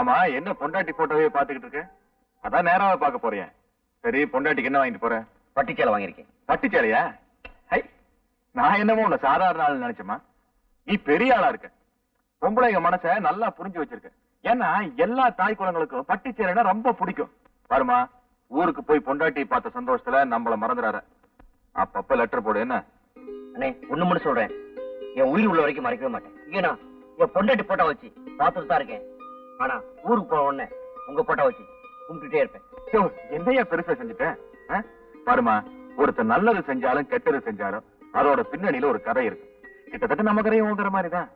ஆமா, என்ன பொண்டாட்டி போட்டோவே பாத்துக்கிட்டு இருக்க? அதான் நேராக பார்க்க போறேன். சரி, பொண்டாட்டிக்கு என்ன வாங்கிட்டு போற? பட்டுச்சேலை வாங்கியிருக்கேன். பட்டுச்சேலையா? ஹை, நான் என்னமோ உன்னை சாதாரண ஆள் நினைச்சேமா. நீ பெரிய ஆளா இருக்க. பொம்பளைங்க மனசை நல்லா புரிஞ்சு வச்சிருக்க. ஏன்னா எல்லா தாய் குலங்களுக்கும் பட்டுச்சேலைனா ரொம்ப பிடிக்கும். பாருமா, ஊருக்கு போய் பொண்டாட்டி பார்த்த சந்தோஷத்துல நம்மள மறந்துறாரு. அப்பப்ப லெட்டர் போடு. என்ன அண்ணே, ஒண்ணு மட்டும் சொல்றேன், என் உயிர் உள்ள வரைக்கும் மறைக்கவே மாட்டேன். ஏன்னா என் பொண்டாட்டி போட்டோ வச்சு பார்த்துட்டு தான் இருக்கேன். ஆனா ஊருக்கு போன உடனே உங்க போட்டோ வச்சு கும்பிட்டுட்டே இருப்பேன். என்னையா பெருசா செஞ்சுட்டேன்? பாருமா, ஒருத்தர் நல்லது செஞ்சாலும் கெட்டது செஞ்சாலும் அதோட பின்னணியில ஒரு கதை இருக்கு. கிட்டத்தட்ட நம்ம கதையும் உங்கிற மாதிரிதான்.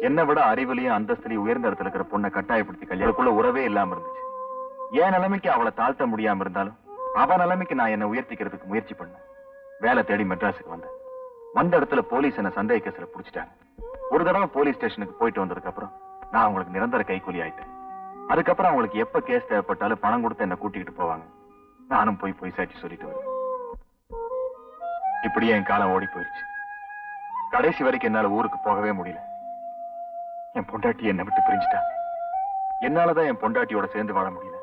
என்னை விட அறிவிலையும் அந்தஸ்திலையும் உயர்ந்த இடத்துல இருக்கிற பொண்ணை கட்டாயப்படுத்தி கல்யாணத்துக்குள்ள உறவே இல்லாம இருந்துச்சு. என் நிலைமைக்கு அவளை தாழ்த்த முடியாம இருந்தாலும் அவ நிலைமைக்கு நான் என்னை உயர்த்திக்கிறதுக்கு முயற்சி பண்ணேன். வேலை தேடி மெட்ராஸுக்கு வந்தேன். வந்த இடத்துல போலீஸ் என்ன சந்தேக கேஸ்ல புடிச்சிட்டாங்க. ஒரு தடவை போலீஸ் ஸ்டேஷனுக்கு போயிட்டு வந்ததுக்கு அப்புறம் நான் அவங்களுக்கு நிரந்தர கைக்கூலி ஆயிட்டேன். அதுக்கப்புறம் அவங்களுக்கு எப்ப கேஸ் தேவைப்பட்டாலும் பணம் கொடுத்து என்ன கூட்டிகிட்டு போவாங்க. நானும் போய் சாட்சி சொல்லிட்டு வருவேன். இப்படியே என் காலம் ஓடி போயிடுச்சு. கடைசி வரைக்கும் என்னால ஊருக்கு போகவே முடியல. என் பொண்டாட்டி என்னை விட்டு பிரிஞ்சுட்டா. என்னாலதான் என் பொண்டாட்டியோட சேர்ந்து வாழ முடியல.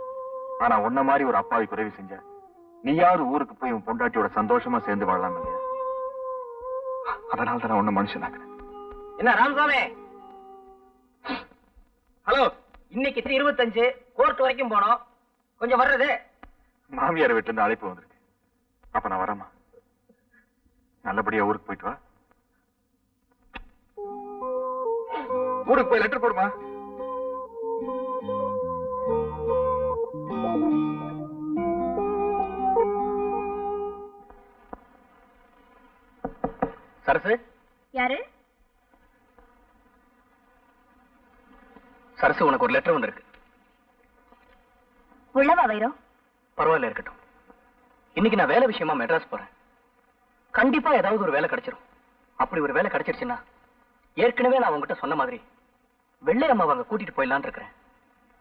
ஆனா உன்ன மாதிரி ஒரு அப்பாவுக்கு உதவி செஞ்ச நீயாவது ஊருக்கு போய் உன் பொண்டாட்டியோட சந்தோஷமா சேர்ந்து வாழலாம் இல்லையா? அதனால தான் உன்ன மனுஷனாக்குறேன். என்ன ராமசாமி? ஹலோ, இன்னைக்கு 25 கோர்ட் வரைக்கும் போனோம். கொஞ்சம் வர்றது. மாமியார் வீட்டுல இருந்து அழைப்பு வந்திருக்கு. அப்ப நான் வரமா? நல்லபடியா ஊருக்கு போயிட்டு வா. ஊருக்கு போய் லெட்டர் போடுமா? சரசு? யாரு? சரசு, உனக்கு ஒரு லெட்டர் வந்திருக்கு. உள்ளவா வைரம்? பரவாயில்ல, இருக்கட்டும். இன்னைக்கு நான் வேலை விஷயமா மெட்ராஸ் போறேன். கண்டிப்பா ஏதாவது ஒரு வேலை கிடைச்சிடும். அப்படி ஒரு வேலை கிடைச்சிருச்சுன்னா ஏற்கனவே நான் உங்ககிட்ட சொன்ன மாதிரி வெள்ளை அம்மாவை அங்க கூட்டிட்டு போயிடலான்னு இருக்கிறேன்.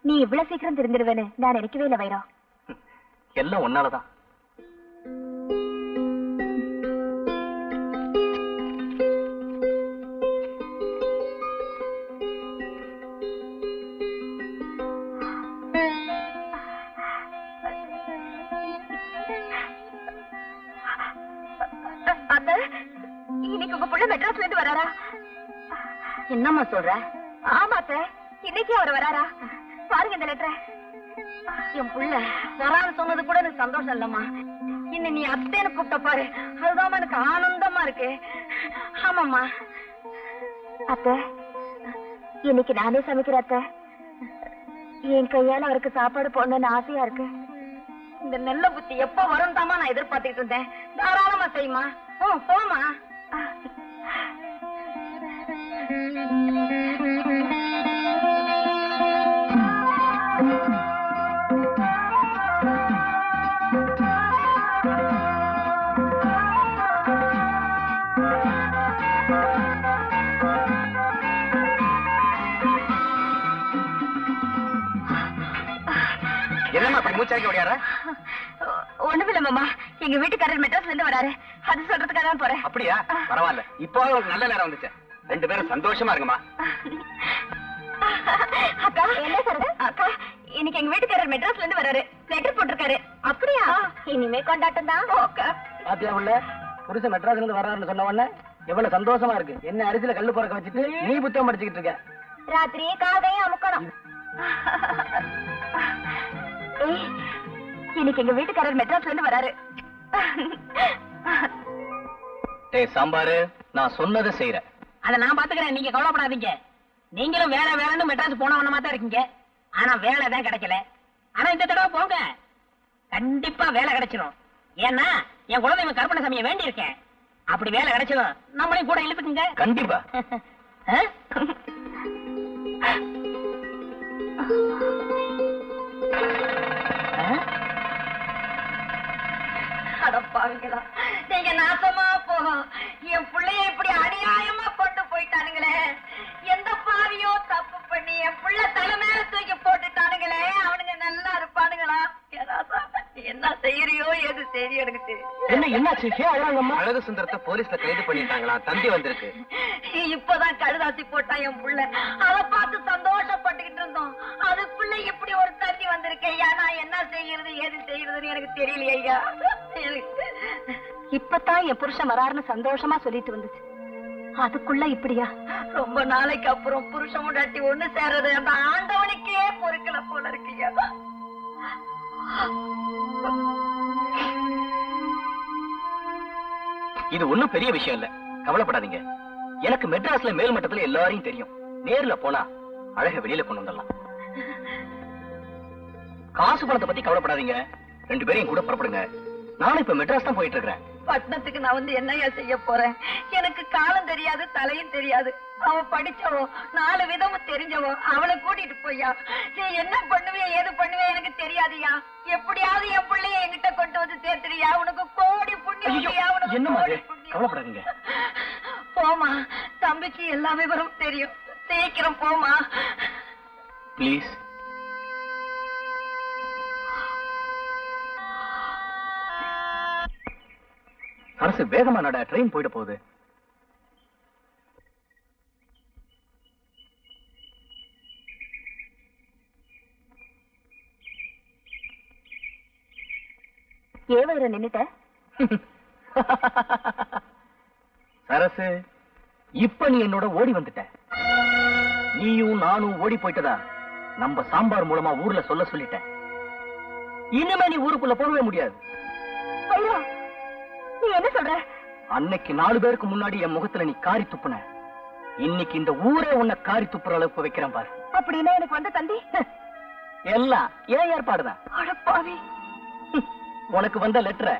நீ இவ்வளவு சீக்கிரம் திருந்திருவேன்னு நான் நினைக்கவே இல்லை வைரம். எல்லாம் உன்னாலதான். இன்னைக்கு உங்க புள்ள மெட்ராஸ்ல இருந்து வராரா? என்னம்மா சொல்ற? ஆமாத்த, இன்னைக்கு அவர் வராரா? பாருங்க இந்த லெட்டரை. என் புள்ள வரான்னு சொன்னது கூட எனக்கு சந்தோஷம் இல்லம்மா. இன்னும் நீ அத்தேன்னு கூப்பிட்ட பாரு, அதுதான் எனக்கு ஆனந்தமா இருக்கு. ஆமாம்மா. அத்தை, இன்னைக்கு நானே சமைக்கிறேன் அத்தை. என் கையால அவருக்கு சாப்பாடு போடணும்னு ஆசையா இருக்கு. இந்த நெல்ல புத்தி எப்ப வரும் தாமா நான் எதிர்பார்த்துட்டு இருந்தேன். தாராளமா செய்யுமா. போமா. என்னம்மா அப்படி மூச்சாக்கி ஓடியார? ஒண்ணுமில்ல மாமா, எங்க வீட்டுக்காரர் மெட்ராஸ்ல இருந்து வராரு. அது சொல்றதுக்காக தான் போறேன். அப்படியா? பரவாயில்ல, இப்போ உங்களுக்கு நல்ல நேரம் வந்துச்சு. 2 பேரும் சந்தோஷமா இருக்குமா? அக்கா, என்ன சொல்ற? அக்கா, இன்னைக்கு எங்க வீட்டுக்காரர் மெட்ராஸ்ல இருந்து வராரு. லெட்டர் போட்டிருக்காரு. அப்படியா? இனிமே கொண்டாட்டம் தான். பாத்தியா உள்ள புருஷன் மெட்ராஸ்ல இருந்து வர்றாருன்னு சொன்ன உடனே எவ்வளவு சந்தோஷமா இருக்கு. என்ன அரிசியில கல்லு பொறக்க வச்சுட்டு நீ புத்தகம் படிச்சுக்கிட்டு இருக்க. ராத்திரி காதையும் அமுக்கணும். இன்னைக்கு எங்க வீட்டுக்காரர் மெட்ராஸ்ல இருந்து வராரு. டேய் சாம்பாரு, நான் சொன்னதை செய்யறேன். அத நான் பாத்துக்கிறேன், நீங்க கவலைப்படாதீங்க. நீங்களும் வேலை வேலைன்னு மெட்ராஸ் போனவனமா தான் இருக்கீங்க. ஆனா வேலை தான் கிடைக்கல. ஆனா இந்த தடவை போங்க, கண்டிப்பா வேலை கிடைச்சிடும். ஏன்னா என் குலதெய்வம் கருப்பண சாமியை வேண்டி இருக்கேன். அப்படி வேலை கிடைச்சதும் நம்மளையும் கூட இழுத்துக்குங்க. கண்டிப்பா. அடப்பாவிங்களா, நீங்க நாசமா போகும். என் பிள்ளைய இப்படி அநியாயமா கொண்டு போயிட்டானுங்களே. எந்த பாவியோ தப்பு பண்ணி என் பிள்ளை தலை மேல தூக்கி போட்டுட்டானுங்களே. அவனுங்க நல்லா இருப்பானுங்களா? என்ன செய்யறியோ எது செய்யறியோ எனக்கு தெரியும். என்னாச்சு? அழகு சுந்தரத்தை போலீஸ்ல கைது பண்ணிட்டாங்களா? தந்தி வந்திருக்கு. இப்பதான் கழுதாசி போட்டான் என் புள்ள. அதை பார்த்து சந்தோஷப்பட்டுக்கிட்டு இருந்தோம். அதுக்குள்ள இப்படி ஒரு தண்ணி வந்திருக்கேன். நான் என்ன செய்ய? செய்யறது ஏது செய்யறதுன்னு எனக்கு தெரியலையே ஐயா. இப்பதான் என் புருஷன் வராருன்னு சந்தோஷமா சொல்லிட்டு வந்துச்சு. அதுக்குள்ள இப்படியா? ரொம்ப நாளைக்கு அப்புறம் புருஷன் முன்னாடி ஒண்ணு சேர்றது அந்த ஆண்டவனுக்கே பொறுக்கல போல இருக்குயா. இது ஒண்ணும் பெரிய விஷயம் இல்ல, கவலைப்படாதீங்க. எனக்கு மெட்ராஸ்ல மேல் மட்டத்துல எல்லாரையும் தெரியும். நேர்ல போனா அழக வெளியில கொண்டு வந்துடலாம். காசு பணத்தை பத்தி கவலைப்படாதீங்க. 2 பேரையும் கூட புறப்படுங்க. நானும் இப்ப மெட்ராஸ் தான் போயிட்டு இருக்கிறேன். பட்டணத்துக்கு நான் வந்து என்னையா செய்ய போறேன்? எனக்கு காலம் தெரியாது, தலையும் தெரியாது. அவன் படிச்சவோ, 4 விதமும் தெரிஞ்சவோ. அவளை கூட்டிட்டு போய்யா. நீ என்ன பண்ணுவியா ஏது பண்ணுவியா எனக்கு தெரியாதுயா. எப்படியாவது என் பிள்ளைய என்கிட்ட கொண்டு வந்து சேர்த்துறியா? உனக்கு கோடி புண்ணியம். என்ன மாதிரி கவலைப்படாதீங்க. போமா, தம்பிக்கு எல்லா விவரம் தெரியும். சீக்கிரம் போமா பிளீஸ். அரசு வேகமா நட, ட்ரெயின் போயிட போகுது. ஏவர நின்னுட்ட சரசு, இப்ப நீ என்னோட ஓடி வந்துட்ட. நீயும் நானும் ஓடி போயிட்டதா நம்ம சாம்பார் மூலமா ஊர்ல சொல்லிட்டேன். இனிமே நீ ஊருக்குள்ள போகவே முடியாது. நீ என்ன சொல்ற? அன்னைக்கு 4 பேருக்கு முன்னாடி என் முகத்துல நீ காரி துப்புன. இன்னைக்கு இந்த ஊரே உன்னை காரி துப்புற அளவுக்கு வைக்கிறேன் பாரு. அப்படின்னா எனக்கு வந்த தந்தி எல்லாம் ஏன் ஏற்பாடுதான். அடப்பாவி, உனக்கு வந்த லெட்டரை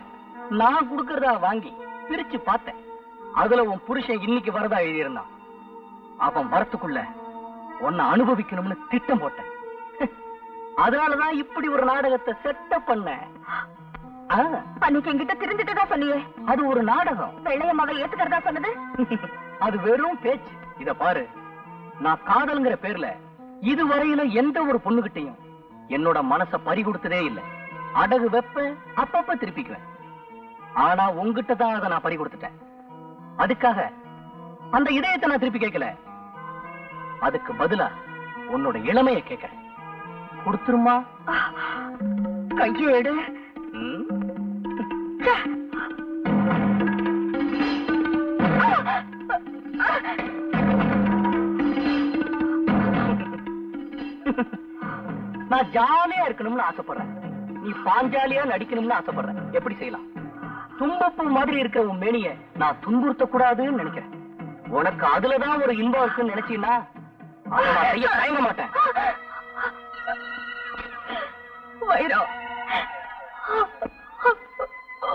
நான் குடுக்கறதா வாங்கி பிரிச்சு பார்த்தேன். அதுல உன் புருஷன் இன்னைக்கு வரதா எழுதியிருந்தான். அவன் வரத்துக்குள்ள உன்னை அனுபவிக்கணும்னு திட்டம் போட்டேன். அதனாலதான் இப்படி ஒரு நாடகத்தை செட்டப் பண்ண. அன்னைக்கு என்கிட்ட திருந்துட்டுதா சொன்னியே, அது ஒரு நாடகம். வெள்ளையம்மாவை ஏத்துக்கிறதா சொன்னது அது வெறும் பேச்சு. இத பாரு, நான் காதல்ங்கிற பேர்ல இதுவரையில எந்த ஒரு பொண்ணுகிட்டையும் என்னோட மனச பறி கொடுத்ததே இல்லை. அடகு வெப்ப அப்பப்ப திருப்பிக்குவேன். ஆனா உங்ககிட்ட தான் அதை நான் பறி கொடுத்துட்டேன். அதுக்காக அந்த இதயத்தை நான் திருப்பி கேட்கல. அதுக்கு பதிலா உன்னோட இளமைய கேட்கிறேன். கொடுத்துருமா? கையேடு. நான் ஜாலியா இருக்கணும்னு ஆசைப்படுறேன். நீ பாஞ்சாலியா நடிக்கணும்னு ஆசைப்படுறேன். எப்படி செய்யலாம்? தும்பப்பூ மாதிரி இருக்கிற உன் மேனிய நான் துன்புறுத்த கூடாதுன்னு நினைக்கிறேன். உனக்கு அதுலதான் ஒரு இன்பம் இருக்குன்னு நினைச்சீன்னா அதை நான் செய்ய தயங்க மாட்டேன். வைரம்,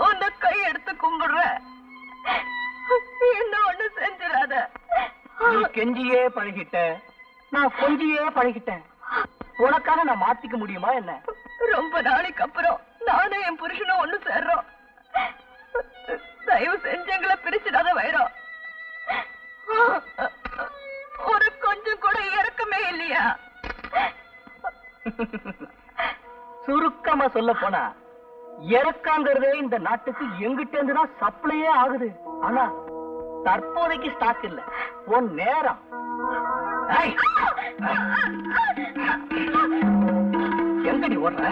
உன்னை கை எடுத்து கும்பிடுற, என்ன ஒண்ணு செஞ்சிடாத. நீ கெஞ்சியே பழகிட்ட, நான் கொஞ்சியே பழகிட்டேன். உனக்காக நான் மாத்திக்க முடியுமா என்ன? ரொம்ப நாளைக்கு அப்புறம் நானும் என் புருஷனும் ஒண்ணு சேர்றோம். தயவு செஞ்சு எங்களை பிரிச்சிடாத வைரம். ஒரு கொஞ்சம் கூட இறக்கமே இல்லையா? சுருக்கமா சொல்ல போனா இறக்காங்கிறதே இந்த நாட்டுக்கு எங்கிட்ட இருந்துதான் சப்ளையே ஆகுது. ஆனா தற்போதைக்கு ஸ்டாக் இல்ல. உன் நேரம் எங்கடி ஓடுற?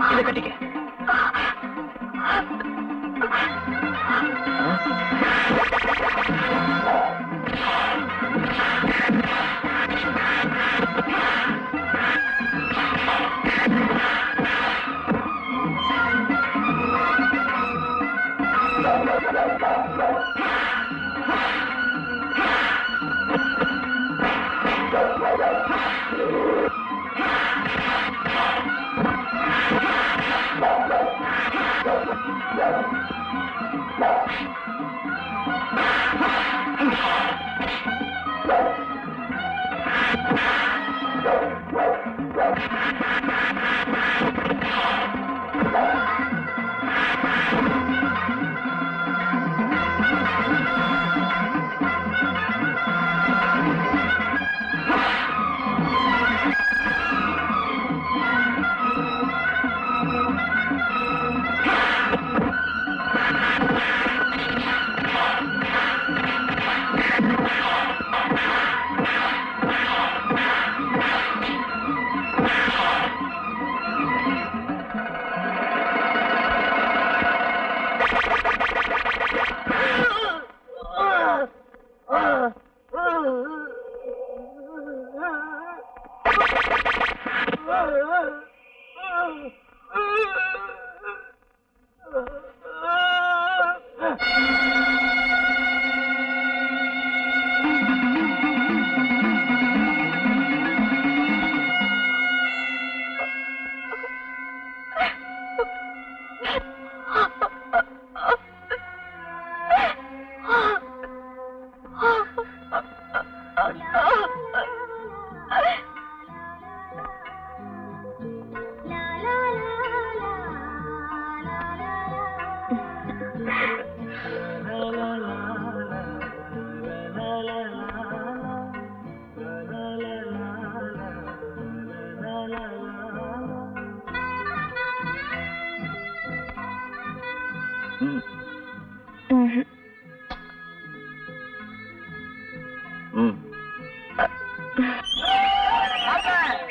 இதை கட்டிக்க.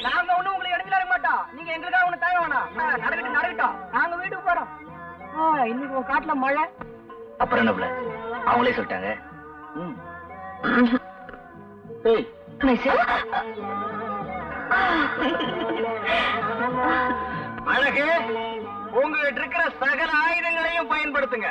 நாங்க ஒண்ணும் உங்களுக்கு எடுக்கல மாட்டோம். நீங்க எங்களுக்காக ஒண்ணு தேவை வேணாம். நடக்கட்டும். நாங்க வீட்டுக்கு போறோம். இன்னைக்கு உன் காட்டுல மழை. அப்புறம் என்ன பிள்ளை, அவங்களே சொல்லிட்டாங்க. அழகு, உங்ககிட்ட இருக்கிற சகல ஆயுதங்களையும் பயன்படுத்துங்க.